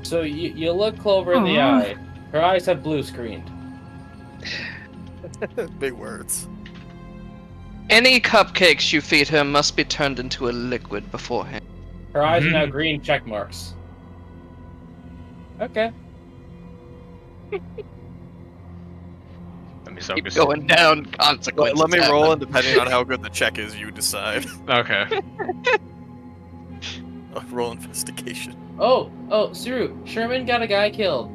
So you look Clover in the Aw. eye. Her eyes have blue screened. Big words. Any cupcakes you feed her must be turned into a liquid beforehand. Her eyes are now green check marks. Okay. Let me Keep going down consequences. Let me roll, happen. and depending on how good the check is, you decide. Okay. Roll investigation. Oh, Suru, Sherman got a guy killed.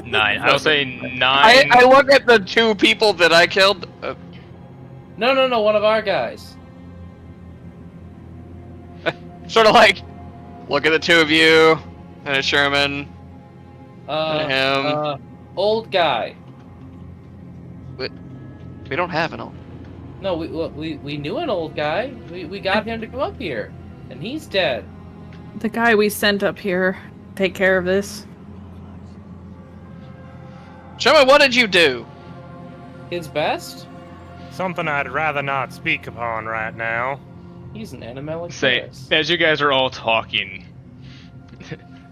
9. I'll say 9. I look at the two people that I killed. No, one of our guys. Sort of like, look at the two of you, and it's Sherman, and him. Old guy. We don't have an old. No, we knew an old guy. We got him to come up here, and he's dead. The guy we sent up here, take care of this. Sherman, what did you do? His best? Something I'd rather not speak upon right now. He's an animal. Say, as you guys are all talking,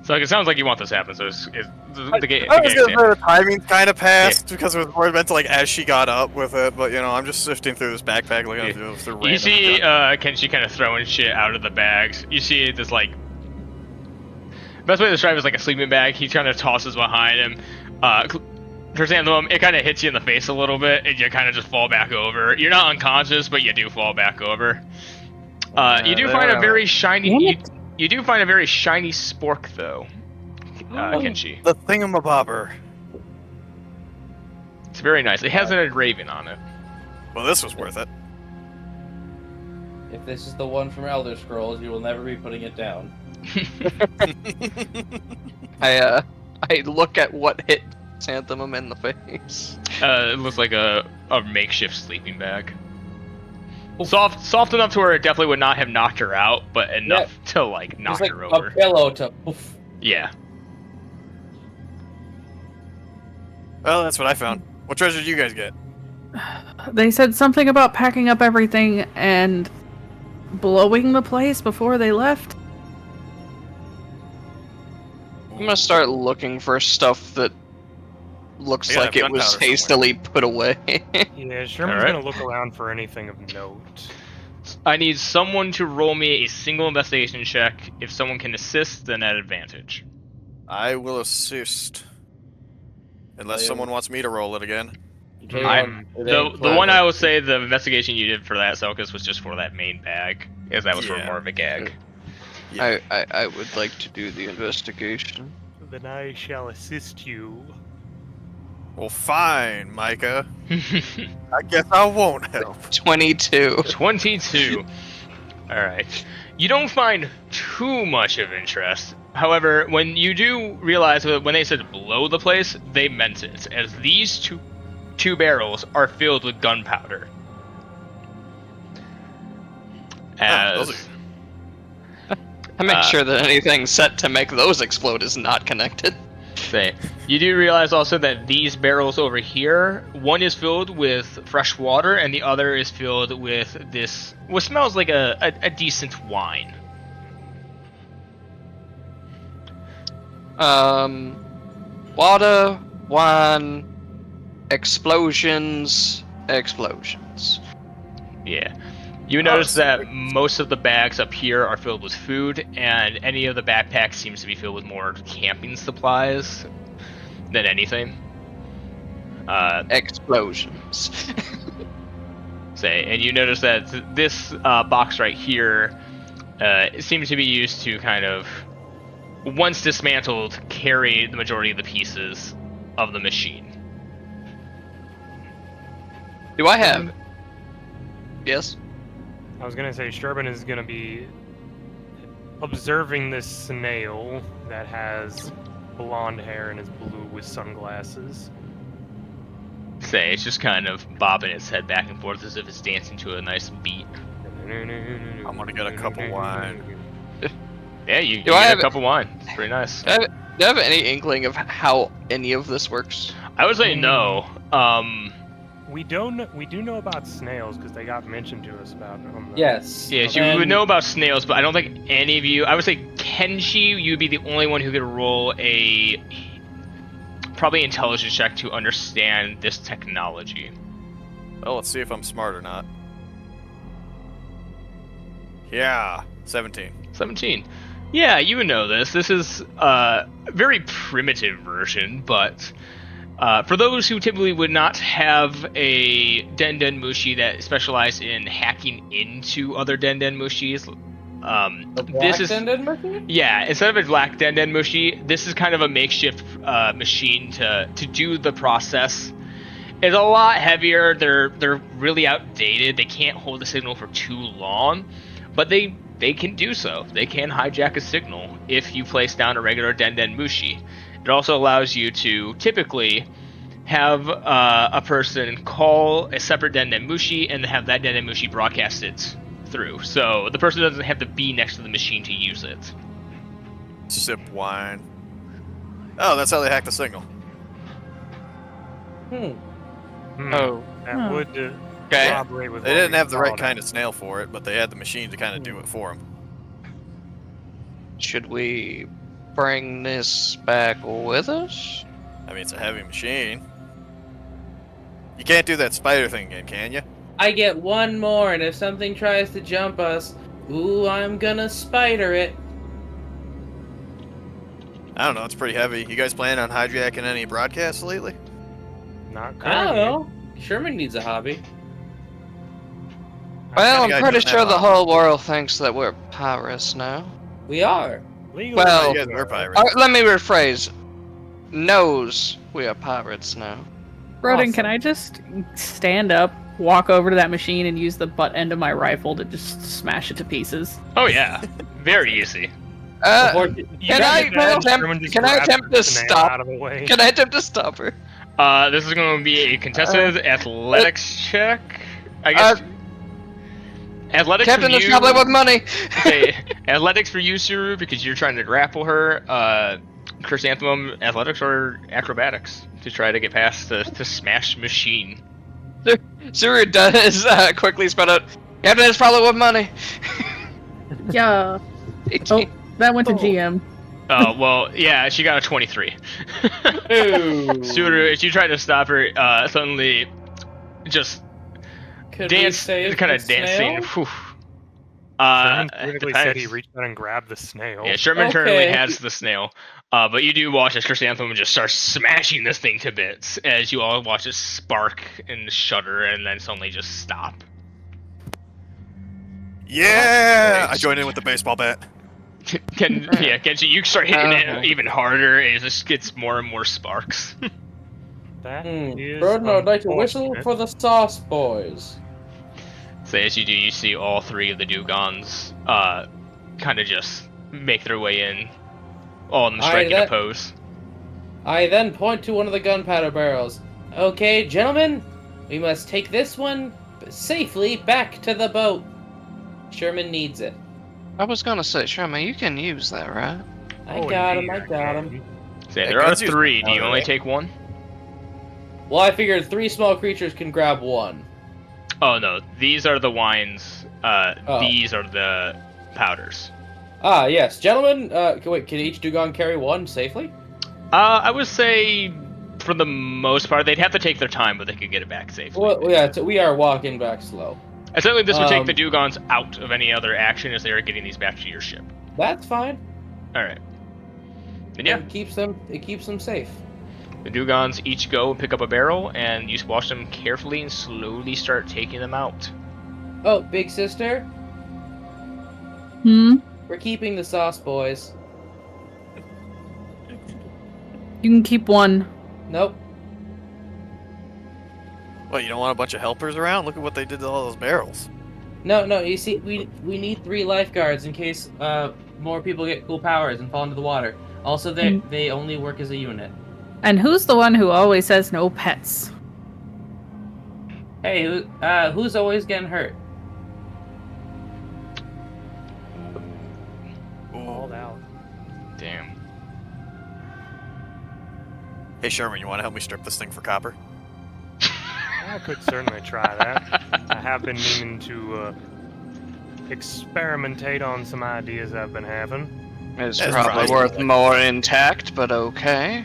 so it sounds like you want this to happen. So the game. I was gonna say the timing kind of passed because it was more meant to like as she got up with it, but you know I'm just sifting through this backpack looking through random. You see, junk. Kenshi kind of throwing shit out of the bags. You see this like. Best way to describe it is like a sleeping bag. He kind of tosses behind him. Chrysanthemum, it kind of hits you in the face a little bit, and you kind of just fall back over. You're not unconscious, but you do fall back over. You do find a very shiny. You do find a very shiny spork, though, Kenshi. The thingamabobber. It's very nice. It has an engraving on it. Well, this was worth it. If this is the one from Elder Scrolls, you will never be putting it down. I look at what hit Chrysanthemum in the face. It looks like a makeshift sleeping bag. Soft enough to where it definitely would not have knocked her out, but enough to like knock It's like her over. a pillow to. Oof. Yeah. Well, that's what I found. What treasure did you guys get? They said something about packing up everything and blowing the place before they left. I'm gonna start looking for stuff that looks I gotta like have it was gunpowder hastily put away. Yeah, Sherman's Alright. gonna look around for anything of note. I need someone to roll me a single investigation check. If someone can assist, then at advantage. I will assist. Unless someone wants me to roll it again. The one I will say the investigation you did for that, Selkus, was just for that main bag, as that was for Yeah. more of a gag. Yeah. I would like to do the investigation. Then I shall assist you. Well, fine, Micah. I guess I won't help. 22. 22. Alright. You don't find too much of interest. However, when you do realize that when they said blow the place, they meant it, as these two barrels are filled with gunpowder. As those I make sure that anything set to make those explode is not connected. say, you do realize also that these barrels over here, one is filled with fresh water, and the other is filled with this, what smells like a decent wine. Water, wine, explosions. Yeah. You notice that most of the bags up here are filled with food, and any of the backpacks seems to be filled with more camping supplies than anything. Explosions. And you notice that this box right here seems to be used to kind of, once dismantled, carry the majority of the pieces of the machine. Do I have? Yes. I was gonna say Sherman is gonna be observing this snail that has blonde hair and is blue with sunglasses. It's just kind of bobbing its head back and forth as if it's dancing to a nice beat. I'm gonna get a cup of wine. Yeah, you Do I get have- a cup of wine. It's pretty nice. Do you have any inkling of how any of this works? I would say no. We do know about snails because they got mentioned to us about on the... Yes. Yes, you would know about snails, but I don't think any of you. I would say Kenshi, you'd be the only one who could roll a probably intelligence check to understand this technology. Well, let's see if I'm smart or not. Yeah, 17. 17. Yeah, you would know this. This is a very primitive version, but for those who typically would not have a Den Mushi that specialized in hacking into other Den Mushis, this is yeah. Instead of a black Den Mushi, this is kind of a makeshift machine to do the process. It's a lot heavier. They're really outdated. They can't hold the signal for too long, but they can do so. They can hijack a signal if you place down a regular Den Mushi. It also allows you to typically have a person call a separate Den Mushi and have that Den Mushi broadcasted through. So the person doesn't have to be next to the machine to use it. Sip wine. Oh, that's how they hack the signal. Oh. That would Okay. corroborate with They what didn't we have the right thought. kind of snail for it, but they had the machine to kind of do it for them. Should we bring this back with us? I mean, it's a heavy machine. You can't do that spider thing again, can you? I get one more, and if something tries to jump us, ooh, I'm gonna spider it. I don't know, it's pretty heavy. You guys planning on hijacking any broadcasts lately? Not I don't currently. know. Sherman needs a hobby. Well, kinda I'm guy pretty doesn't sure have the a- whole world thinks that we're pirates now. We are. Legally, Well- You guys were pirates. Let me rephrase. Knows we are pirates now. Rodin, Awesome. can I just stand up, walk over to that machine, and use the butt end of my rifle to just smash it to pieces? Oh yeah, very easy. Before- You Can guys I imagine attempt- Sherman just can I grabs attempt the to snail stop- out of the way? Can I attempt to stop her? This is going to be a contested athletics check. I guess. Athletics Captain for is you. probably with money. Okay, athletics for you, Suru, because you're trying to grapple her. Chrysanthemum, athletics or acrobatics to try to get past the smash machine. Suru does quickly spread out. Captain is probably with money. Yeah. 18. Oh, that went to GM. Well, yeah, she got a 23. Ooh. Suru, as you try to stop her, suddenly just Could we dance, save kind the of dancing. snail? Whew. Sherman specifically said he Depends. reached out and grabbed the snail. Yeah, Sherman currently Okay. has the snail, but you do watch as Chrysanthemum just starts smashing this thing to bits as you all watch it spark and shudder and then suddenly just stop. Yeah! I joined in with the baseball bat. Kenshi, you start hitting it even harder and it just gets more and more sparks. That is Broden, I'd like to whistle unfortunate. for the sauce boys. So as you do, you see all three of the Dugons kind of just make their way in, all in the striking a pose. I then point to one of the gunpowder barrels. Okay, gentlemen, we must take this one safely back to the boat. Sherman needs it. I was gonna say, Sherman, you can use that, right? I Oh, got indeed, him, I got him. So Yeah, there are guns use three. Do you powder, only right? take one? Well, I figured 3 small creatures can grab 1. Oh no, these are the wines. Oh. These are the powders. Ah, yes. Gentlemen, can each Dugon carry 1 safely? I would say, for the most part, they'd have to take their time, but they could get it back safely. Well, yeah, we are walking back slow. Essentially, this would take the Dugons out of any other action as they are getting these back to your ship. That's fine. All right. And yeah, It keeps them safe. the Dugons each go and pick up a barrel, and you watch them carefully and slowly start taking them out. Oh, big sister, Hmm? we're keeping the sauce boys. You can keep one. Nope. Well, you don't want a bunch of helpers around? Look at what they did to all those barrels. No, you see, we need 3 lifeguards in case more people get cool powers and fall into the water. Also, they only work as a unit. And who's the one who always says no pets? Hey, who's always getting hurt? Called out. Damn. Hey, Sherman, you want to help me strip this thing for copper? I could certainly try that. I have been meaning to experimentate on some ideas I've been having. It's That's probably probably worth like- more intact, but okay.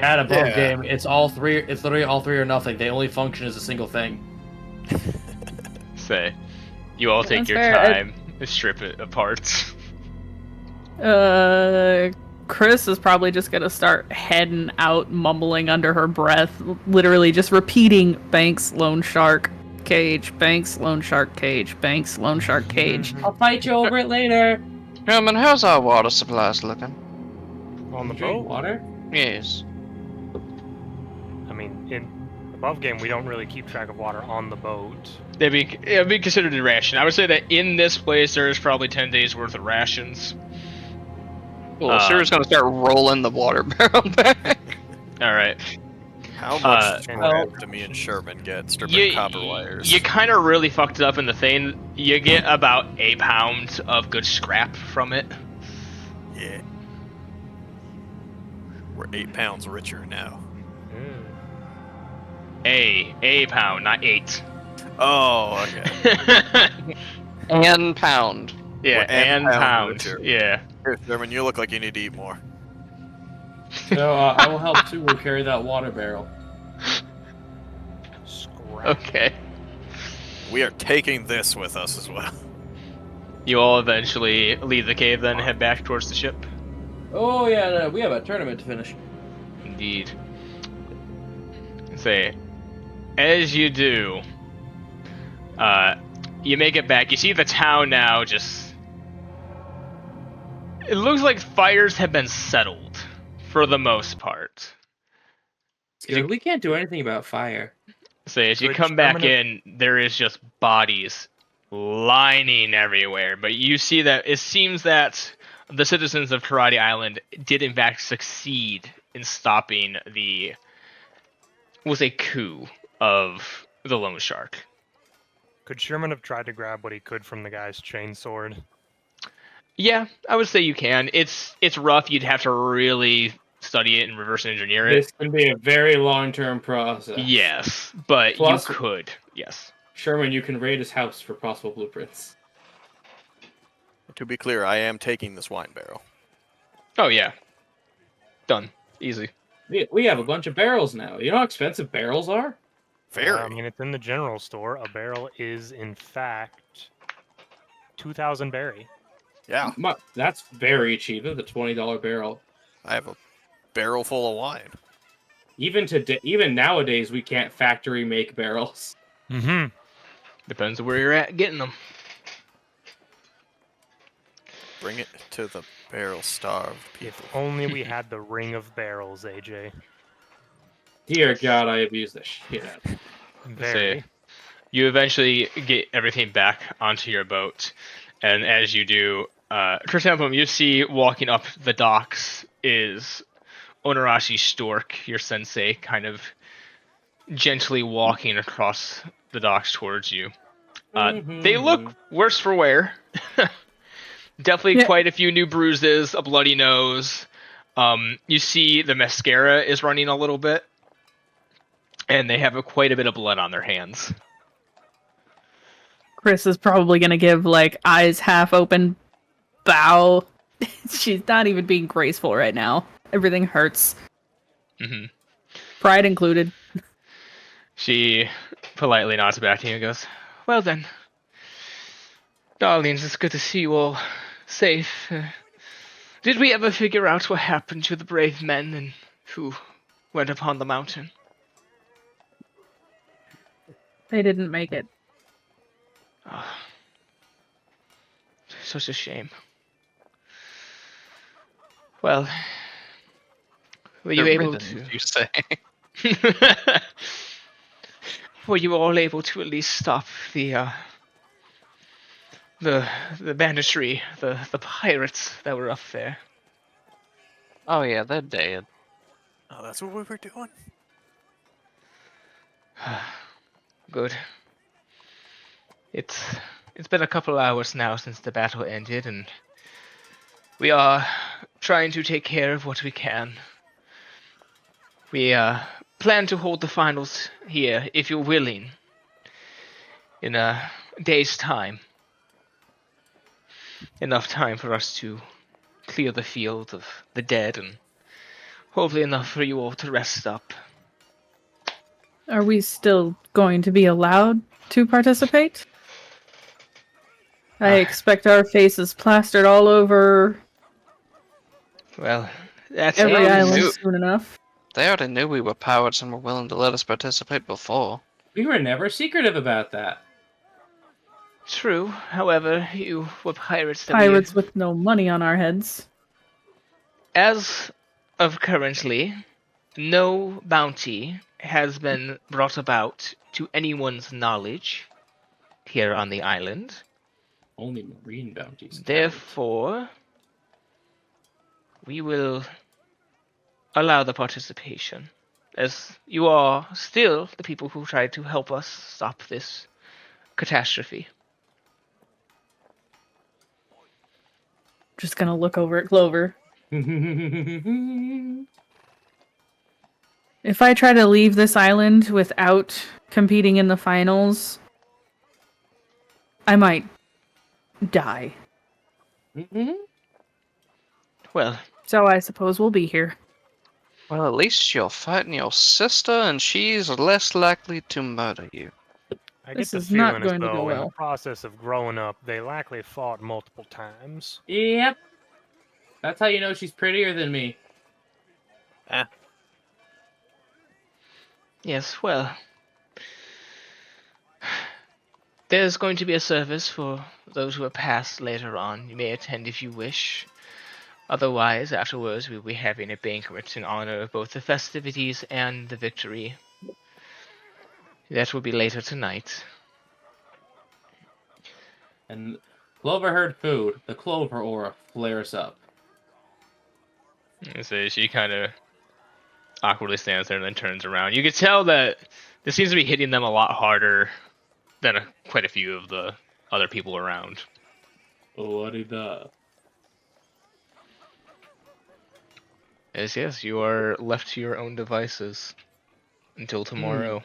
At a boat Yeah. game, it's all 3. It's literally all 3 or nothing. They only function as a single thing. Say, you all take That's your fair. time to strip it apart. Chris is probably just gonna start heading out, mumbling under her breath, literally just repeating Banks loan shark cage, Banks loan shark cage, Banks loan shark cage. I'll fight you over it later. Sherman, how's our water supplies looking? On the Drink boat? water. Yes. I mean, in above game, we don't really keep track of water on the boat. It'd be considered a ration. I would say that in this place, there's probably 10 days worth of rations. Cool. Sarah's gonna start rolling the water barrel back. All right. How much well- do me and Sherman get stripping copper wires? You kind of really fucked it up in the thing. You get about a pound of good scrap from it. Yeah. We're 8 pounds richer now. A pound, not 8. Oh, okay. And pound. Yeah, Well, and and pound pound. richer. Yeah. Here, Sherman, you look like you need to eat more. So I will help too. We'll carry that water barrel. Scrap. Okay. We are taking this with us as well. You all eventually leave the cave, then head back towards the ship. Oh yeah, no, we have a tournament to finish. Indeed. Say, as you do, you make it back. You see the town now just... It looks like fires have been settled, for the most part. Dude, we can't do anything about fire. Say, as you Good come back permanent- in, there is just bodies lining everywhere. But you see that it seems that the citizens of Karate Island did in fact succeed in stopping the... was a coup of the Lone Shark. Could Sherman have tried to grab what he could from the guy's chainsword? Yeah, I would say you can. It's rough. You'd have to really study it and reverse engineer it. This can be a very long-term process. Yes, but Plus- you could. Yes. Sherman, you can raid his house for possible blueprints. To be clear, I am taking this wine barrel. Oh yeah, done, easy. We have a bunch of barrels now. You know how expensive barrels are? Very. I mean, it's in the general store. A barrel is, in fact, 2,000 berry. Yeah, That's very cheap. It's a $20 barrel. I have a barrel full of wine. Even nowadays, we can't factory make barrels. Mm-hmm. Depends on where you're at getting them. Bring it to the barrel-starved people. If only we had the ring of barrels, AJ. Dear God, I abuse the shit out of it. Very. You eventually get everything back onto your boat, and as you do, for example, you see walking up the docks is Onarashi Stork, your sensei, kind of gently walking across the docks towards you. They look worse for wear. Definitely quite a few new bruises, a bloody nose. You see the mascara is running a little bit, and they have quite a bit of blood on their hands. Chris is probably gonna give like eyes half open bow. She's not even being graceful right now. Everything hurts. Mm-hmm. Pride included. She politely nods back to you and goes, "Well then, darlings, it's good to see you all safe. Did we ever figure out what happened to the brave men and who went upon the mountain?" They didn't make it. Oh, such a shame. Well, were you able to? You say? Were you all able to at least stop the banditry, the pirates that were up there? Oh yeah, they're dead. Oh, that's what we were doing? Good. It's been a couple hours now since the battle ended, and we are trying to take care of what we can. We plan to hold the finals here, if you're willing, in a day's time. Enough time for us to clear the field of the dead, and hopefully enough for you all to rest up. Are we still going to be allowed to participate? I expect our faces plastered all over Well, that's every Yeah, island you- soon enough. They already knew we were pirates and were willing to let us participate before. We were never secretive about that. true. However, you were pirates that Pirates with no money on our heads. As of currently, no bounty has been brought about to anyone's knowledge here on the island. Only marine bounties. Therefore, we will allow the participation, as you are still the people who tried to help us stop this catastrophe. Just gonna look over at Clover. If I try to leave this island without competing in the finals, I might die. Well, So I suppose we'll be here. Well, at least you're fighting your sister, and she's less likely to murder you. I This get the is not feeling as going to go though in well. the process of growing up, they likely fought multiple times. Yep. That's how you know she's prettier than me. yes, well. There's going to be a service for those who have passed later on. You may attend if you wish. Otherwise, afterwards, we'll be having a banquet in honor of both the festivities and the victory. That will be later tonight. And Clover heard food. The Clover aura flares up. So she kind of awkwardly stands there and then turns around. You can tell that this seems to be hitting them a lot harder than quite a few of the other people around. What-da. Yes, you are left to your own devices until tomorrow.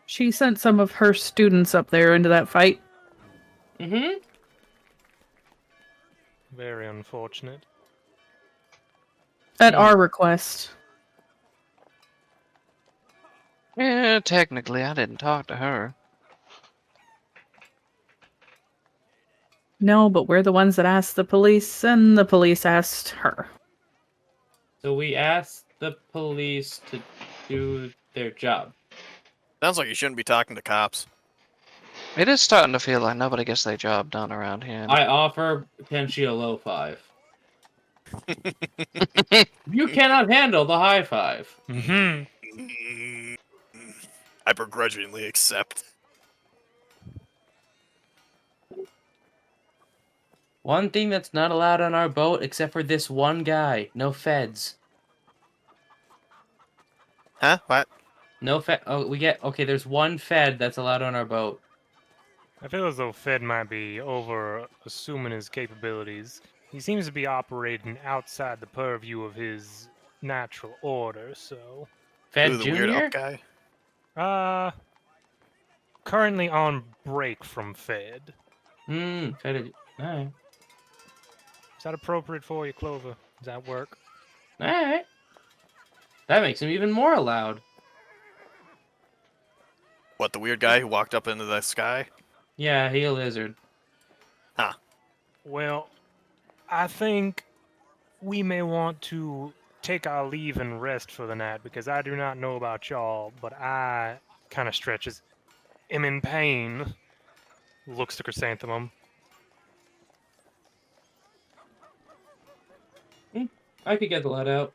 She sent some of her students up there into that fight. Very unfortunate. At our request. Yeah, technically, I didn't talk to her. No, but we're the ones that asked the police, and the police asked her. So we asked the police to do their job. Sounds like you shouldn't be talking to cops. It is starting to feel like nobody gets their job done around here. I offer Kenshi a low 5. You cannot handle the high 5. Mm-hmm. I begrudgingly accept. One thing that's not allowed on our boat, except for this one guy, no feds. Huh? What? No fed. Oh, there's one fed that's allowed on our boat. I feel as though Fed might be over assuming his capabilities. He seems to be operating outside the purview of his natural order, so. Fed Ooh, the weird Junior? up guy. Currently on break from Fed. Fed. Alright. Is that appropriate for you, Clover? Does that work? Alright. That makes him even more allowed. What, the weird guy who walked up into the sky? Yeah, he a lizard. Well, I think we may want to take our leave and rest for the night because I do not know about y'all, but I kind of stretches. Am in pain. Looks to Chrysanthemum. I could get the let out.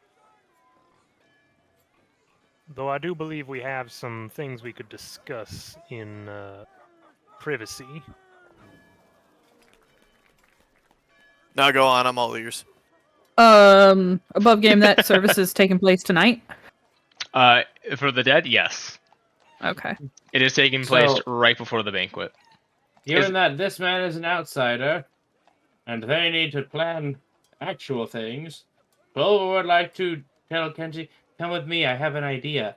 Though I do believe we have some things we could discuss in privacy. Now go on, I'm all ears. Above game, that service is taking place tonight. For the dead, yes. Okay. It is taking place So- right before the banquet. Given that this man is an outsider, and they need to plan actual things, Clover would like to tell Kenji, come with me, I have an idea.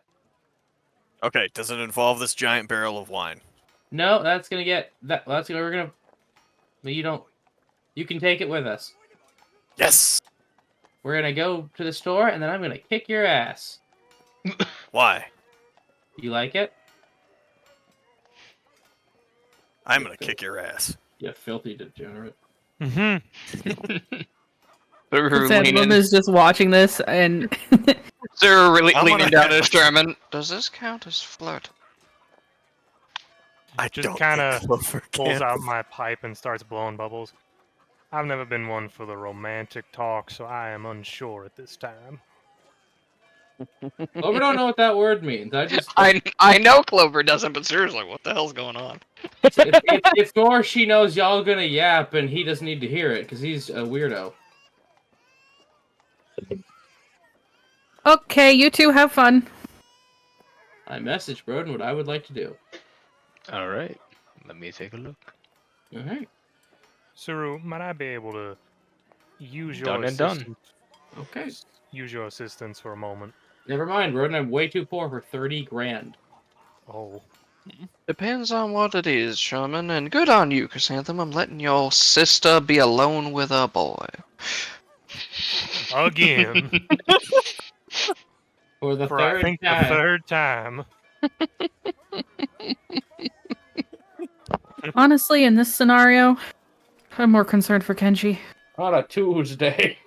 Okay, does it involve this giant barrel of wine? No, that's gonna get that. We're gonna. But you don't. You can take it with us. Yes! We're gonna go to the store, and then I'm gonna kick your ass. Why? You like it? I'm gonna kick your ass. You filthy degenerate. Mm-hmm. They're Chrysanthemum leaning, is just watching this, and they're really I'm leaning gonna- down to his German. Does this count as flirt? I Just don't kinda think Clover Pulls can. out my pipe and starts blowing bubbles. I've never been one for the romantic talk, so I am unsure at this time. Clover don't know what that word means. I know Clover doesn't, but seriously, what the hell's going on? It's more she knows y'all gonna yap, and he doesn't need to hear it because he's a weirdo. okay, you two have fun. I messaged Broden what I would like to do. All right. Let me take a look. All right. Suru, might I be able to use your Done and done. assistance? Okay. Use your assistance for a moment. Never mind, Broden. I'm way too poor for 30 grand. Oh, Depends on what it is, Shaman, and good on you, Chrysanthemum, letting your sister be alone with a boy. again For the for I third think the time. third time. Honestly, in this scenario, I'm more concerned for Kenshi. On a Tuesday.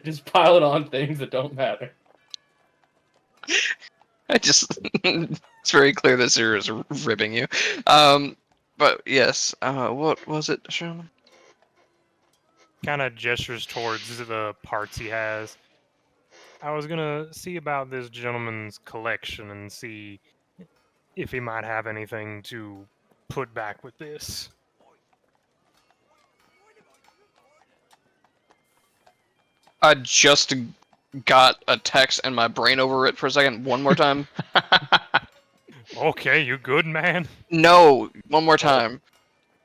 Just pile it on things that don't matter. It's very clear that Zero is ribbing you. But yes, what was it, Shaman? Kind of gestures towards the parts he has. I was gonna see about this gentleman's collection and see if he might have anything to put back with this. I just got a text and my brain overwrit for a second. One more time. Okay, you good, man? No, one more time.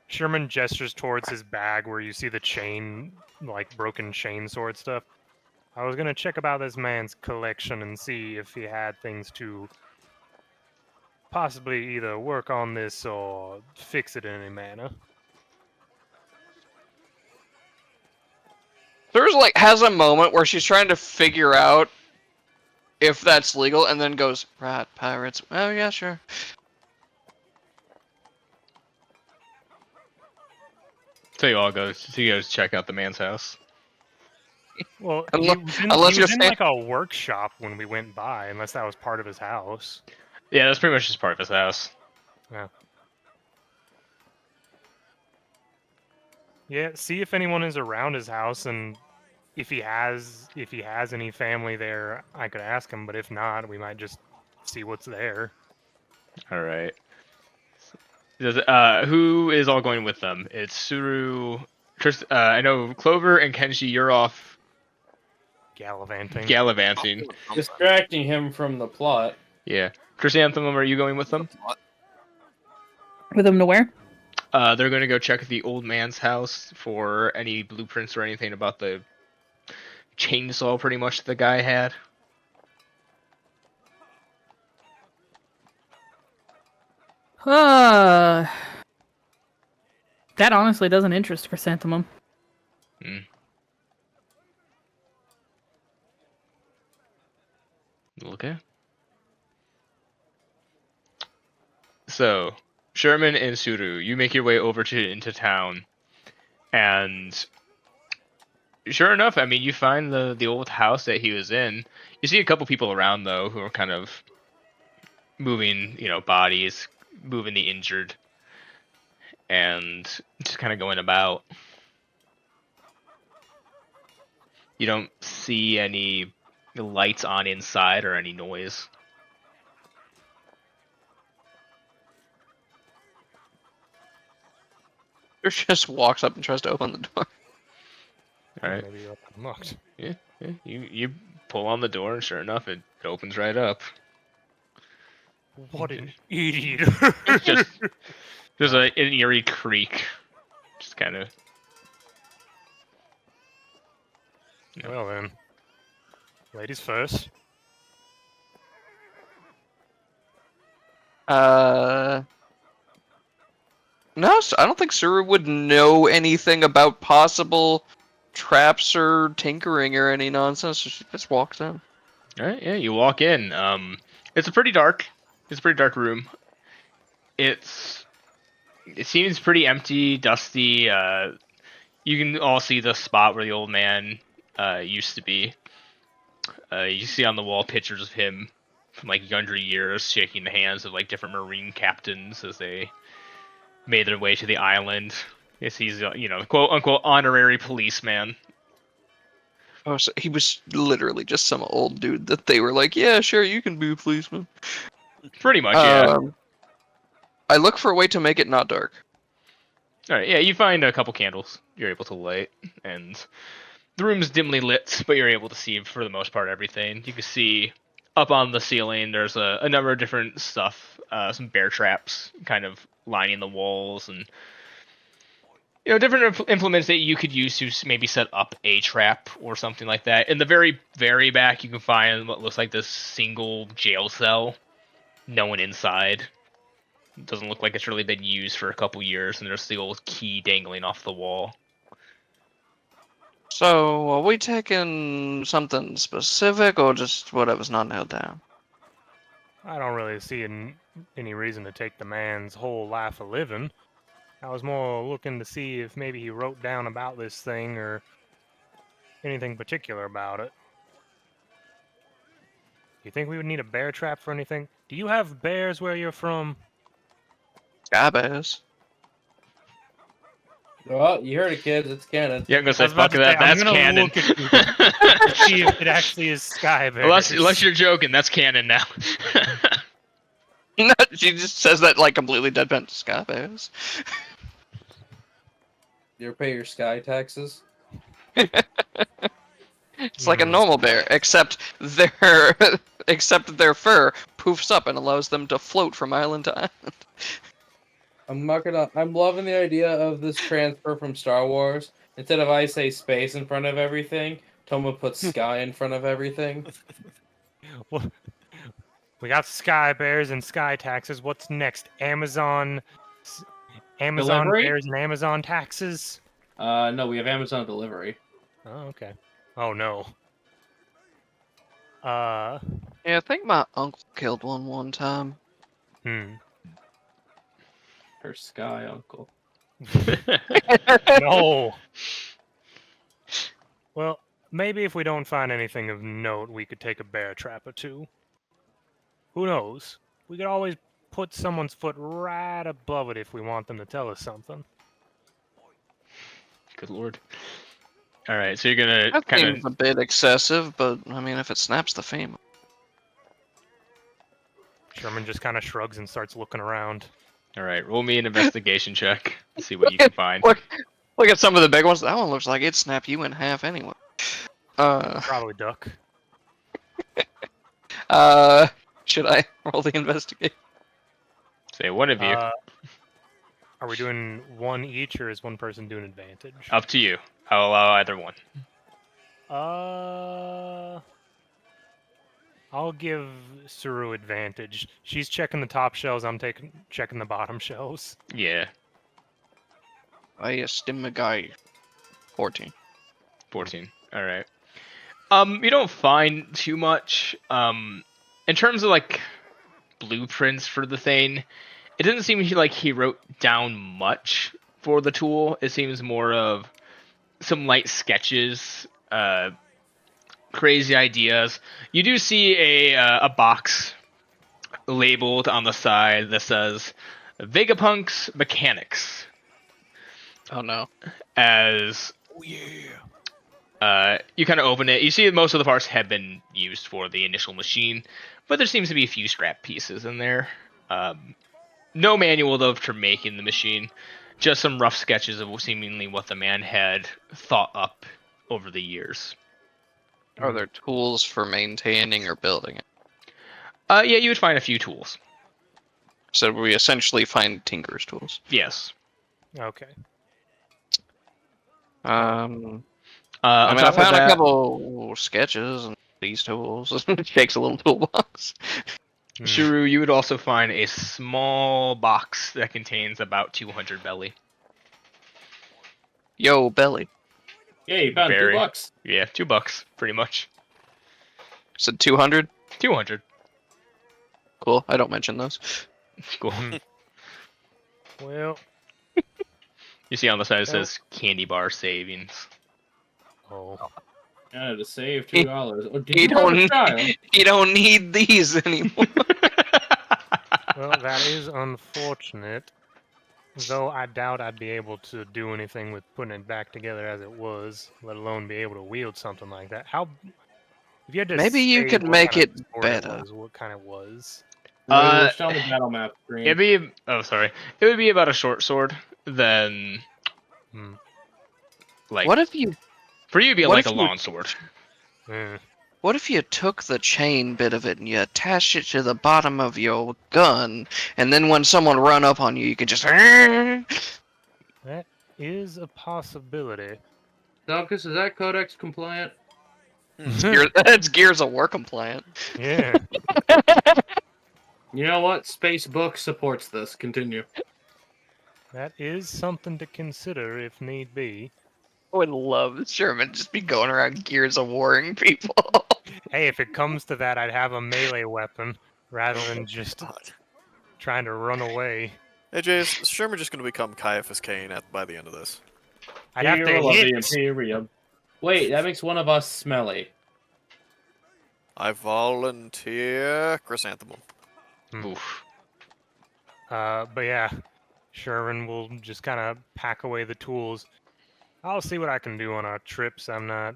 Sherman gestures towards his bag where you see the chain, like broken chain sword stuff. I was gonna check about this man's collection and see if he had things to possibly either work on this or fix it in any manner. Clover's like has a moment where she's trying to figure out if that's legal, and then goes, "Right, pirates. Oh yeah, sure." So you goes check out the man's house. Well, Unless he you're was in fan- like a workshop when we went by, unless that was part of his house. Yeah, that's pretty much just part of his house. Yeah, see if anyone is around his house, and if he has any family there, I could ask him. But if not, we might just see what's there. All right. Who is all going with them? It's Suru. I know Clover and Kenshi. You're off Gallivanting. gallivanting. Distracting him from the plot. Yeah. Chrysanthemum, are you going with them? With them to where? They're going to go check the old man's house for any blueprints or anything about the chainsaw, pretty much, the guy had. That honestly doesn't interest Chrysanthemum. Okay. So, Sherman and Suru, you make your way over into town, and sure enough, I mean, you find the old house that he was in. You see a couple people around though who are kind of moving, bodies, moving the injured, and just kind of going about. You don't see any lights on inside or any noise. Or just walks up and tries to open the door. All right. Maybe unlocked. Yeah. You pull on the door, and sure enough, it opens right up. What an idiot! Just there's an eerie creak, just kind of. Well then, ladies first. No, I don't think Suru would know anything about possible traps or tinkering or any nonsense. So she just walks in. All right, yeah, you walk in. It's a pretty dark room. It seems pretty empty, dusty. You can all see the spot where the old man used to be. You see on the wall pictures of him from like younger years, shaking the hands of like different Marine captains as they made their way to the island. Yes, he's quote unquote honorary policeman. Oh, so he was literally just some old dude that they were like, yeah, sure, you can be a policeman. Pretty much, yeah. I look for a way to make it not dark. All right, yeah, you find a couple candles you're able to light, and the room's dimly lit, but you're able to see for the most part everything. You can see up on the ceiling there's a number of different stuff, some bear traps kind of lining the walls, and different implements that you could use to maybe set up a trap or something like that. In the very, very back, you can find what looks like this single jail cell. No one inside. It doesn't look like it's really been used for a couple years, and there's the old key dangling off the wall. So, are we taking something specific or just whatever's not nailed down? I don't really see any reason to take the man's whole life of living. I was more looking to see if maybe he wrote down about this thing or anything particular about it. You think we would need a bear trap for anything? Do you have bears where you're from? Sky bears. Well, you heard it, kids. It's canon. Yeah, I'm gonna I say was about fuck to say, that. That's I'm gonna canon. look at Google. See if it actually is sky bears. Unless you're joking, that's canon now. No, she just says that like completely deadpan. Sky bears. You ever pay your sky taxes? It's like a normal bear, except their fur poofs up and allows them to float from island to island. I'm loving the idea of this transfer from Star Wars. Instead of I say space in front of everything, Toma puts sky in front of everything. Well, we got sky bears and sky taxes. What's next? Amazon Delivery? bears and Amazon taxes? No, we have Amazon delivery. Oh, okay. Oh no. Yeah, I think my uncle killed one time. Hmm. Her sky uncle. No. Well, maybe if we don't find anything of note, we could take a bear trap or two. Who knows? We could always put someone's foot right above it if we want them to tell us something. Good lord. All right, so you're gonna That kind seems of. a bit excessive, but I mean, if it snaps the femur. Sherman just kind of shrugs and starts looking around. All right, roll me an investigation check. See what you can find. Look at some of the big ones. That one looks like it'd snap you in half anyway. Probably duck. Should I roll the investigate? Say one of you. Are we doing one each, or is one person doing advantage? Up to you. I'll allow either one. I'll give Suru advantage. She's checking the top shelves. I'm checking the bottom shelves. Yeah, I estim a guy. 14. 14. All right. You don't find too much. In terms of like blueprints for the thing, it doesn't seem like he wrote down much for the tool. It seems more of some light sketches, crazy ideas. You do see a box labeled on the side that says Vegapunk's Mechanics. Oh no. As you kind of open it, you see that most of the parts have been used for the initial machine, but there seems to be a few scrap pieces in there. No manual though for making the machine, just some rough sketches of seemingly what the man had thought up over the years. Are there tools for maintaining or building it? Yeah, you would find a few tools. So we essentially find Tinker's tools. Yes. Okay. I On mean, I top of found a that, couple sketches and these tools. It takes a little toolbox. Hmm. Shuru, you would also find a small box that contains about 200 belly. Yo, belly. Yeah, you found Very. $2. Yeah, $2, pretty much. Said 200. 200. Cool. I don't mention those. Cool. Well, You see on the side it says candy bar savings. oh. Yeah, to save $2. Oh, did You you have don't. a child? You don't need these anymore. Well, that is unfortunate. Though I doubt I'd be able to do anything with putting it back together as it was, let alone be able to wield something like that. How? If you had to Maybe you say could what make kind of it sword better. was, what kind it was? We're showing the battle map screen. It'd be It would be about a short sword. Then, Hmm. like, What if you? for you, it'd be what like if a you- long sword. Eh. What if you took the chain bit of it and you attached it to the bottom of your gun, and then when someone run up on you, you could just. That is a possibility. Dunkus, is that Codex compliant? That's Gears of War compliant. Yeah. You know what? Spacebook supports this. Continue. That is something to consider if need be. I would love Sherman just be going around Gears of Warring people. Hey, if it comes to that, I'd have a melee weapon rather than just trying to run away. Hey, Jay, is Sherman just going to become Caiaphas Cain by the end of this? I'd have to Hero of the hit. Imperium. Wait, that makes one of us smelly. I volunteer Chrysanthemum. Oof. But yeah, Sherman will just kind of pack away the tools. I'll see what I can do on our trips. I'm not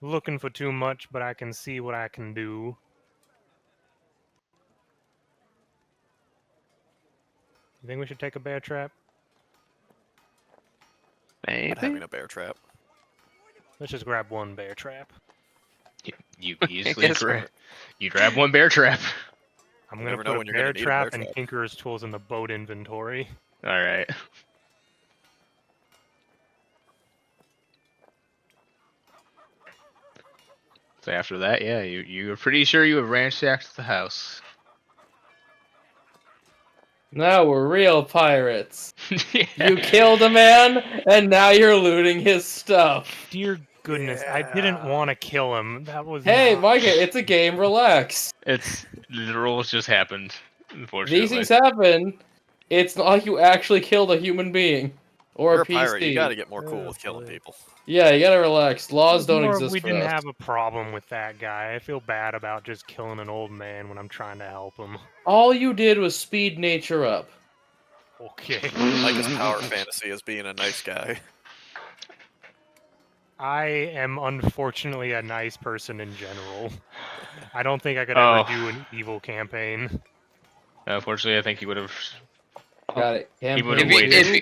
looking for too much, but I can see what I can do. You think we should take a bear trap? Not Maybe. having a bear trap. Let's just grab one bear trap. You easily guess grab. You grab one bear trap. I'm gonna Never know put when a you're gonna bear need a trap bear and trap. Tinker's tools in the boat inventory. All right. So after that, yeah, you are pretty sure you have ransacked the house. Now we're real pirates. Yeah. You killed a man, and now you're looting his stuff. Dear goodness, I didn't want to kill him. That was Hey, not- Micah, it's a game. Relax. It's the rules just happened. Unfortunately, These things happen. It's not like you actually killed a human being or You're a a pirate. You PC. gotta get more cool Oh, with killing boy. people. Yeah, you gotta relax. Laws don't More, exist we for didn't us. have a problem with that guy. I feel bad about just killing an old man when I'm trying to help him. All you did was speed nature up. Okay. Micah's power fantasy is being a nice guy. I am unfortunately a nice person in general. I don't think I could Oh. ever do an evil campaign. Unfortunately, I think he would have. Got it. He would've Campaign waited. two?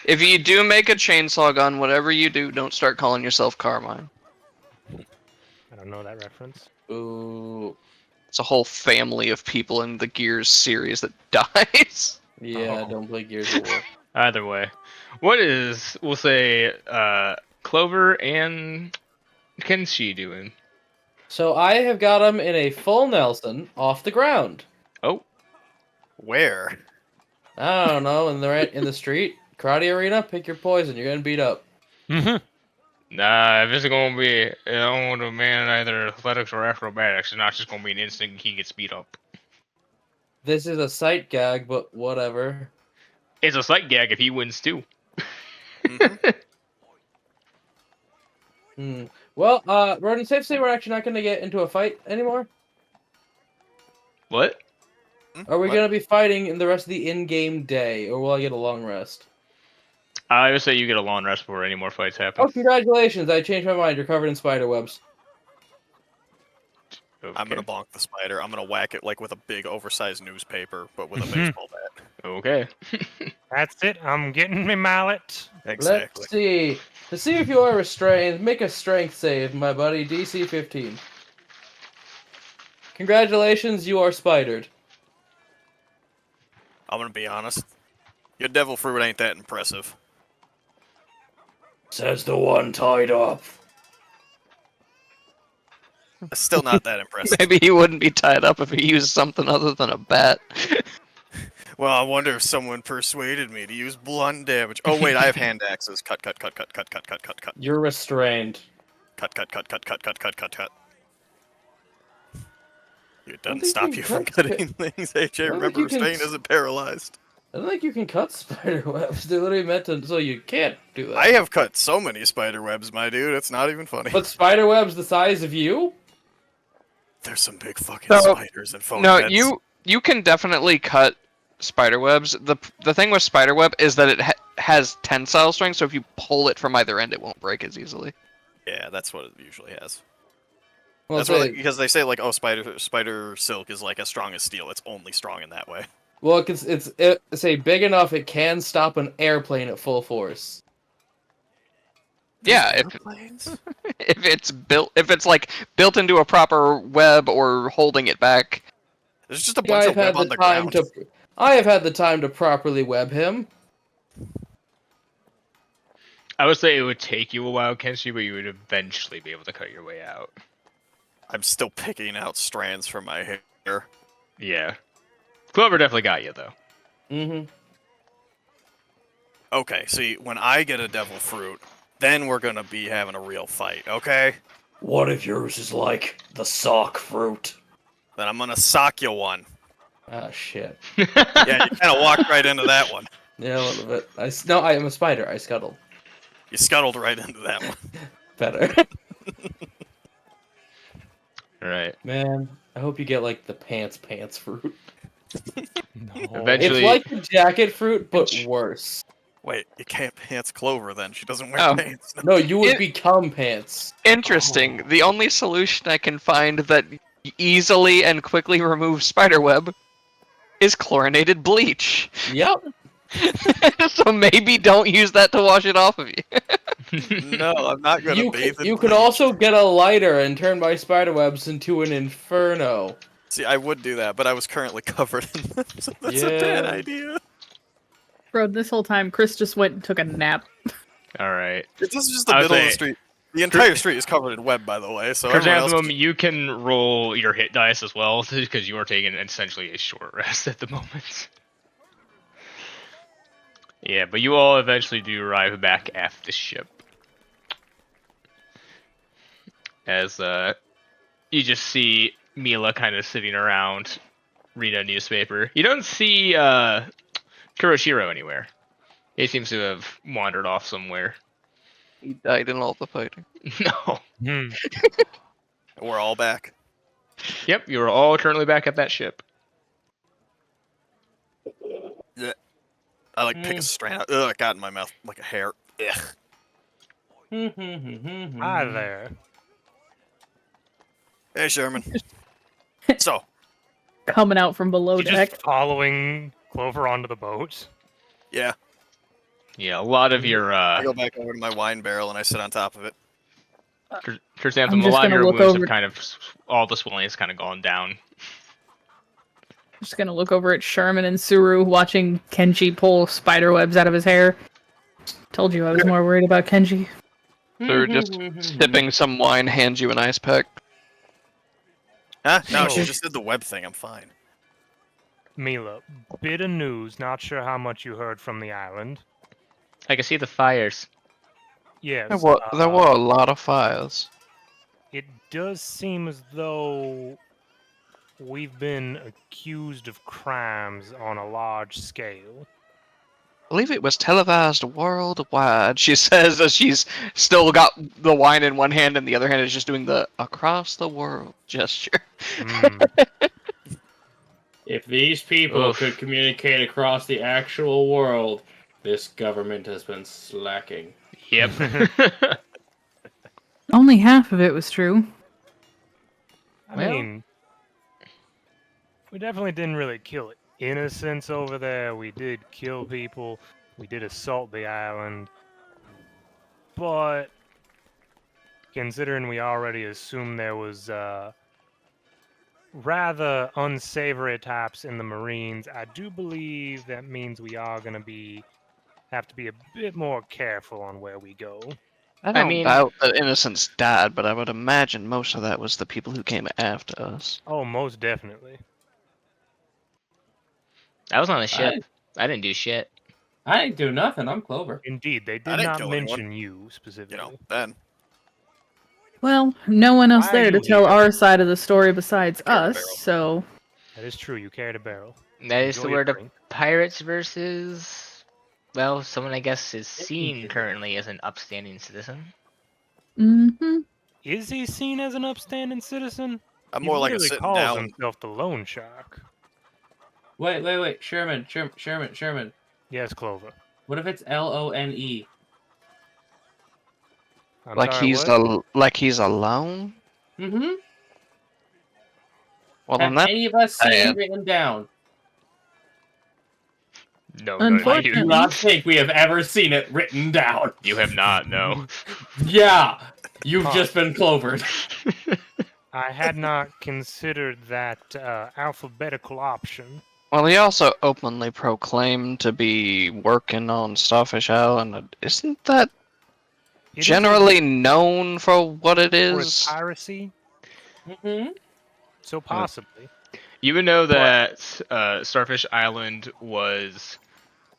If you do make a chainsaw gun, whatever you do, don't start calling yourself Carmine. I don't know that reference. Ooh. It's a whole family of people in the Gears series that dies. Yeah, Oh. don't play Gears of War. Either way, what is we'll say Clover and Kenshi doing? So I have got him in a full Nelson off the ground. Oh, Where? I don't know, in the street, karate arena. Pick your poison. You're getting beat up. nah. If it's gonna be on a man either athletics or acrobatics, it's not just gonna be an instant he gets beat up. This is a sight gag, but whatever. It's a sight gag if he wins too. Mhm. Well, Roden, safe to say we're actually not going to get into a fight anymore. What? Are we What? going to be fighting in the rest of the in-game day, or will I get a long rest? I would say you get a long rest before any more fights happen. Oh, congratulations! I changed my mind. You're covered in spider webs. Okay. I'm gonna bonk the spider. I'm gonna whack it like with a big oversized newspaper, but with a baseball bat. Okay. That's it. I'm getting my mallet. Exactly. Let's see. To see if you are restrained, make a strength save, my buddy. DC 15. Congratulations, you are spidered. I'm gonna be honest. Your devil fruit ain't that impressive. Says the one tied up. It's still not that impressive. Maybe he wouldn't be tied up if he used something other than a bat. Well, I wonder if someone persuaded me to use blunt damage. Oh wait, I have hand axes. Cut. You're restrained. Cut. It doesn't think stop you you from cut cutting things, AJ. don't Remember, think you can restraint isn't paralyzed. I don't think you can cut spider webs. They're literally meant to, so you can't do that. I have cut so many spider webs, my dude. It's not even funny. But spider webs the size of you? There's some big fucking No, spiders and phone No, heads. you can definitely cut spider webs. The thing with spider web is that it has tensile strength, so if you pull it from either end, it won't break as easily. Yeah, that's what it usually has. Well, That's say, what because they say like, oh, spider silk is like as strong as steel. It's only strong in that way. well, it's say big enough it can stop an airplane at full force. Yeah, Airplanes? if it's like built into a proper web or holding it back. There's just a bunch of web on the ground. I have had the time to properly web him. I would say it would take you a while, Kenshi, but you would eventually be able to cut your way out. I'm still picking out strands from my hair. Yeah. Clover definitely got you, though. Mm-hmm. Okay, see, when I get a devil fruit, then we're gonna be having a real fight, okay? What if yours is like the sock fruit? Then I'm gonna sock you one. Ah, shit. Yeah, you kind of walked right into that one. Yeah, a little bit. No, I am a spider. I scuttled. You scuttled right into that one. Better. Right. Man, I hope you get like the pants fruit. No. Eventually- It's like the jacket fruit, but worse. Wait, you can't pants Clover then. She doesn't wear Oh. pants. No, you would It- become pants. Interesting. The only solution I can find that easily and quickly removes spiderweb is chlorinated bleach. Yep. So maybe don't use that to wash it off of you. No, I'm not gonna You bathe could, in you could bleach. also get a lighter and turn my spiderwebs into an inferno. See, I would do that, but I was currently covered in them, so that's a bad Yeah. idea. Bro, this whole time, Chris just went and took a nap. All right. This is just the I would middle of the say- street. The entire street is covered in web, by the way, so everyone else Chrysanthemum, you can roll your hit dice as well, because you are taking essentially a short rest at the moment. Yeah, but you all eventually do arrive back at the ship. as you just see Mila kind of sitting around reading a newspaper. You don't see Kuroshiro anywhere. He seems to have wandered off somewhere. He died in all the fighting. No. Hmm. We're all back. Yep, you are all currently back at that ship. I like pick a strand out. Ugh, it got in my mouth like a hair. Ugh. Hi there. Hey, Sherman. So, Coming out from below You deck. just following Clover onto the boat? yeah, Yeah, a lot of your I go back over to my wine barrel and I sit on top of it. Chrysanthemum, a just lot of gonna your look wounds over- have kind of all the swelling has kind of gone down. Just gonna look over at Sherman and Suru watching Kenshi pull spider webs out of his hair. Told you I was more worried about Kenshi. They're just sipping some wine, hands you an ice pack. Huh? No, she So- just did the web thing. I'm fine. Mila, bit of news. Not sure how much you heard from the island. I can see the fires. Yes. There were a lot of fires. It does seem as though we've been accused of crimes on a large scale. I believe it was televised worldwide, she says, as she's still got the wine in one hand and the other hand is just doing the across the world gesture. Hmm. If these people Oof. could communicate across the actual world, this government has been slacking. Yep. Only half of it was true. I Well- mean, we definitely didn't really kill innocents over there. We did kill people. We did assault the island. But considering we already assumed there was rather unsavory types in the Marines, I do believe that means we are going to have to be a bit more careful on where we go. I don't mean- doubt that innocents died, but I would imagine most of that was the people who came after us. Oh, most definitely. I was on the ship. I didn't do shit. I didn't do nothing. I'm Clover. Indeed, they I did didn't not kill anyone. mention you specifically. Ben. Well, no one else Why are there to you tell here? our side of the story besides I carried a us, barrel. so That is true. You carried a barrel. That is Enjoy the your word of drink. pirates versus, well, someone I guess is seen currently as an upstanding citizen. mm-hmm. Is he seen as an upstanding citizen? I'm He more like a literally sitting calls down. himself the loan shark. Wait. Sherman. Yes, Clover. What if it's Lone? I'm Like sorry, he's what? like he's alone. Mm-hmm. Well, Have on that, any of us seen I- it written down? No, I Unfortunately- do not think we have ever seen it written down. you have not. No. Yeah, you've Huh. just been clovered. I had not considered that alphabetical option. well, he also openly proclaimed to be working on Starfish Island. Isn't that It is generally known for what it for its is? piracy, Mm-hmm. so possibly. You would know that Starfish Island was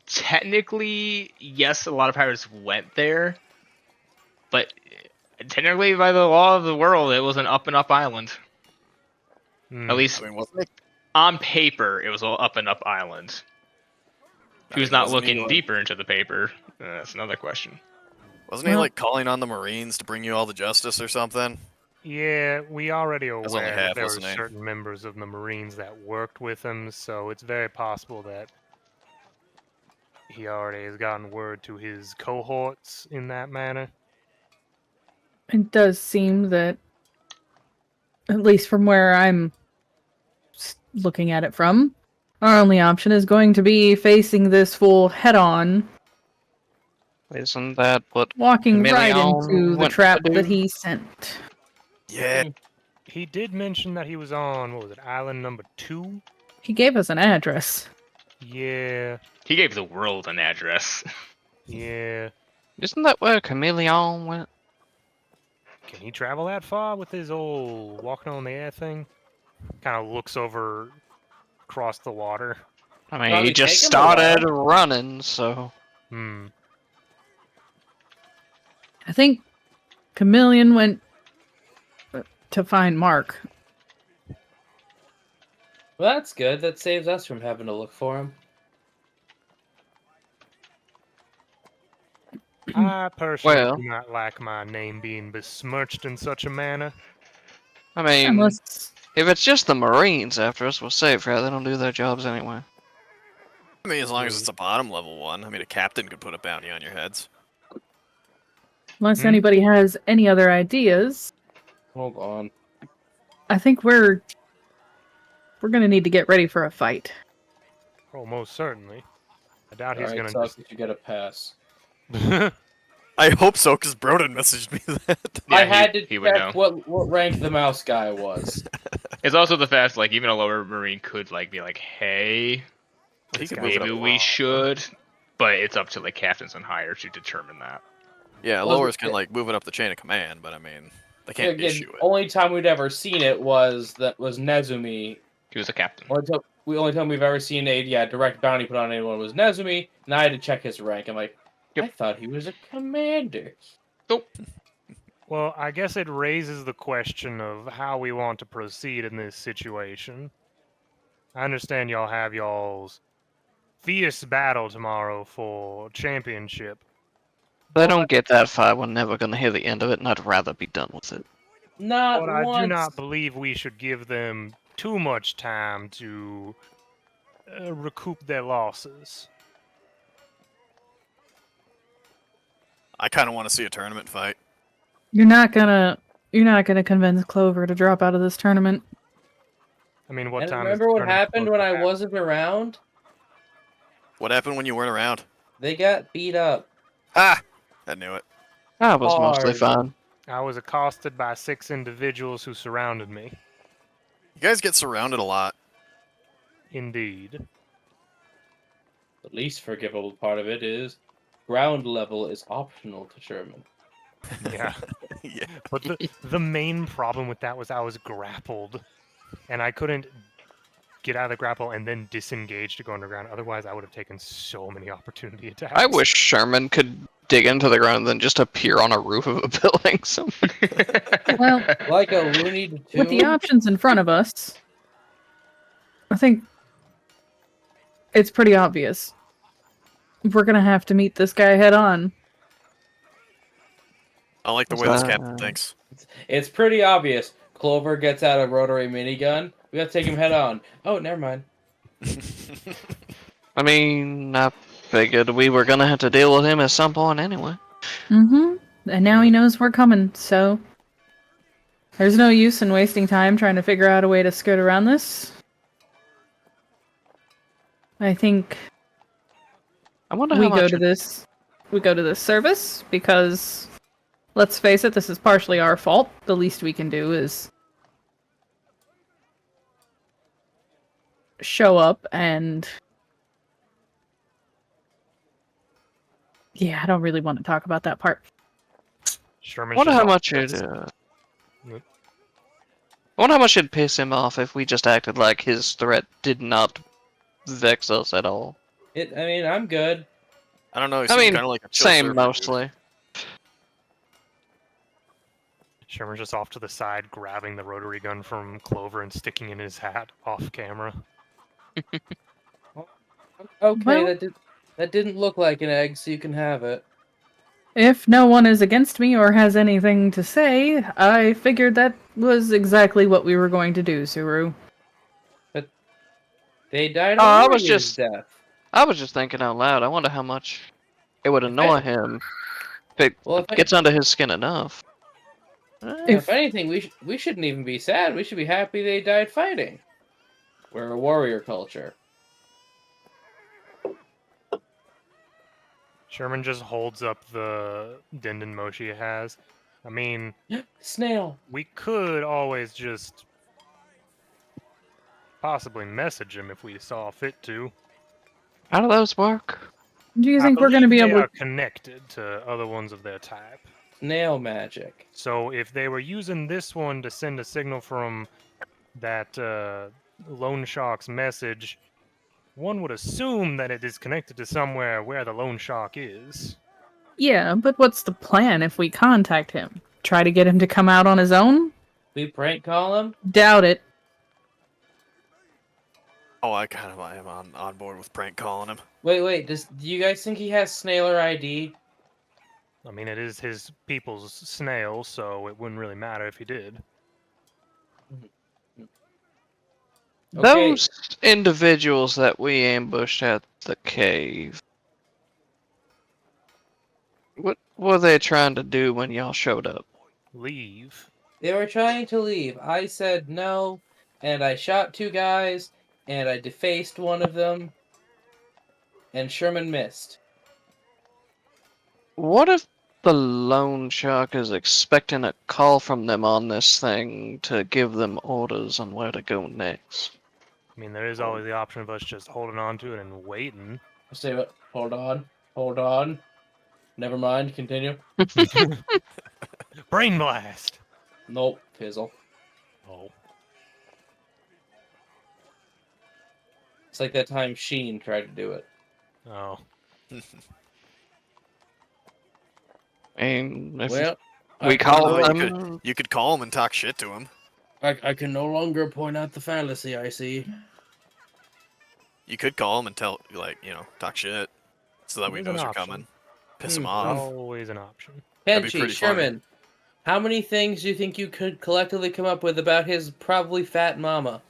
technically, yes, a lot of pirates went there, but technically, by the law of the world, it was an up and up island. Hmm. At least I mean, wasn't it? on paper, it was an up and up island. Who's not wasn't he looking like- deeper into the paper? That's another question. Wasn't he Well- like calling on the Marines to bring you all the justice or something? Yeah, we already was only aware that half, there were wasn't it? certain members of the Marines that worked with him, so it's very possible that he already has gotten word to his cohorts in that manner. It does seem that, at least from where I'm looking at it from, our only option is going to be facing this fool head on, Isn't that what? walking right Chameleon into the went to trap do? that he sent. Yeah. He did mention that he was on, what was it, island number 2? He gave us an address. Yeah, He gave the world an address. yeah. Isn't that where Chameleon went? Can he travel that far with his old walking on the air thing? Kind of looks over across the water. I mean, Probably he just take him a while. started running, so Hmm. I think Chameleon went to find Mark. Well, that's good. That saves us from having to look for him. I personally Well. do not like my name being besmirched in such a manner. I mean, Unless if it's just the Marines after us, we'll save, right? They don't do their jobs anyway. I mean, as long as it's a bottom level one. I mean, a captain could put a bounty on your heads. anybody has any other ideas, Hold on. I think we're gonna need to get ready for a fight. Oh, most certainly. I doubt he's Alright, gonna Tuck, you get a pass. just... I hope so, because Broden messaged me that. Yeah, I had to he would know. check what rank the mouse guy was. It's also the fact, like, even a lower Marine could, like, be like, hey, He could move it maybe up. we should. But it's up to, like, captains and higher to determine that. Yeah, Well, lowers can like move it up the chain of command, but I mean, they can't Again, issue it. only time we'd ever seen it was Nezumi. He was a captain. Only time we've ever seen a direct bounty put on anyone was Nezumi, and I had to check his rank. I'm like, Yep. I thought he was a commander. Well, I guess it raises the question of how we want to proceed in this situation. I understand y'all have y'all's fierce battle tomorrow for championship. If they don't get that far, we're never gonna hear the end of it, and I'd rather be done with it. Not But I once. do not believe we should give them too much time to recoup their losses. I kind of want to see a tournament fight. You're not gonna convince Clover to drop out of this tournament. I mean, what And time? remember is the what tournament happened supposed when to I happen? wasn't around? What happened when you weren't around? They got beat up. Ah, I knew it. I was mostly Hard. fine. I was accosted by 6 individuals who surrounded me. You guys get surrounded a lot. Indeed. The least forgivable part of it is ground level is optional to Sherman. Yeah. Yeah. But the main problem with that was I was grappled, and I couldn't get out of the grapple and then disengage to go underground. Otherwise, I would have taken so many opportunity attacks. I wish Sherman could dig into the ground and then just appear on a roof of a building somewhere. Well, Like a Looney Tunes. with the options in front of us, I think it's pretty obvious. We're gonna have to meet this guy head on. I like the way this captain thinks. It's pretty obvious. Clover gets out a rotary minigun. We have to take him head on. Oh, never mind. I mean, I figured we were gonna have to deal with him at some point anyway. Mm-hmm. And now he knows we're coming, so there's no use in wasting time trying to figure out a way to skirt around this. I think I wonder we how go much. to this service because, let's face it, this is partially our fault. The least we can do is show up and yeah, I don't really want to talk about that part. Sherman's I wonder just how off much to it. the- I wonder how much it'd piss him off if we just acted like his threat did not vex us at all. I mean, I'm good. I don't know. He I mean, kind of like a chill same surfer dude. mostly. Sherman's just off to the side, grabbing the rotary gun from Clover and sticking in his hat off camera. Okay, Well- that didn't look like an egg, so you can have it. If no one is against me or has anything to say, I figured that was exactly what we were going to do, Suru. They died Oh, on I was Warrior's just- death. I was just thinking out loud. I wonder how much it would annoy him if it Well, gets under his skin enough. if anything, we shouldn't even be sad. We should be happy they died fighting. We're a warrior culture. Sherman just holds up the Denden Moshi he has. I mean, Snail. we could always just possibly message him if we saw fit to. How do those work? Do you I think we're going to be believe they able are connected to other ones of their type. Snail magic. So if they were using this one to send a signal from that loan shark's message, one would assume that it is connected to somewhere where the loan shark is. Yeah, but what's the plan if we contact him? Try to get him to come out on his own? We prank call him? Doubt it. Oh, I am on board with prank calling him. Wait, do you guys think he has Snailer ID? I mean, it is his people's snail, so it wouldn't really matter if he did. Okay. Those individuals that we ambushed at the cave. What were they trying to do when y'all showed up? Leave. They were trying to leave. I said no, and I shot 2 guys, and I defaced one of them, and Sherman missed. What if the loan shark is expecting a call from them on this thing to give them orders on where to go next? I mean, there is always the option of us just holding on to it and waiting. Say what? Hold on. Never mind, continue. Brain blast! Nope, fizzle. Oh. It's like that time Sheen tried to do it. Oh. And if Well, we I call Oh, them, you could call him and talk shit to him. I can no longer point out the fallacy I see. You could call him and tell, talk shit, so that we There's knows an you're option. coming. Piss Hmm. him off. Always an option. That'd be Kenshi, pretty funny. Sherman, how many things do you think you could collectively come up with about his probably fat mama?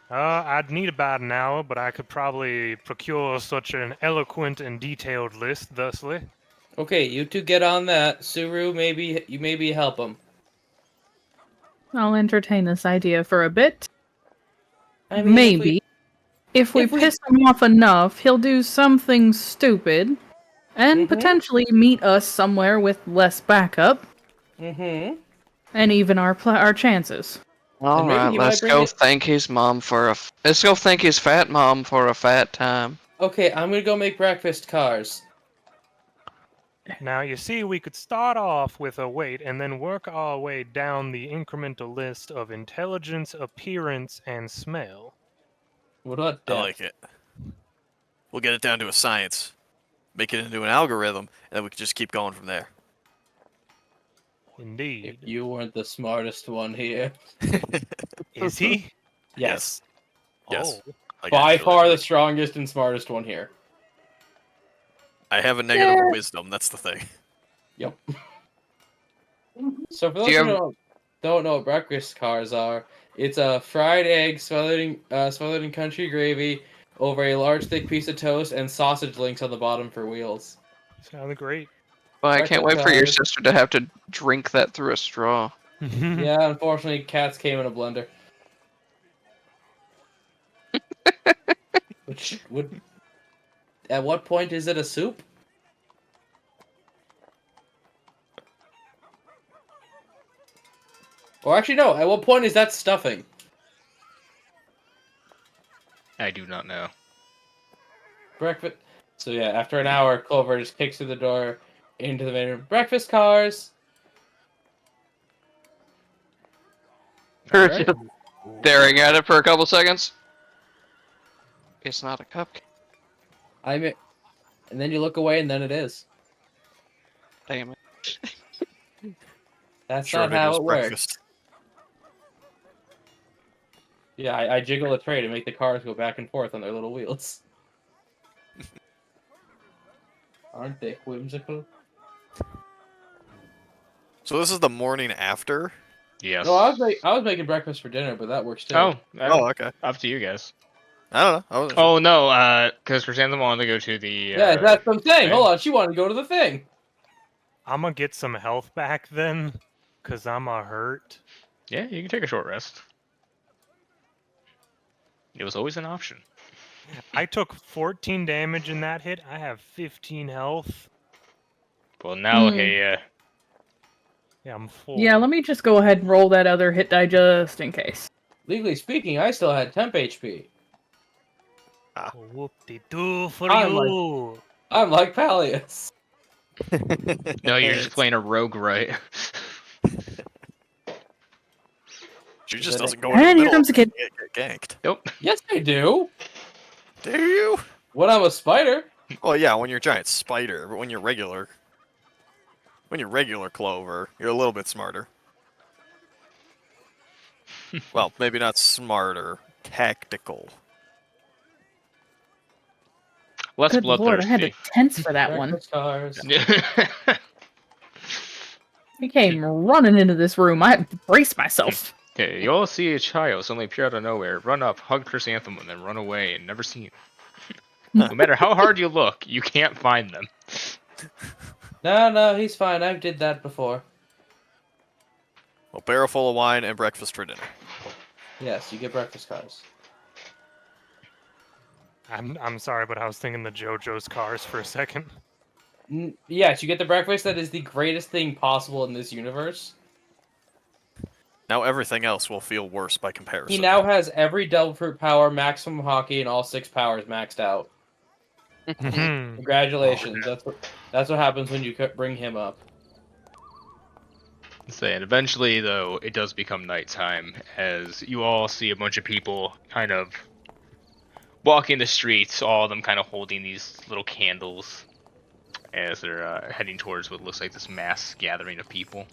I'd need about an hour, but I could probably procure such an eloquent and detailed list, thusly. Okay, you two get on that. Suru, maybe help him. I'll entertain this idea for a bit. I mean, Maybe. If we if we- piss him off enough, he'll do something stupid and Mhm. potentially meet us somewhere with less backup Mm-hmm. and even our chances. all maybe right, he might let's bring go it- thank his mom for a. Let's go thank his fat mom for a fat time. Okay, I'm gonna go make breakfast cars. Now, you see, we could start off with a weight and then work our way down the incremental list of intelligence, appearance, and smell. What about I like it. We'll get it down to a science, make it into an algorithm, and then we can just keep going from there. Indeed. If you weren't the smartest one here. Is he? Yes. Yes. Oh. Like, By actually, far the strongest and smartest one here. I have a negative wisdom. That's the thing. Yep. So for Do those you who don't know what breakfast cars are, it's a fried egg smothered in country gravy over a large thick piece of toast and sausage links on the bottom for wheels. Sounded great. Well, I Breakfast can't wait for your cars. sister to have to drink that through a straw. Yeah, unfortunately, cats came in a blender. Which would... At what point is it a soup? Or actually, no. At what point is that stuffing? I do not know. Breakfast. So yeah, after an hour, Clover just kicks through the door into the main room. Breakfast cars. Her Alright. just staring at it for a couple seconds. It's not a cupcake. And then you look away, and then it is. Damn it. That's Sure, not how is it works. breakfast. Yeah, I jiggle a tray to make the cars go back and forth on their little wheels. Aren't they whimsical? So this is the morning after. Yes. No, I was making breakfast for dinner, but that works too. Oh, Oh, okay. up to you guys. I don't know. I wasn't Oh no, because Chrysanthemum wanted to go to the. Yeah, that's what I'm saying. right? Hold on, she wanted to go to the thing. I'm gonna get some health back then, because I'm a hurt. Yeah, you can take a short rest. It was always an option. I took 14 damage in that hit. I have 15 health. Well, now, Hmm. hey, Yeah, I'm full. Yeah, let me just go ahead and roll that other hit die just in case. Legally speaking, I still had temp HP. Whoop-de-doo for I'm you. I'm like Palius. no, you're just playing a rogue, right? She just doesn't go And in the here middle comes a kid. and get ganked. Nope. Yes, I do. Do you? When I'm a spider. Well, yeah, when you're a giant spider, but when you're regular Clover, you're a little bit smarter. Well, maybe not smarter, tactical. Less Good lord, I had to bloodthirsty. tense for that one. Breakfast cars. I came running into this room. I had to brace myself. Okay, you all see a child suddenly appear out of nowhere, run up, hug Chrysanthemum, and then run away and never seen. No matter how hard you look, you can't find them. No, he's fine. I did that before. Well, barrel full of wine and breakfast for dinner. Yes, you get breakfast cars. I'm sorry, but I was thinking the JoJo's cars for a second. Yes, you get the breakfast that is the greatest thing possible in this universe. Now everything else will feel worse by comparison. He now has every Devil Fruit power, maximum hockey, and all 6 powers maxed out. Mhm. Congratulations. That's what happens when you bring him up. And eventually, though, it does become nighttime as you all see a bunch of people kind of walking the streets, all of them kind of holding these little candles as they're heading towards what looks like this mass gathering of people.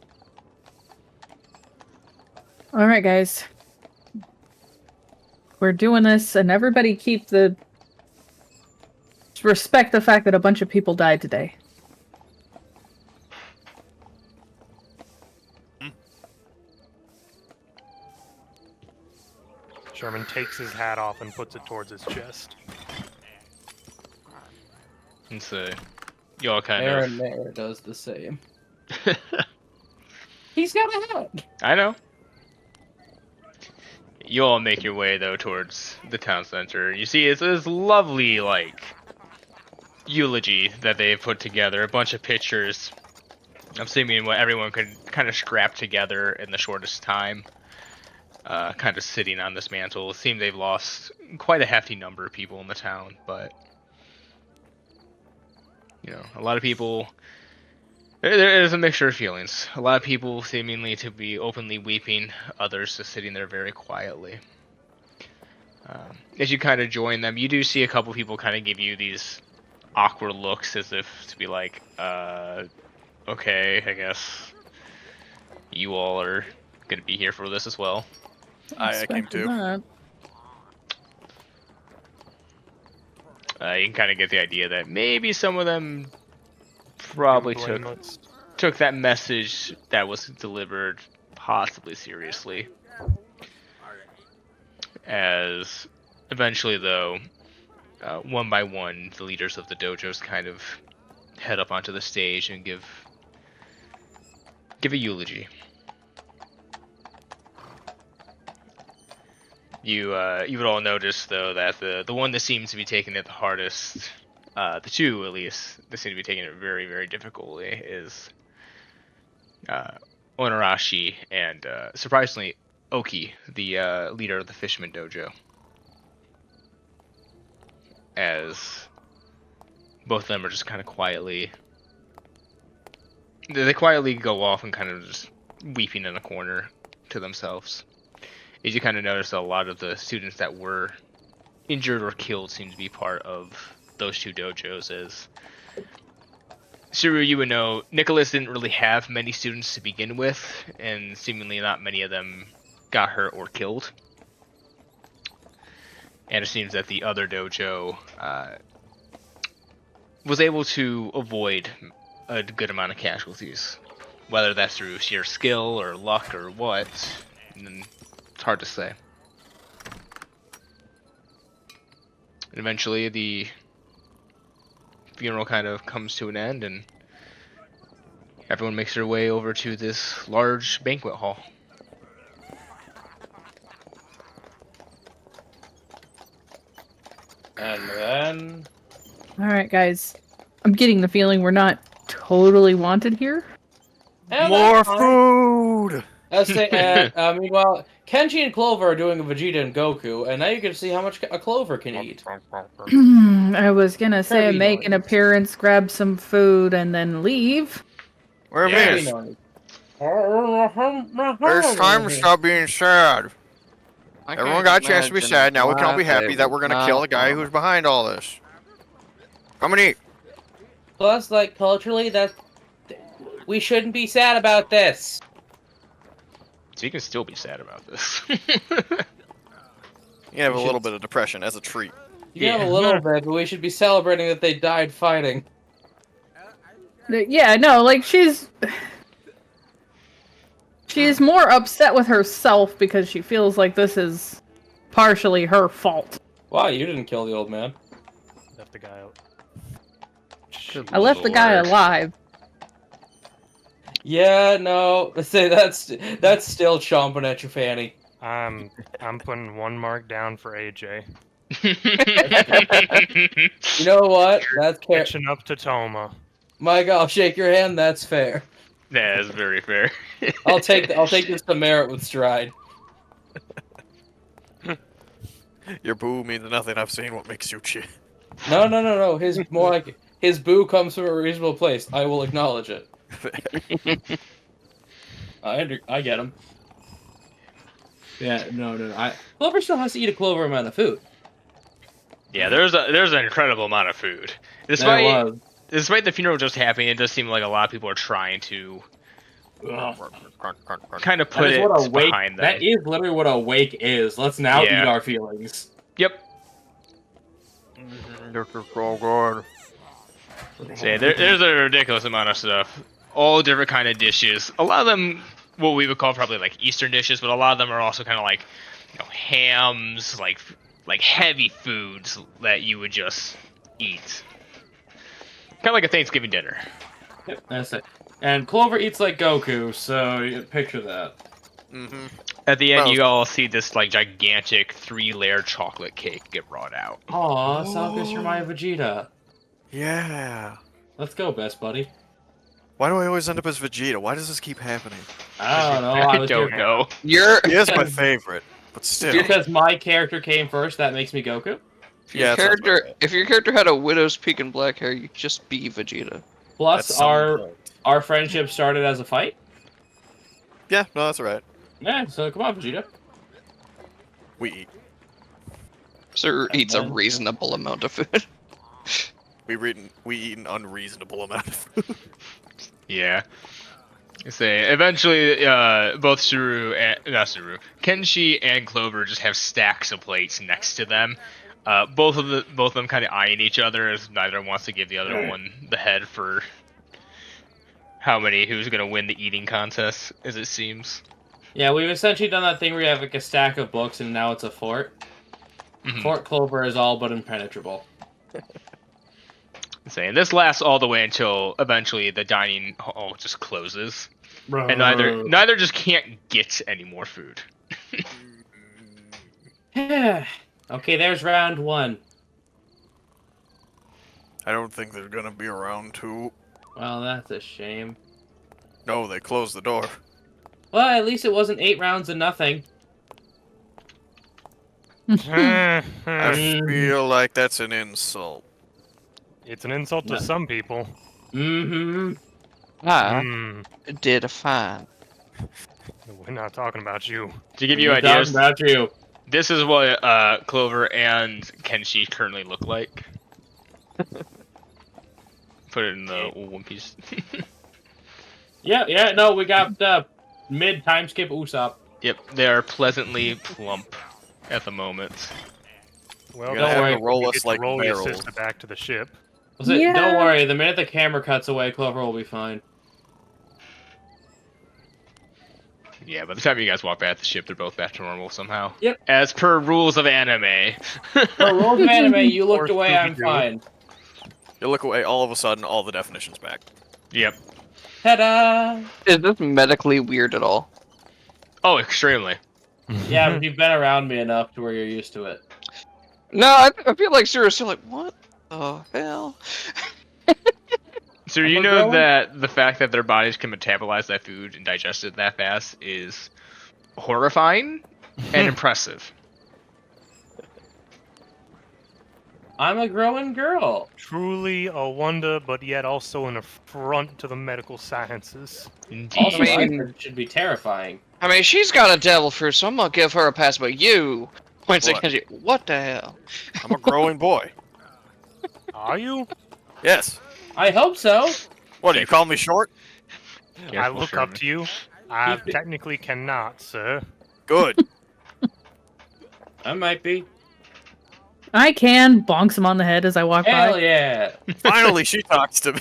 All right, guys. We're doing this, and everybody respect the fact that a bunch of people died today. Sherman takes his hat off and puts it towards his chest. And so, you all kind Aaron Mayer does the same. of... He's got a hat! I know. You all make your way, though, towards the town center. You see, it's this lovely, like, eulogy that they've put together. A bunch of pictures. I'm assuming what everyone could kind of scrap together in the shortest time. Kind of sitting on this mantle. It seems they've lost quite a hefty number of people in the town, but... You know, a lot of people... There is a mixture of feelings. A lot of people seemingly to be openly weeping, others just sitting there very quietly. As you kind of join them, you do see a couple people kind of give you these awkward looks as if to be like, okay, I guess you all are going to be here for this as well. I came too. That. You can kind of get the idea that maybe some of them probably took that message that was delivered possibly seriously. As eventually, though, one by one, the leaders of the dojos kind of head up onto the stage and give a eulogy. You would all notice, though, that the one that seems to be taking it the hardest, the two at least, that seem to be taking it very, very difficultly, is Onarashi and, surprisingly, Oki, the leader of the Fisherman Dojo. As both of them are just kind of quietly... They quietly go off and kind of just weeping in a corner to themselves. As you kind of notice, a lot of the students that were injured or killed seem to be part of those two dojos. As Suru, you would know, Nicholas didn't really have many students to begin with, and seemingly not many of them got hurt or killed. And it seems that the other dojo was able to avoid a good amount of casualties. Whether that's through sheer skill or luck or what, and it's hard to say. And eventually the funeral kind of comes to an end and everyone makes their way over to this large banquet hall. And then... Alright, guys. I'm getting the feeling we're not totally wanted here. More food! Let's say, meanwhile, Kenshi and Clover are doing a Vegeta and Goku, and now you can see how much a Clover can eat. I was gonna say Very make an nice. appearance, grab some food, and then leave. Where Very is? nice. It's time to stop being sad. Everyone got a chance to be sad. Now we can all be happy that we're gonna kill the guy who's behind all this. Come and eat. Plus, like, culturally, we shouldn't be sad about this. So you can still be sad about this. You have a little bit of depression as a treat. You can have a little bit, but we should be celebrating that they died fighting. Yeah, no, like she's more upset with herself because she feels like this is partially her fault. Wow, you didn't kill the old man. Left the guy out. I left the guy alive. Yeah, no. Say that's still chomping at your fanny. I'm putting 1 mark down for AJ. You know what? That's Catching up to Toma. Mike, I'll shake your hand. That's fair. That is very fair. I'll take this to merit with stride. Your boo means nothing. I've seen what makes you cheer. No. More like his boo comes from a reasonable place. I will acknowledge it. I get him. Yeah, no. Clover still has to eat a clover amount of food. Yeah, there's an incredible amount of food. Despite the funeral just happening, it does seem like a lot of people are trying to kind of put it behind them. That is literally what a wake is. Let's now eat our feelings. Yep. This is so good. So yeah, there's a ridiculous amount of stuff. All different kind of dishes. A lot of them, what we would call probably like Eastern dishes, but a lot of them are also kind of like, hams, like heavy foods that you would just eat. Kind of like a Thanksgiving dinner. Yep, that's it. And Clover eats like Goku, so you picture that. Mm-hmm. At the end, you all see this like gigantic 3-layer chocolate cake get brought out. Aw, Salkus, you're my Vegeta. Yeah. Let's go, best buddy. Why do I always end up as Vegeta? Why does this keep happening? I don't know. I don't know. He is my favorite, but still. Because my character came first, that makes me Goku? If your character had a widow's peak and black hair, you'd just be Vegeta. Plus, our friendship started as a fight? Yeah, no, that's right. Yeah, so come on, Vegeta. We eat. Sir eats a reasonable amount of food. We eat an unreasonable amount of food. Yeah. Say eventually, both Kenshi and Clover just have stacks of plates next to them. Both of them kind of eyeing each other as neither wants to give the other one the head for who's gonna win the eating contest, as it seems. Yeah, we've essentially done that thing where you have like a stack of books and now it's a fort. Mm-hmm. Fort Clover is all but impenetrable. And this lasts all the way until eventually the dining hall just closes, and neither just can't get any more food. Okay, there's round 1. I don't think there's gonna be a round 2. Well, that's a shame. No, they closed the door. Well, at least it wasn't 8 rounds of nothing. I feel like that's an insult. It's an insult to some people. Mm-hmm. Did fine. We're not talking about you. To give you ideas, about you. This is what Clover and Kenshi currently look like. Put it in the One Piece. Yeah, no, we got the mid-time skip Usopp. Yep, they are pleasantly plump at the moment. Well, don't worry. roll us like roll your barrels. sister back to the ship. Yeah. Don't worry, the minute the camera cuts away, Clover will be fine. Yeah, by the time you guys walk back to the ship, they're both back to normal somehow. Yep. As per rules of anime. For rules of anime, you looked away, I'm fine. You look away, all of a sudden, all the definition's back. Yep. Ta-da! Is this medically weird at all? Oh, extremely. Yeah, but you've been around me enough to where you're used to it. No, I feel like seriously, like, what the hell? So you know that the fact that their bodies can metabolize that food and digest it that fast is horrifying and impressive. I'm a growing girl. Truly a wonder, but yet also an affront to the medical sciences. Indeed. Also, it should be terrifying. I mean, she's got a devil fruit, so I'm gonna give her a pass, but you... Points at What? Kenshi. What the hell? I'm a growing boy. Are you? Yes. I hope so. What, do you call me short? I look up to you. I Keep it- technically cannot, sir. Good. I might be. I can bonks him on the head as I walk Hell by. yeah! Finally, she talks to me.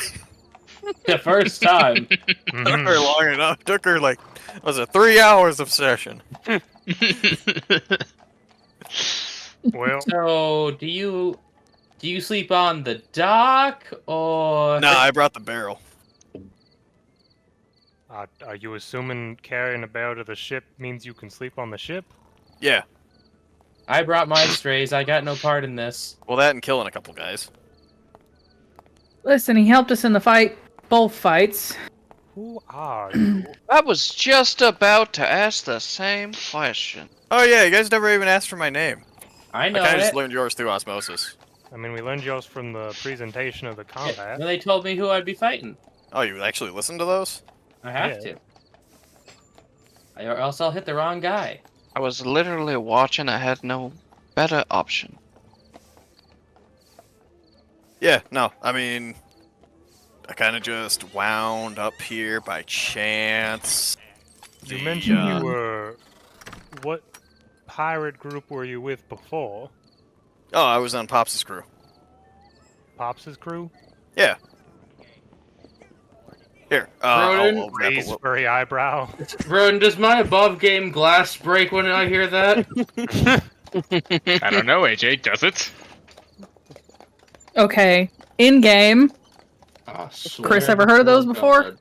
The first time. Took her long enough. Took her like, was it 3 hours of session? Well, So, do you sleep on the dock or? Nah, I brought the barrel. are you assuming carrying a barrel to the ship means you can sleep on the ship? Yeah. I brought my strays. I got no part in this. Well, that and killing a couple guys. Listen, he helped us in the fight, both fights. Who are you? I was just about to ask the same question. Oh yeah, you guys never even asked for my name. I I know kind of it. just learned yours through osmosis. I mean, we learned yours from the presentation of the combat. Then they told me who I'd be fighting. Oh, you actually listened to those? I have Yeah. to. Or else I'll hit the wrong guy. I was literally watching. I had no better option. Yeah, no, I mean, I kind of just wound up here by chance. You The, mentioned uh, you were. What pirate group were you with before? Oh, I was on Pops' crew. Pops' crew? Yeah. Here, Ronan, I'll grab a Raise little- furry eyebrow. Roden, does my above game glass break when I hear that? I don't know, AJ. Does it? Okay, in game. I Chris, swear ever heard of those to before? God.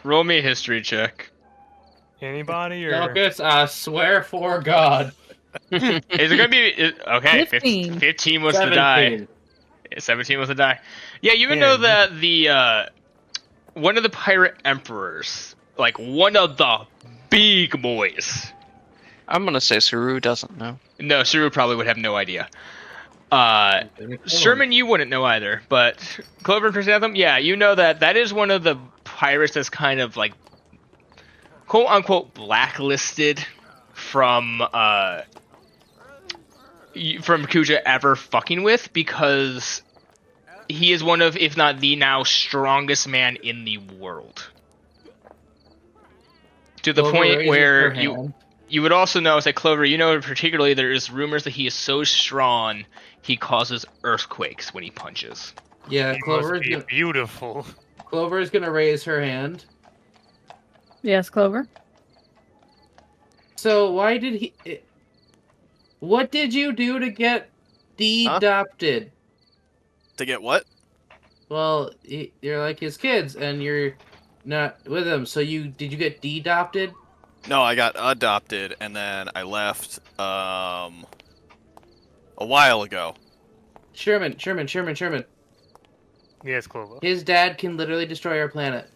Roll me a history check. Anybody or Lucas, I swear for God. Is it gonna be okay? 15. 15 was the die. 17. 17 was the die. Yeah, you would know that the one of the pirate emperors, like one of the big boys. I'm gonna say Saru doesn't know. No, Suru probably would have no idea. Sherman, you wouldn't know either, but Clover and Chrysanthemum, yeah, you know that is one of the pirates that's kind of like quote unquote blacklisted from Kuja ever fucking with, because he is one of, if not the now strongest man in the world. To the Clover point raises where her you hand. would also know, that Clover, you know particularly there is rumors that he is so strong he causes earthquakes when he punches. Yeah, he Clover must is, be gonna, beautiful. Clover is gonna raise her hand. Yes, Clover. So why did he? What did you do to get de-adopted? To get what? Well, you're like his kids, and you're not with him. So did you get de-adopted? No, I got adopted, and then I left, a while ago. Sherman. Yes, Clover. His dad can literally destroy our planet.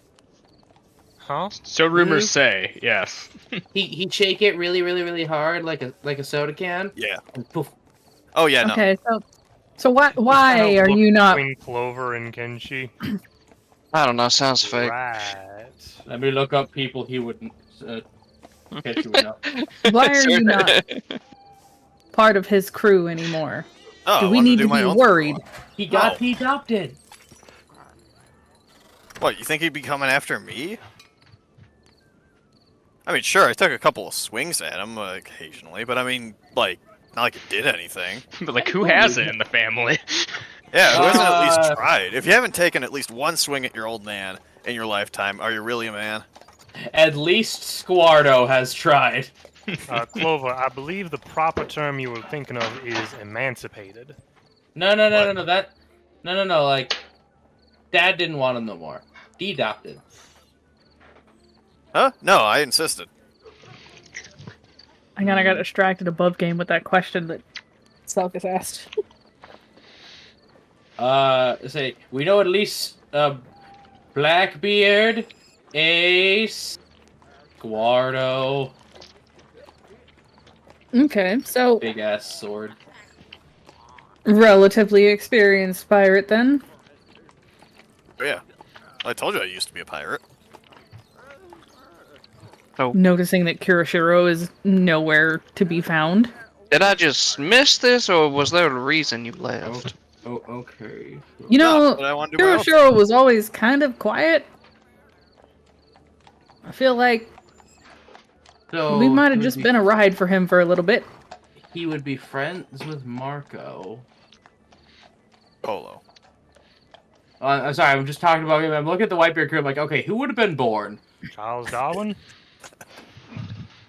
Huh? So rumors say, yes. He'd shake it really, really, really hard, like a soda can, Yeah. and poof. Oh, yeah, no. Okay, so why Kinda are look you not? between Clover and Kenshi? I don't know. Sounds fake. Right. Let me look up people he wouldn't catch you with. Why are you not part of his crew anymore? Oh, Do I we wanted need do to my be own worried? thing. He got No. de-adopted. What, you think he'd be coming after me? I mean, sure, I took a couple of swings at him occasionally, but I mean, like, not like it did anything. But like, who has it in the family? Yeah, who hasn't at least Uh, tried? If you haven't taken at least one swing at your old man in your lifetime, are you really a man? At least Squardo has tried. Clover, I believe the proper term you were thinking of is emancipated. No. Like, Dad didn't want him no more. De-adopted. Huh? No, I insisted. I got distracted above game with that question that Selkus asked. Say we know at least Blackbeard, Ace, Squardo, Okay, so big ass sword. relatively experienced pirate then. But yeah. I told you I used to be a pirate. Noticing that Kirishiro is nowhere to be found. Did I just miss this, or was there a reason you left? Oh, okay. You know, No, but I wanted to do my own Kirishiro was always kind of quiet. I feel like So we might he have would just be- been a ride for him for a little bit. He would be friends with Marco. Polo. I'm sorry, I'm just talking about him. I'm looking at the Whitebeard crew. I'm like, okay, who would have been born? Charles Darwin?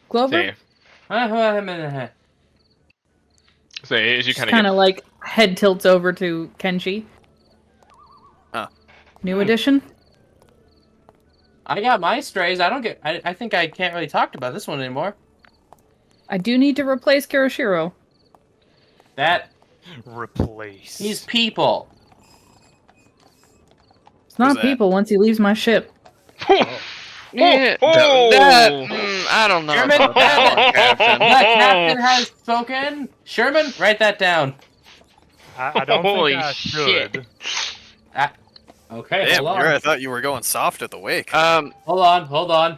Clover? Huh? So as you Just kind kind of of like head tilts over to Kenshi. Huh. New edition? I got my strays. I think I can't really talk about this one anymore. I do need to replace Kirishiro. That Replace. he's people. It's not Who's that? people once he leaves my ship. Yeah, Oh! I don't know. Sherman, about that one, Captain. The captain has spoken. Sherman, write that down. I don't Holy think I shit. should. Okay, Damn, hold Mira, I on. thought you were going soft at the wake. Hold on.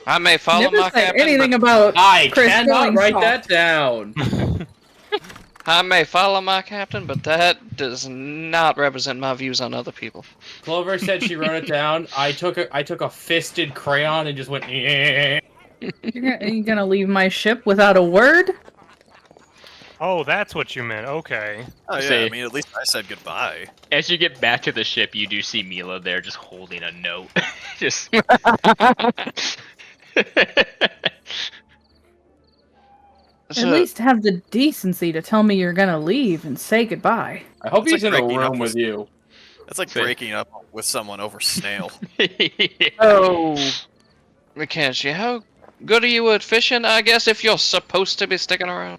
I may follow Never my said captain. anything But about I Chris cannot going write soft. that down. I may follow my captain, but that does not represent my views on other people. Clover said she wrote it down. I took a fisted crayon and just went. You're gonna leave my ship without a word? Oh, that's what you meant. Okay. Oh yeah, See. I mean, at least I said goodbye. As you get back to the ship, you do see Mila there, just holding a note. just. At So, least have the decency to tell me you're gonna leave and say goodbye. I hope It's he's like in a breaking up room with- with you. It's like See. breaking up with someone over snail. oh, Kenshi, how good are you at fishing? I guess if you're supposed to be sticking around.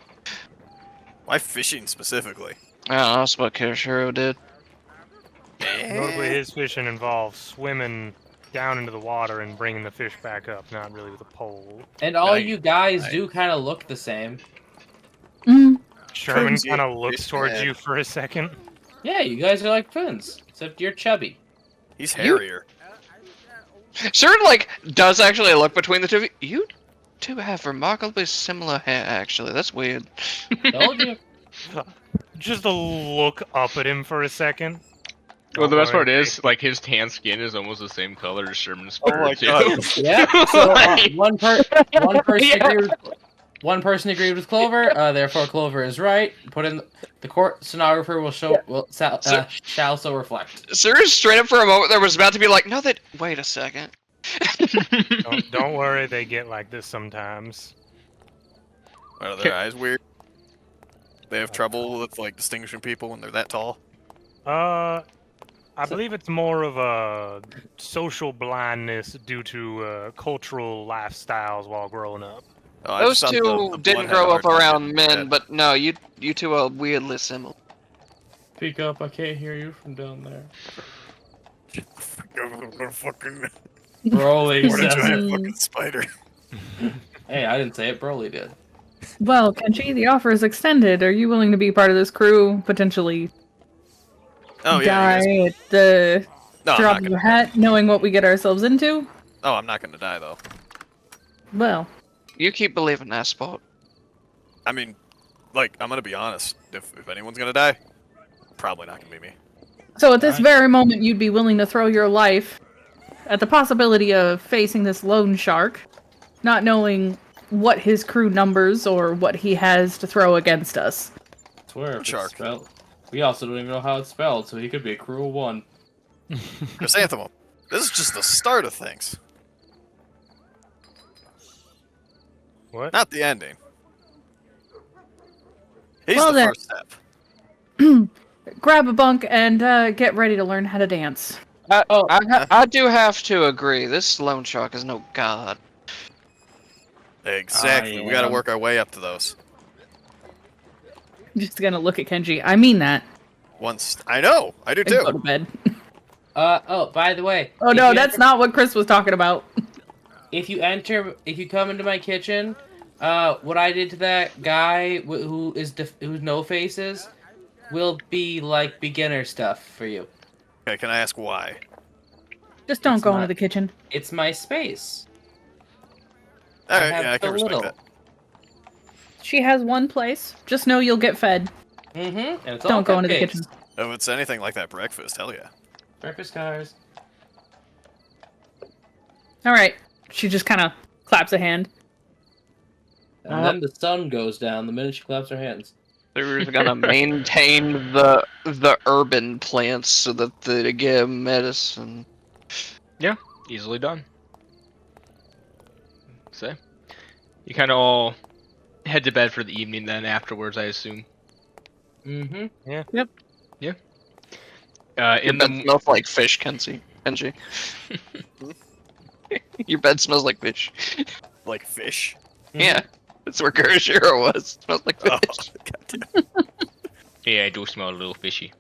Why fishing specifically? Oh, that's what Kirishiro did. Notably, his fishing involves swimming down into the water and bringing the fish back up, not really with a pole. And all Nice. you guys Nice. do kind of look the same. Mm, Sherman Crazy. kind of looks towards Yeah. you for a second. Yeah, you guys are like twins, except you're chubby. He's hairier. Sure, like, does actually look between the two of you. You two have remarkably similar hair, actually. That's weird. Told you. Just a look up at him for a second. Well, the best Don't part worry. is, like, his tan skin is almost the same color as Sherman's Oh fur, my too. God. Yeah. So Like- one person Yeah. agreed. One person agreed with Clover. Therefore, Clover is right. Put in the court stenographer will shall so reflect. Sir, straight up for a moment, there was about to be like, no, that. Wait a second. Don't worry, they get like this sometimes. Are their eyes weird? They have trouble with like distinguishing people when they're that tall. I believe it's more of a social blindness due to cultural lifestyles while growing up. Oh, I Those just thought two the didn't blood grow had up a hard time around getting men, dead. but no, you two are weirdly similar. Speak up! I can't hear you from down there. Fucking Broly what a says it. giant fucking spider. Hey, I didn't say it. Broly did. well, Kenshi, the offer is extended. Are you willing to be part of this crew? Potentially Oh yeah. die You guys... at the No, I'm drop not of gonna. a hat, knowing what we get ourselves into? Oh, I'm not gonna die though. Well, You keep believing that, Spot. I mean, like, I'm gonna be honest. If anyone's gonna die, probably not gonna be me. so at this Alright. very moment, you'd be willing to throw your life at the possibility of facing this lone shark, not knowing what his crew numbers or what he has to throw against us. I swear, if it's Shark. spelled. We also don't even know how it's spelled, so he could be a crew of one. Chrysanthemum. This is just the start of things, What? not the ending. He's Well the then. first step. Grab a bunk and get ready to learn how to dance. I do have to agree. This lone shark is no god. Exactly. We gotta work our way up to those. I'm just gonna look at Kenji. I mean that. Once I know, I do And go to too. bed. Oh, by the way. Oh if no, you that's enter- not what Chris was talking about. If you come into my kitchen, what I did to that guy who's no faces, will be like beginner stuff for you. Okay, can I ask why? Just don't It's go not- into the kitchen. It's my space. All right, have yeah, I can so respect little. that. She has one place. Just know you'll get fed. Mm-hmm. And it's all Don't go into the cupcakes. kitchen. If it's anything like that breakfast, hell yeah. Breakfast cars. All right. She just kind of claps a hand. And then the sun goes down the minute she claps her hands. They're gonna maintain the urban plants so that they get medicine. Yeah, easily done. So, you kind of all head to bed for the evening then afterwards, I assume. Mm-hmm. Yeah. Yep. Yeah. Your In bed the smells like fish, Kenshi. Your bed smells like fish. Like fish. Yeah, that's where Gershiro was. It smells like Oh, fish. goddamn. yeah, I do smell a little fishy.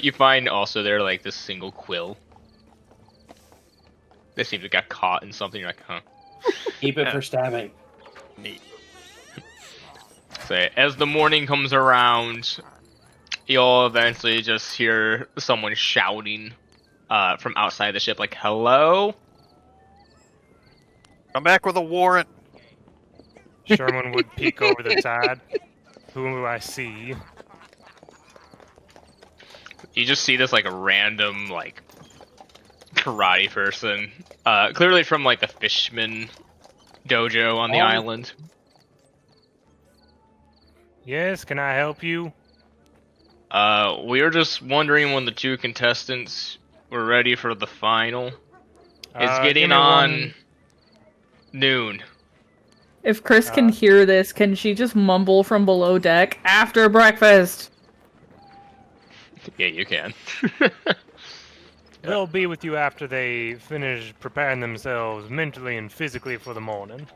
You find also there like this single quill. They seem to got caught in something. You're like, huh. Keep it for stabbing. Neat. So as the morning comes around, you'll eventually just hear someone shouting from outside the ship, like, "Hello." Come back with a warrant. Sherman would peek over the side. Who do I see? You just see this like a random like karate person, clearly from like the Fishman dojo on the island. Yes, can I help you? We were just wondering when the two contestants were ready for the final. It's Give getting me on one- noon. If Chris can hear this, can she just mumble from below deck after breakfast? Yeah, you can. They'll be with you after they finish preparing themselves mentally and physically for the morning.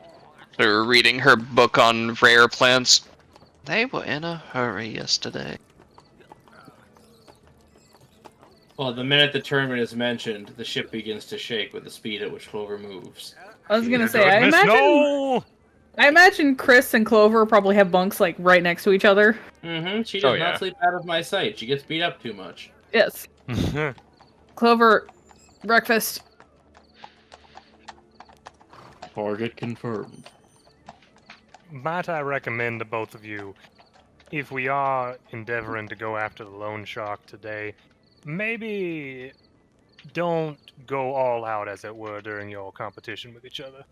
They're reading her book on rare plants. They were in a hurry yesterday. Well, the minute the tournament is mentioned, the ship begins to shake with the speed at which Clover moves. I was gonna Dear say, goodness, no! I imagine Chris and Clover probably have bunks like right next to each other. Mm-hmm. She Oh, does yeah. not sleep out of my sight. She gets beat up too much. Yes. Clover, breakfast. Target confirmed. Might I recommend to both of you, if we are endeavoring to go after the loan shark today, maybe don't go all out, as it were, during your competition with each other.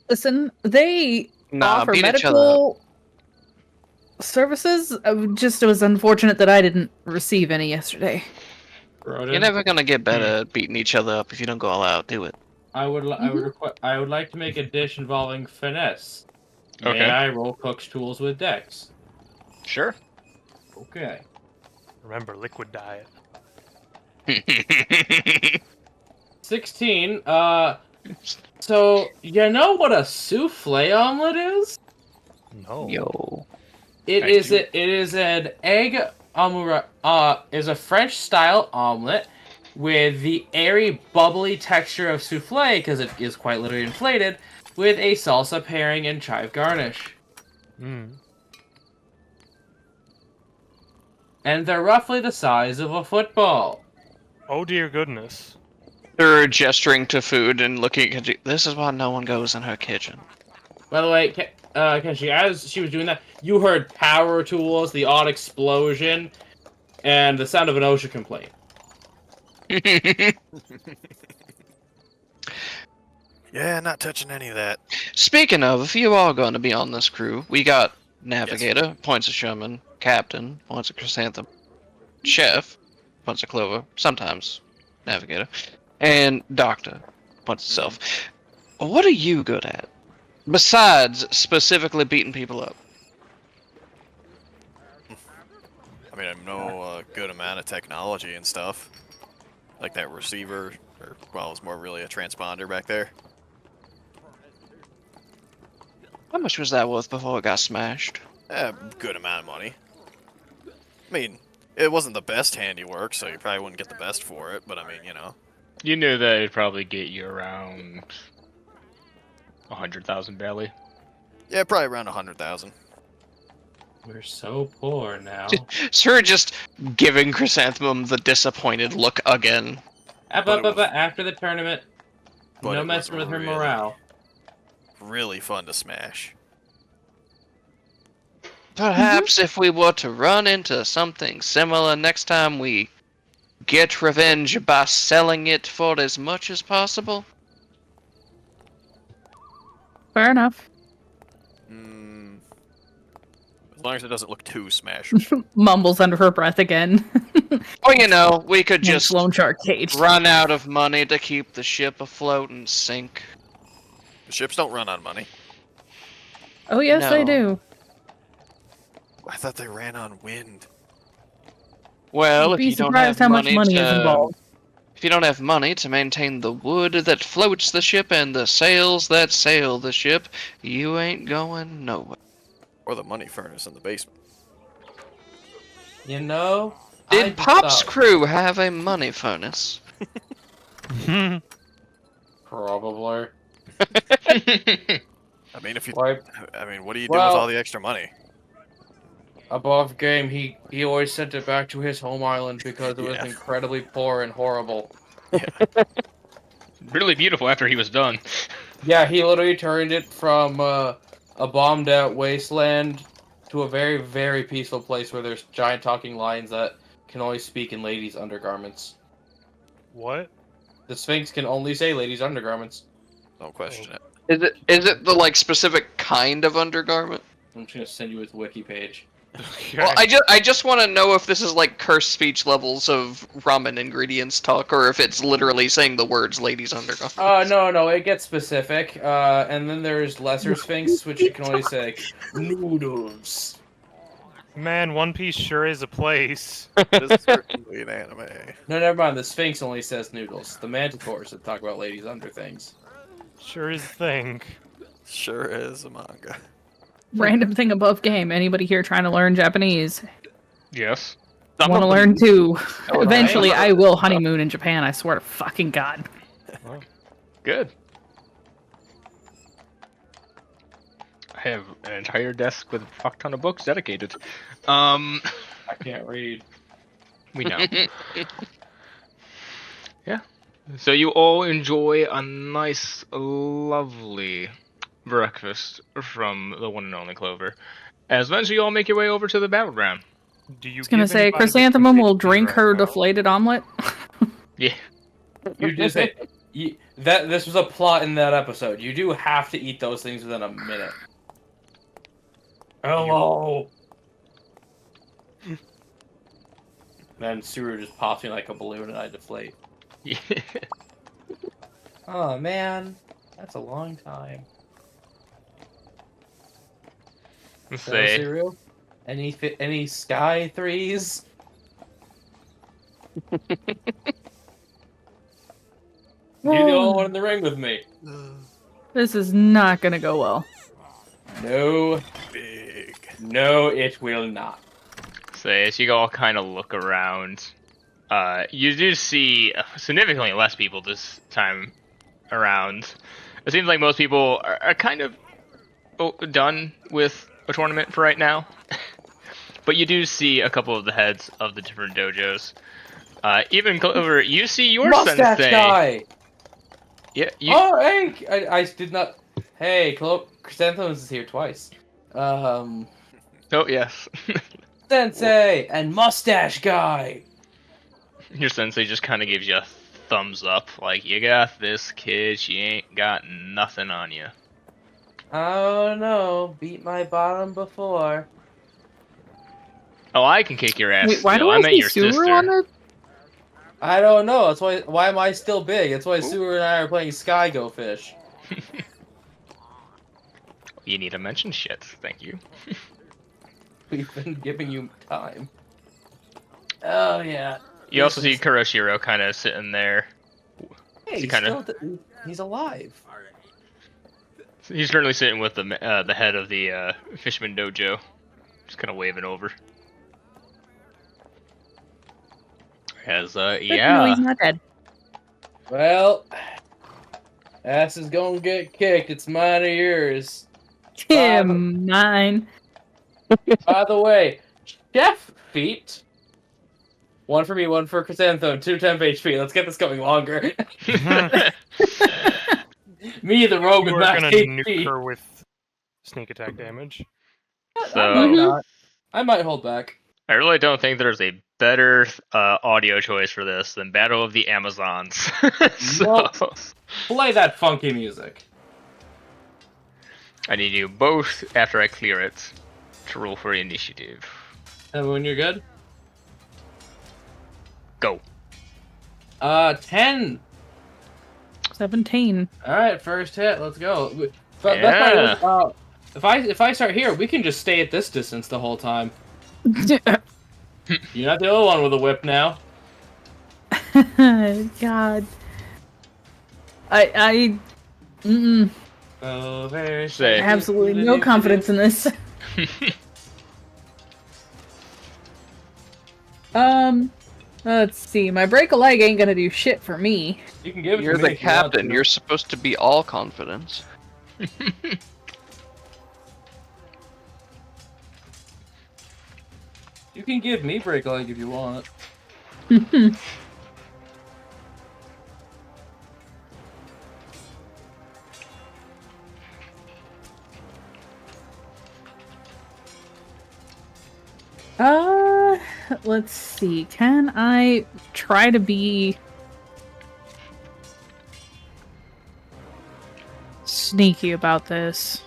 Listen, they offer beat each other up. medical services. Just it was unfortunate that I didn't receive any yesterday. You're never gonna get better at beating each other up if you don't go all out. Do it. I would like to make a dish involving finesse. May Okay. I roll cook's tools with Dex? Sure. Okay. Remember, liquid diet. 16. So you know what a souffle omelet is? No. Yo. It I is do. it is an egg is a French style omelet with the airy, bubbly texture of souffle because it is quite literally inflated with a salsa pairing and chive garnish. Mm. And they're roughly the size of a football. Oh dear goodness. They're gesturing to food and looking at you. This is why no one goes in her kitchen. By the way, Kenshi, as she was doing that, you heard power tools, the odd explosion, and the sound of an OSHA complaint. Yeah, not touching any of that. Speaking of, if you are going to be on this crew, we got Navigator, points of Sherman, Captain, points of Chrysanthemum, Chef, points of Clover, sometimes Navigator, and Doctor, points of Self. What are you good at? Besides specifically beating people up. I mean, I know a good amount of technology and stuff. Like that receiver, or, well, it was more really a transponder back there. How much was that worth before it got smashed? Good amount of money. I mean, it wasn't the best handiwork, so you probably wouldn't get the best for it, but I mean, you know. You knew that it'd probably get you around 100,000 barely. Yeah, probably around 100,000. We're so poor now. It's her just giving Chrysanthemum the disappointed look again. After the tournament, But no it messing was with her really- morale. Really fun to smash. Perhaps if we were to run into something similar next time, we get revenge by selling it for as much as possible. Fair enough. As long as it doesn't look too smash. Mumbles under her breath again. Well, you know, we could Just just loan shark cage. run out of money to keep the ship afloat and sink. The ships don't run on money. Oh yes, they No. do. I thought they ran on wind. Well, You'd if be you don't have surprised how much money to, is involved. if you don't have money to maintain the wood that floats the ship and the sails that sail the ship, you ain't going nowhere. Or the money furnace in the basement. You know? Did Pop's crew have a money furnace? Probably. I mean, if you... Like, I mean, what do you do with all the extra money? above game, he always sent it back to his home island because it was Yeah. incredibly poor and horrible. Really beautiful after he was done. Yeah, he literally turned it from a bombed out wasteland to a very, very peaceful place where there's giant talking lions that can only speak in ladies' undergarments. What? The Sphinx can only say ladies' undergarments. Don't question it. Is it the like specific kind of undergarment? I'm just gonna send you his wiki page. Well, I just want to know if this is like cursed speech levels of ramen ingredients talk, or if it's literally saying the words "ladies undergarment." No, it gets specific. And then there's Lesser Sphinx, which you can only say noodles. Man, One Piece sure is a place. It is certainly an anime. No, never mind. The Sphinx only says noodles. The Manticores that talk about ladies under things. Sure is a thing. Sure is a manga. Random thing above game. Anybody here trying to learn Japanese? Yes. Want to learn too? Alright. Eventually, I will honeymoon in Japan. I swear to fucking God. Good. I have an entire desk with a fuck ton of books dedicated. I can't read. We know. Yeah. So you all enjoy a nice, lovely breakfast from the one and only Clover. As eventually you all make your way over to the battleground. Do you I was gonna give say, anybody the Chrysanthemum will completion drink right her now? deflated omelet. Yeah. You do say that this was a plot in that episode. You do have to eat those things within a minute. Hello. Then Suru just pops me like a balloon and I deflate. Yeah. Oh man, that's a long time. Let's So, say, Suru, any sky threes? You're the only one in the ring with me. This is not gonna go well. No, Big. no, it will not. say as you all kind of look around, you do see significantly less people this time around. It seems like most people are kind of done with a tournament for right now. But you do see a couple of the heads of the different dojos. Even Clover, you see your Mustache sensei. guy. Yeah. Oh, hey, I did not. Hey, Chrysanthemums is here twice. Oh yes. Sensei and mustache guy. Your sensei just kind of gives you a thumbs up, like, you got this, kid. She ain't got nothing on you. Oh no, beat my bottom before. Oh, I can kick your ass. Wait, why still. do I meant see your Suru sister. on the? I don't know. That's why. Why am I still big? That's why Suru and I are playing Sky Go Fish. You need to mention shit. Thank you. We've been giving you time. Oh yeah. You also see is- Kuroshiro kind of sitting there. Hey, he's, kinda- he's alive. He's currently sitting with the head of the Fishman Dojo, just kind of waving over. As No, yeah, he's not dead. Well, ass is gonna get kicked. It's mine or yours. Tim, mine. By the way, chef feet. One for me, one for Chrysanthemum, 2 temp HP. Let's get this going longer. Me, the rogue with We're max gonna nuke HP. her with sneak attack damage. so Not. I might hold back. I really don't think there's a better audio choice for this than Battle of the Amazons. So, Nope. Play that funky music. I need you both, after I clear it, to roll for initiative. Everyone, you're good? Go. 10. 17. Alright, first hit, let's go. But Yeah. best part is, if I start here, we can just stay at this distance the whole time. You're not the only one with a whip now. God. Mm-mm. Oh, very Say. Absolutely no confidence in this. Let's see. My break a leg ain't gonna do shit for me. You can give it You're to me the if you want captain. to. You're supposed to be all confidence. You can give me break a leg if you want. Let's see. Can I try to be sneaky about this?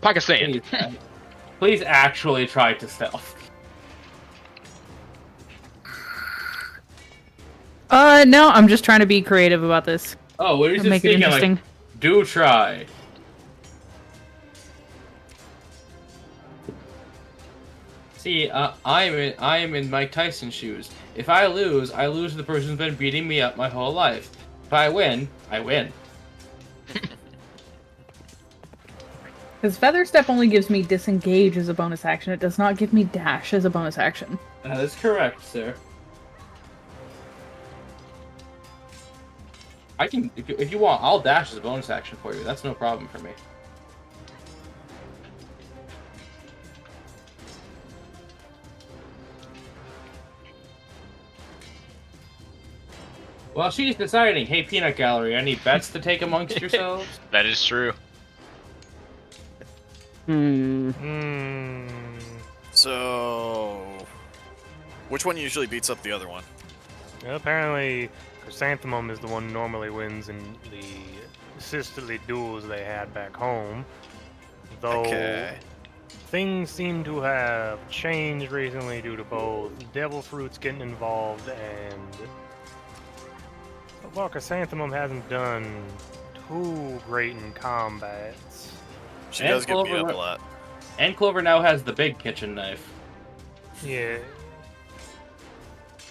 Pakistan. Please actually try to stealth. No, I'm just trying to be creative about this. Oh, what are you Make it thinking? interesting. Like, do try. See, I am in Mike Tyson's shoes. If I lose to the person who's been beating me up my whole life. If I win, I win. Because Feather Step only gives me disengage as a bonus action. It does not give me dash as a bonus action. That is correct, sir. I can, if you want, I'll dash as a bonus action for you. That's no problem for me. Well, she's deciding, hey, Peanut Gallery, any bets to take amongst yourselves? That is true. So, which one usually beats up the other one? Apparently, Chrysanthemum is the one who normally wins in the sisterly duels they had back home. Though Okay. things seem to have changed recently due to both devil fruits getting involved and so far Chrysanthemum hasn't done too great in combat. She And does get beat Clover up a went- lot. And Clover now has the big kitchen knife. Yeah.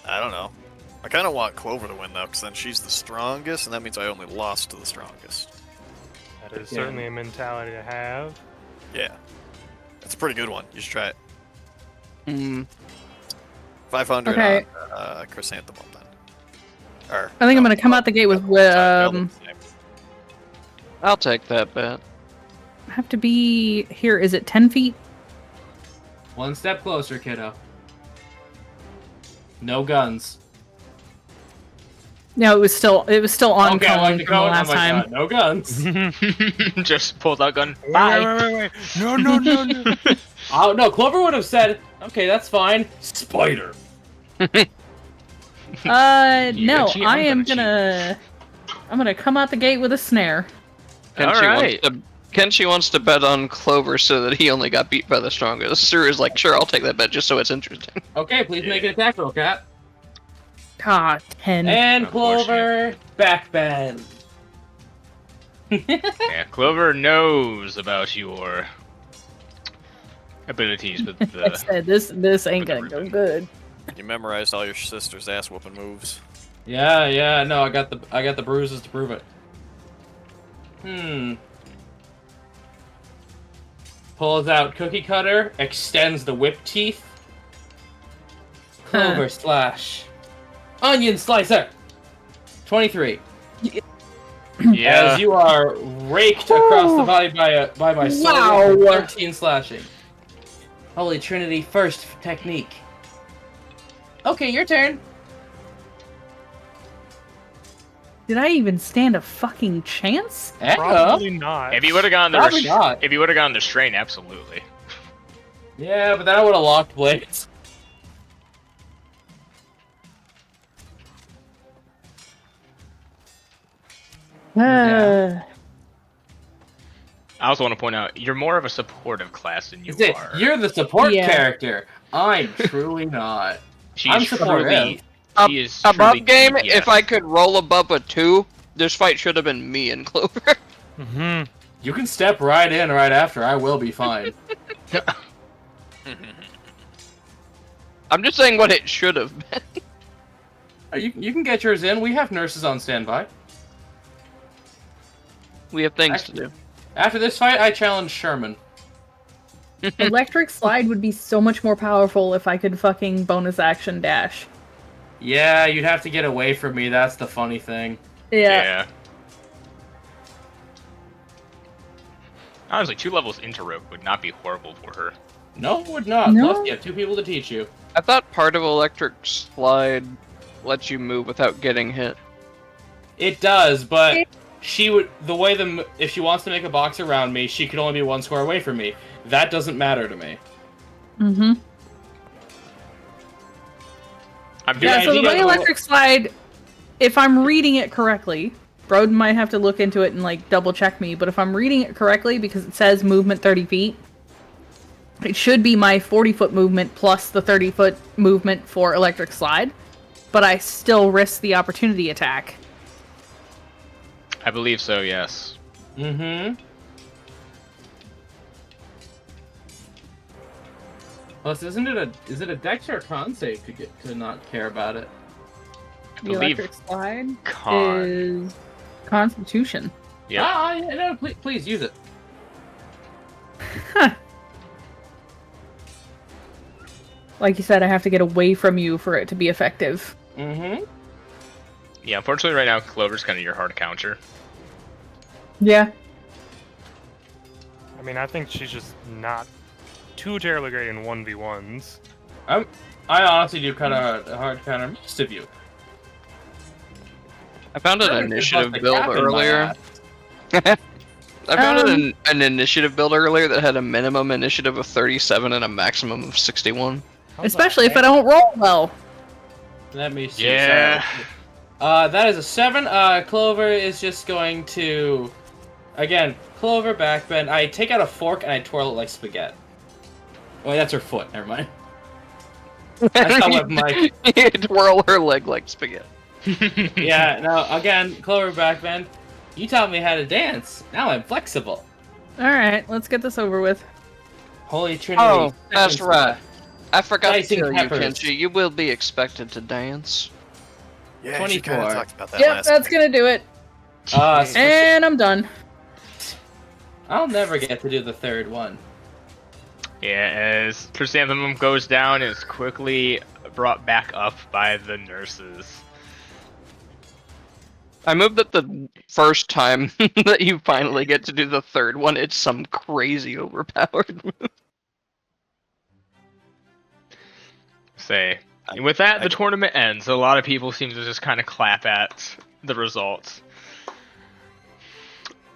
I don't know. I kind of want Clover to win though, because then she's the strongest, and that means I only lost to the strongest. That is Yeah. certainly a mentality to have. Yeah, it's a pretty good one. You should try it. Mm. 500 Okay. on Chrysanthemum then. Or, I think I'm no, gonna come out the gate with double the same. I'll take that bet. have to be here. Is it 10 feet? One step closer, kiddo. No guns. No, it was still on Okay, I cone like from the the code. last Oh my time. God, no guns. Just pulls out gun. Wait, Bye. wait. No, no, no, no. Oh no, Clover would have said, "Okay, that's fine." Spider. No, Actually, I I'm am gonna I'm gonna come out the gate with a snare. Alright. Kenshi wants to bet on Clover so that he only got beat by the strongest. Sir is like, sure, I'll take that bet just so it's interesting. Okay, please make an attack roll, cat. Ah, 10. And Clover backbend. Yeah, Clover knows about your abilities with I the. said this ain't gonna go good. You memorized all your sister's ass whooping moves. Yeah, no, I got the bruises to prove it. Pulls out cookie cutter, extends the whip teeth. Clover slash. Onion slicer. 23. Yeah. As you are raked across the body by my sword Wow. with 13 slashing. Holy Trinity first technique. Okay, your turn. Did I even stand a fucking chance? Probably not. If you would have gone the Probably not. if you would have gone the strain, absolutely. Yeah, but then I would have locked blades. Yeah. I also want to point out you're more of a supportive class than you Is it, are. you're the support Yeah. character. I'm truly not. She I'm is supportive. truly. She is Above truly game, DPS. if I could roll above a 2, this fight should have been me and Clover. Hmm. You can step right in right after. I will be fine. I'm just saying what it should have been. You can get yours in. We have nurses on standby. We have things to do. After this fight, I challenge Sherman. Electric slide would be so much more powerful if I could fucking bonus action dash. Yeah, you'd have to get away from me. That's the funny thing. Yeah. Honestly, 2 levels into Rogue would not be horrible for her. No, it would not. No. Plus, you have 2 people to teach you. I thought part of electric slide lets you move without getting hit. It does, but she would if she wants to make a box around me, she could only be 1 square away from me. That doesn't matter to me. Mm-hmm. I'm doing Yeah, so the idea way of- electric slide, if I'm reading it correctly, Broden might have to look into it and like double check me, but if I'm reading it correctly, because it says movement 30 feet, it should be my 40-foot movement plus the 30-foot movement for electric slide, but I still risk the opportunity attack. I believe so. Yes. Mm-hmm. Plus, is it a dex or a con save to not care about it? The believe electric slide Con. is Constitution. Yep. Yeah, no, please use it. Like you said, I have to get away from you for it to be effective. Mm-hmm. Yeah. Unfortunately, right now Clover's kind of your hard counter. Yeah. I mean, I think she's just not too terribly great in 1v1s. I honestly do kind of a hard counter most of you. I found an Sherman initiative just build lost the cap in my earlier. ass. I found an initiative build earlier that had a minimum initiative of 37 and a maximum of 61. Especially if I don't roll well. Let me see. Yeah. So, that is a 7. Clover is just going to, again, Clover backbend. I take out a fork and I twirl it like spaghetti. Oh, that's her foot. Never mind. That's how with Mike. You twirl her leg like spaghetti. Yeah. No. Again, Clover backbend. You taught me how to dance. Now I'm flexible. Alright, let's get this over with. Holy Trinity. Oh, that's Second right. spot. I forgot to Dicing tell you, peppers. Kenshi, you will be expected to dance. Yeah, she 24. kind of talked about that Yep, last. that's gonna do it. And I'm done. I'll never get to do the 3rd one. Yeah, as Chrysanthemum goes down, it's quickly brought back up by the nurses. I moved that the first time that you finally get to do the 3rd one, it's some crazy overpowered move. Say, and with that, the tournament ends. A lot of people seem to just kind of clap at the results.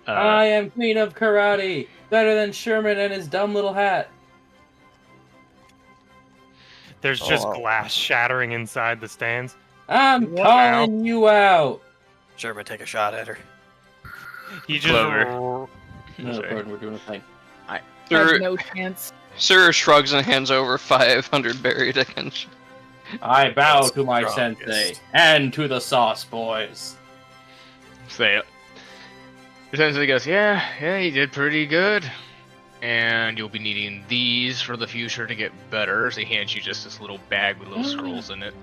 I am Queen of Karate. Better than Sherman and his dumb little hat. There's just glass shattering inside the stands. I'm Wow. calling you out. Sherman, take a shot at her. He just Clover. No, Sorry. Gordon, we're doing a thing. Has Sir, no chance. Sir shrugs and hands over 500 buried to Kenshi. I bow to my Strongest. sensei and to the Sauce Boys. Say it. The sensei goes, yeah, you did pretty good. And you'll be needing these for the future to get better. So he hands you just this little bag with little scrolls in it.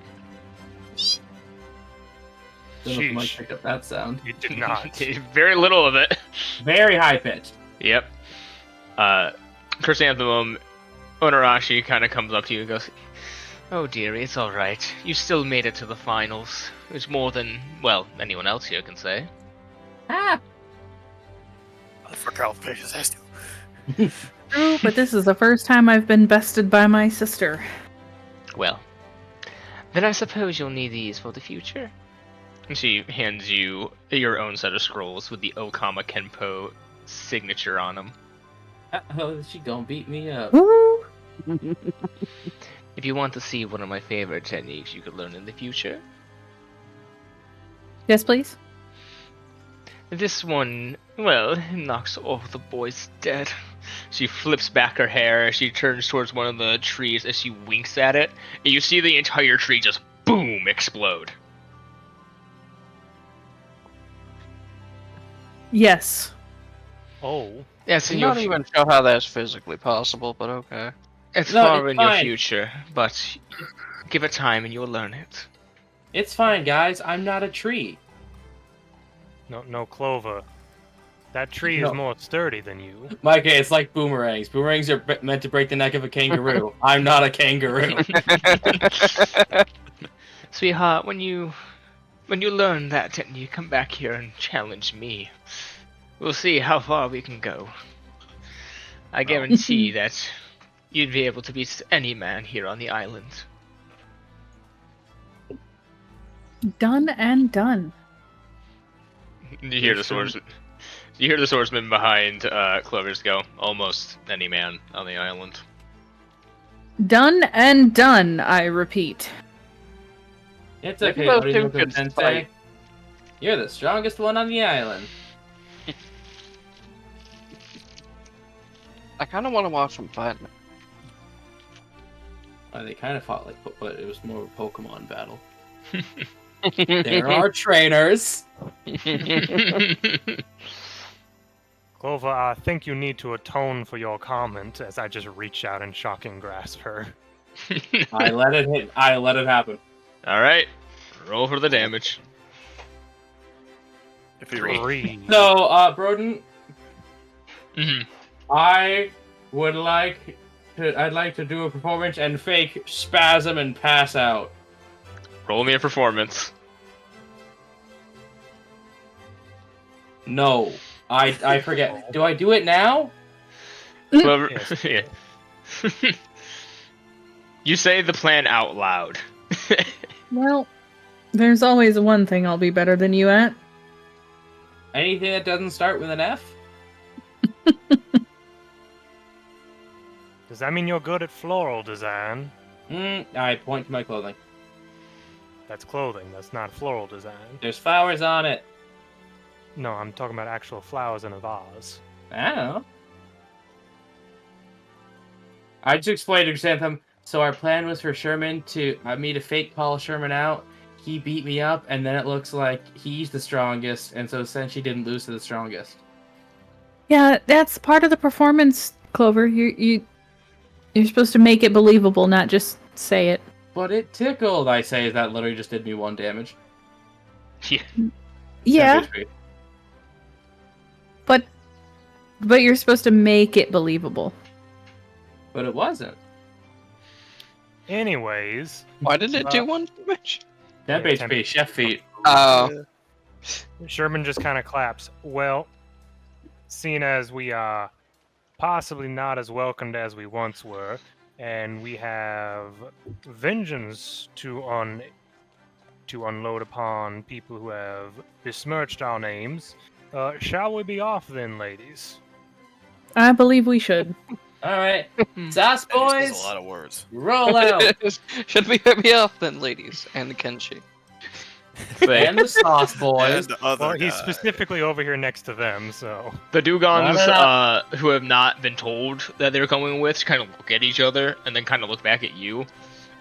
Don't know if you might Sheesh. pick up that sound. You did not. Very little of it. Very high pitched. Yep. Chrysanthemum Onarashi kind of comes up to you and goes, oh dearie, it's alright. You still made it to the finals. It's more than, well, anyone else here can say. Motherfucker, I'll finish his ass too. True, but this is the first time I've been bested by my sister. Well, then I suppose you'll need these for the future. And she hands you your own set of scrolls with the Okama Kenpo signature on them. Oh, she gonna beat me up. Woo! If you want to see one of my favorite techniques you could learn in the future, Yes, please. This one, well, knocks all the boys dead. She flips back her hair as she turns towards one of the trees as she winks at it, and you see the entire tree just boom explode. Yes. Oh, Yes, I'm in your not even sure how that's physically possible, but okay. it's No, far it's in your fine. future, but give it time and you'll learn it. It's fine, guys. I'm not a tree. no, Clover. That tree No. is more sturdy than you. Micah, it's like boomerangs. Boomerangs are meant to break the neck of a kangaroo. I'm not a kangaroo. Sweetheart, when you learn that and you come back here and challenge me, we'll see how far we can go. I guarantee that you'd be able to beat any man here on the island. Done and done. You hear the swordsman. You hear the swordsman behind Clover's go. Almost any man on the island. Done and done, I repeat. It's Maybe okay, those buddy, two Uncle could Sensei. fight. You're the strongest one on the island. I kind of want to watch them fight. They kind of fought like, but it was more of a Pokemon battle. There are trainers. Clover, I think you need to atone for your comment as I just reach out and shocking grasp her. I let it hit. I let it happen. All right, roll for the damage. If you roll. 3. So, Broden, Mhm. I'd like to do a performance and fake spasm and pass out. Roll me a performance. No, I forget. Do I do it now? Clover, Yes. yeah. You say the plan out loud. Well, there's always one thing I'll be better than you at. Anything that doesn't start with an F? Does that mean you're good at floral design? I point to my clothing. That's clothing, that's not floral design. There's flowers on it. No, I'm talking about actual flowers in a vase. I don't know. I just explained to Chrysanthemum. So our plan was for Sherman to me to fake call Sherman out. He beat me up, and then it looks like he's the strongest, and so since she didn't lose to the strongest. Yeah, that's part of the performance, Clover. You're supposed to make it believable, not just say it. But it tickled, I say, that literally just did me 1 damage. Yeah. Yeah, 10 HP. but you're supposed to make it believable. But it wasn't. Anyways, Why did it do 1 damage? 10 Yeah, HP, chef feet. Oh, Sherman just kind of claps. Well, seeing as we are possibly not as welcomed as we once were, and we have vengeance to unload upon people who have besmirched our names, shall we be off then, ladies? I believe we should. Alright. Sauce That just is boys, a lot of words. roll out. should we be off then, ladies? And Kenshi. And the sauce And boys. the other Well, he's guy. specifically over here next to them, so. The Dugons, No. who have not been told that they're coming with, kind of look at each other and then kind of look back at you.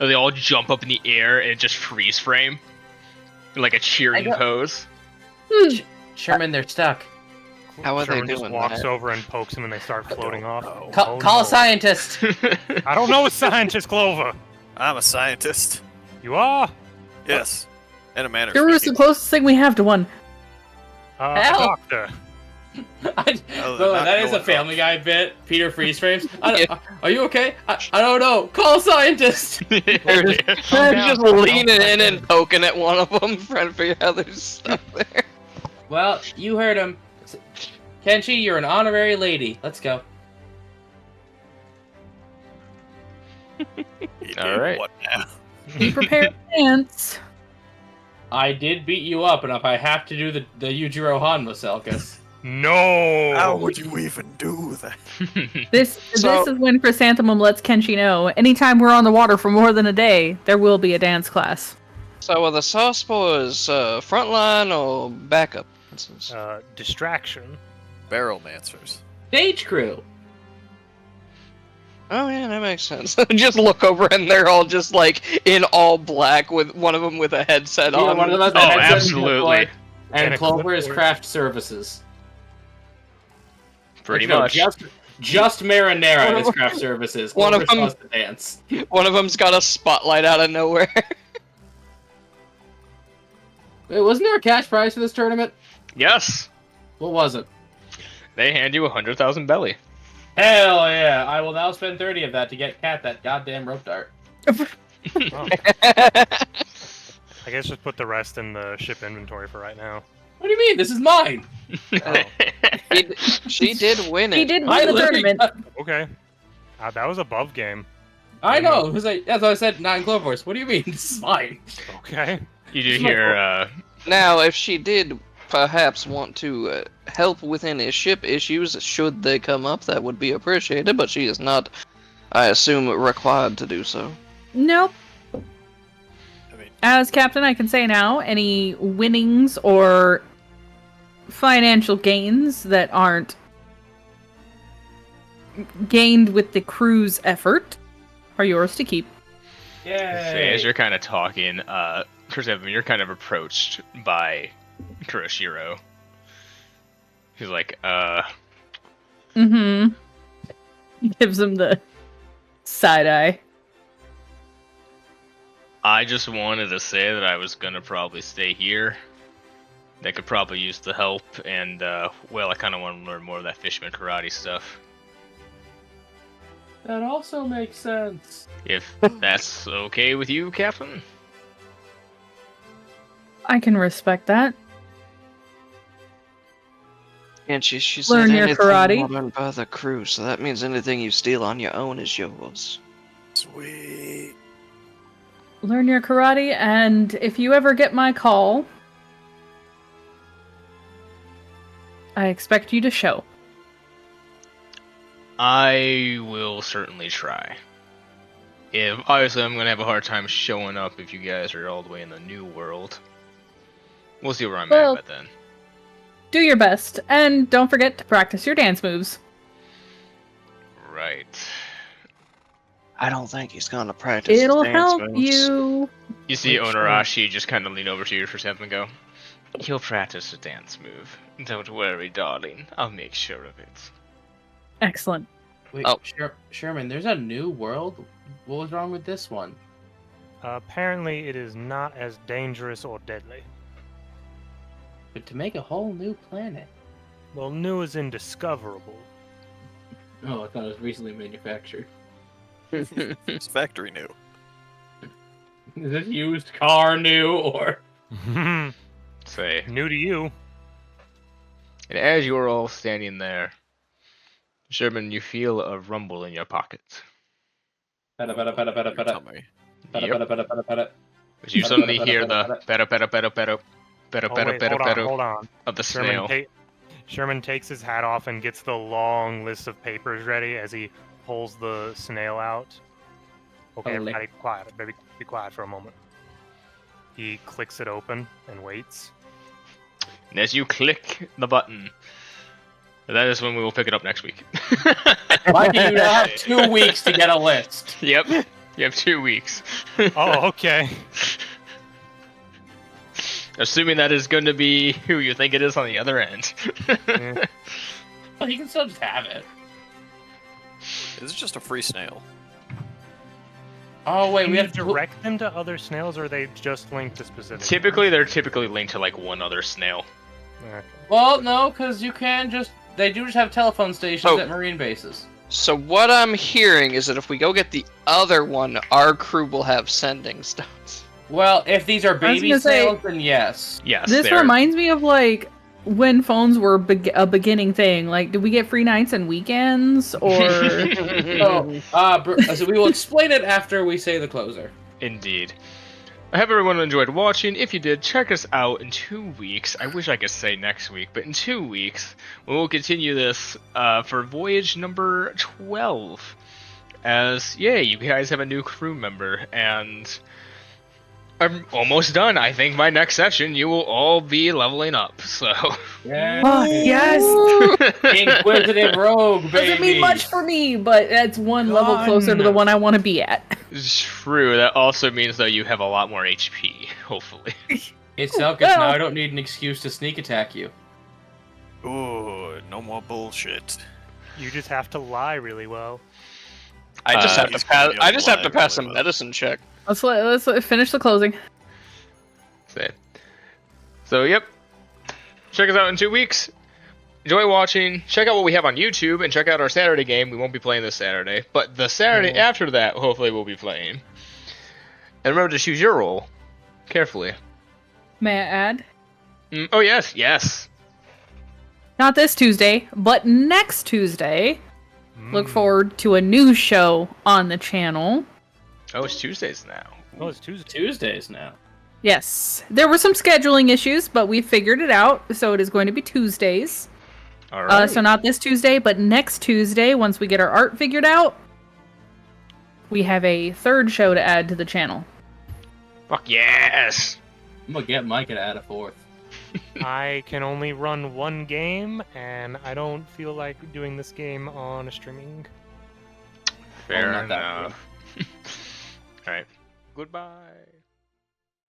And they all jump up in the air and just freeze frame, like a cheering I got- pose. Sherman, they're stuck. How are they Sherman just doing walks that? over and pokes him, and they start floating off. know. Call no. a scientist. I don't know a scientist, Clover. I'm a scientist. You are? Yes. And a manner. You're the speaking. closest thing we have to one. A Help! doctor. That is a going Family Guy bit. Peter freeze frames. Yeah. Are you okay? I don't know. Call a scientist. They're Calm just down. leaning in and poking at one of them, trying to figure out there's stuff there. Well, you heard him. Kenshi, you're an honorary lady. Let's go. He did All right. What now? Be prepared to dance. I did beat you up, and if I have to do the Yujiro Hanma Selkas. No. How would you even do that? This So- is when Chrysanthemum lets Kenshi know anytime we're on the water for more than a day, there will be a dance class. So are the sauce boys frontline or backup? Distraction. Barrelmancers. Stage crew. Oh yeah, that makes sense. Just look over and they're all just like in all black with one of them with a headset Yeah, on. one of them has a Oh, headset and absolutely. clipboard, And and a Clover is clipboard. craft services. Pretty Actually, no, much. just marinara One is of- craft services. one of Clover them- still has to dance. One of them's got a spotlight out of nowhere. Wait, wasn't there a cash prize for this tournament? Yes. What was it? They hand you 100,000 belly. Hell yeah! I will now spend 30 of that to get Cat that goddamn rope dart. Oh, I guess just put the rest in the ship inventory for right now. What do you mean? This is mine. Oh, She did win it. He did I win the literally- tournament. okay. That was above game. I know. It was like, that's what I said. 9 Clovers. What do you mean? This is mine. Okay. You do It's my hear, Now, if she did perhaps want to help with any ship issues, should they come up, that would be appreciated, but she is not, I assume, required to do so. Nope. I mean, As captain, I can say now, any winnings or financial gains that aren't gained with the crew's effort are yours to keep. say, as you're kind of talking, Chris Evan, you're kind of approached by Kuroshiro. He's like, Mm-hmm. Gives him the side eye. I just wanted to say that I was gonna probably stay here. They could probably use the help, and, well, I kind of want to learn more of that fisherman karate stuff. That also makes sense. If that's okay with you, Captain? I can respect that. And she said Learn your anything karate. learned by the crew, so that means anything you steal on your own is yours. sweet. Learn your karate, and if you ever get my call, I expect you to show. I will certainly try. If obviously I'm gonna have a hard time showing up if you guys are all the way in the new world. We'll see where I'm Well- at by then. Do your best, and don't forget to practice your dance moves. Right. I don't think he's gonna practice. his It'll dance help moves. you. You see Make sure. Onarashi just kind of lean over to you for a second and go, "You'll practice a dance move. Don't worry, darling. I'll make sure of it." Excellent. Wait, Oh. Sherman, there's a new world? What was wrong with this one? Apparently, it is not as dangerous or deadly. But to make a whole new planet. Well, new is indiscoverable. Oh, I thought it was recently manufactured. It's factory new. Is it used car new or? Say, New to you. and as you're all standing there, Sherman, you feel a rumble in your pocket. Peta, peta, peta, peta, peta. Tummy. Peta, Yep. peta, peta, peta, peta. But you suddenly hear the better, better, better, better, better, Oh, better, wait, better, hold on, better hold on. of the snail. Sherman takes his hat off and gets the long list of papers ready as he pulls the snail out. Okay, Oh, everybody quiet. Everybody be quiet for a moment. He clicks it open and waits. And as you click the button, that is when we will pick it up next week. Why do you now have 2 weeks to get a list? Yep, you have 2 weeks. Oh, okay. Assuming that is going to be who you think it is on the other end. Eh, Well, you can still just have it. Is it just a free snail? Oh, wait, Can we you have to direct them to other snails, or are they just linked to specific? Typically, they're typically linked to like one other snail. Okay. Well, no, because you can just... They do just have telephone stations Oh. at marine bases. So what I'm hearing is that if we go get the other one, our crew will have sending stones. Well, if these are was baby gonna say- snails, then yes. Yes, This they're- reminds me of like when phones were a beginning thing. Like, did we get free nights and weekends, or So we will explain it after we say the closer. Indeed. I hope everyone enjoyed watching. If you did, check us out in 2 weeks. I wish I could say next week, but in 2 weeks, we will continue this for voyage number 12. As, yay, you guys have a new crew member, and I'm almost done. I think my next session you will all be leveling up. So. Yeah. Oh, yes. Inquisitive rogue, baby. Doesn't mean much for me, but it's one level closer to the one I want to be at. True. That also means though you have a lot more HP. Hopefully. Hey, Selkis, now I don't need an excuse to sneak attack you. Ooh, no more bullshit. You just have to lie really well. I just have to he's pass. gonna be I just have to alive pass a really well. medicine check. Let's finish the closing. So yep. Check us out in 2 weeks. Enjoy watching. Check out what we have on YouTube and check out our Saturday game. We won't be playing this Saturday, but the Saturday after that, hopefully, we'll be playing. And remember to choose your role carefully. May I add? Oh yes, yes. Not this Tuesday, but next Tuesday. Look forward to a new show on the channel. Oh, it's Tuesdays now. Oh, it's Tuesday. Tuesdays now. Yes, there were some scheduling issues, but we figured it out, so it is going to be Tuesdays. All right. So not this Tuesday, but next Tuesday, once we get our art figured out, we have a third show to add to the channel. Fuck yes. I'm gonna get Micah to add a fourth. I can only run one game, and I don't feel like doing this game on a streaming. Fair not that enough. All right. Goodbye.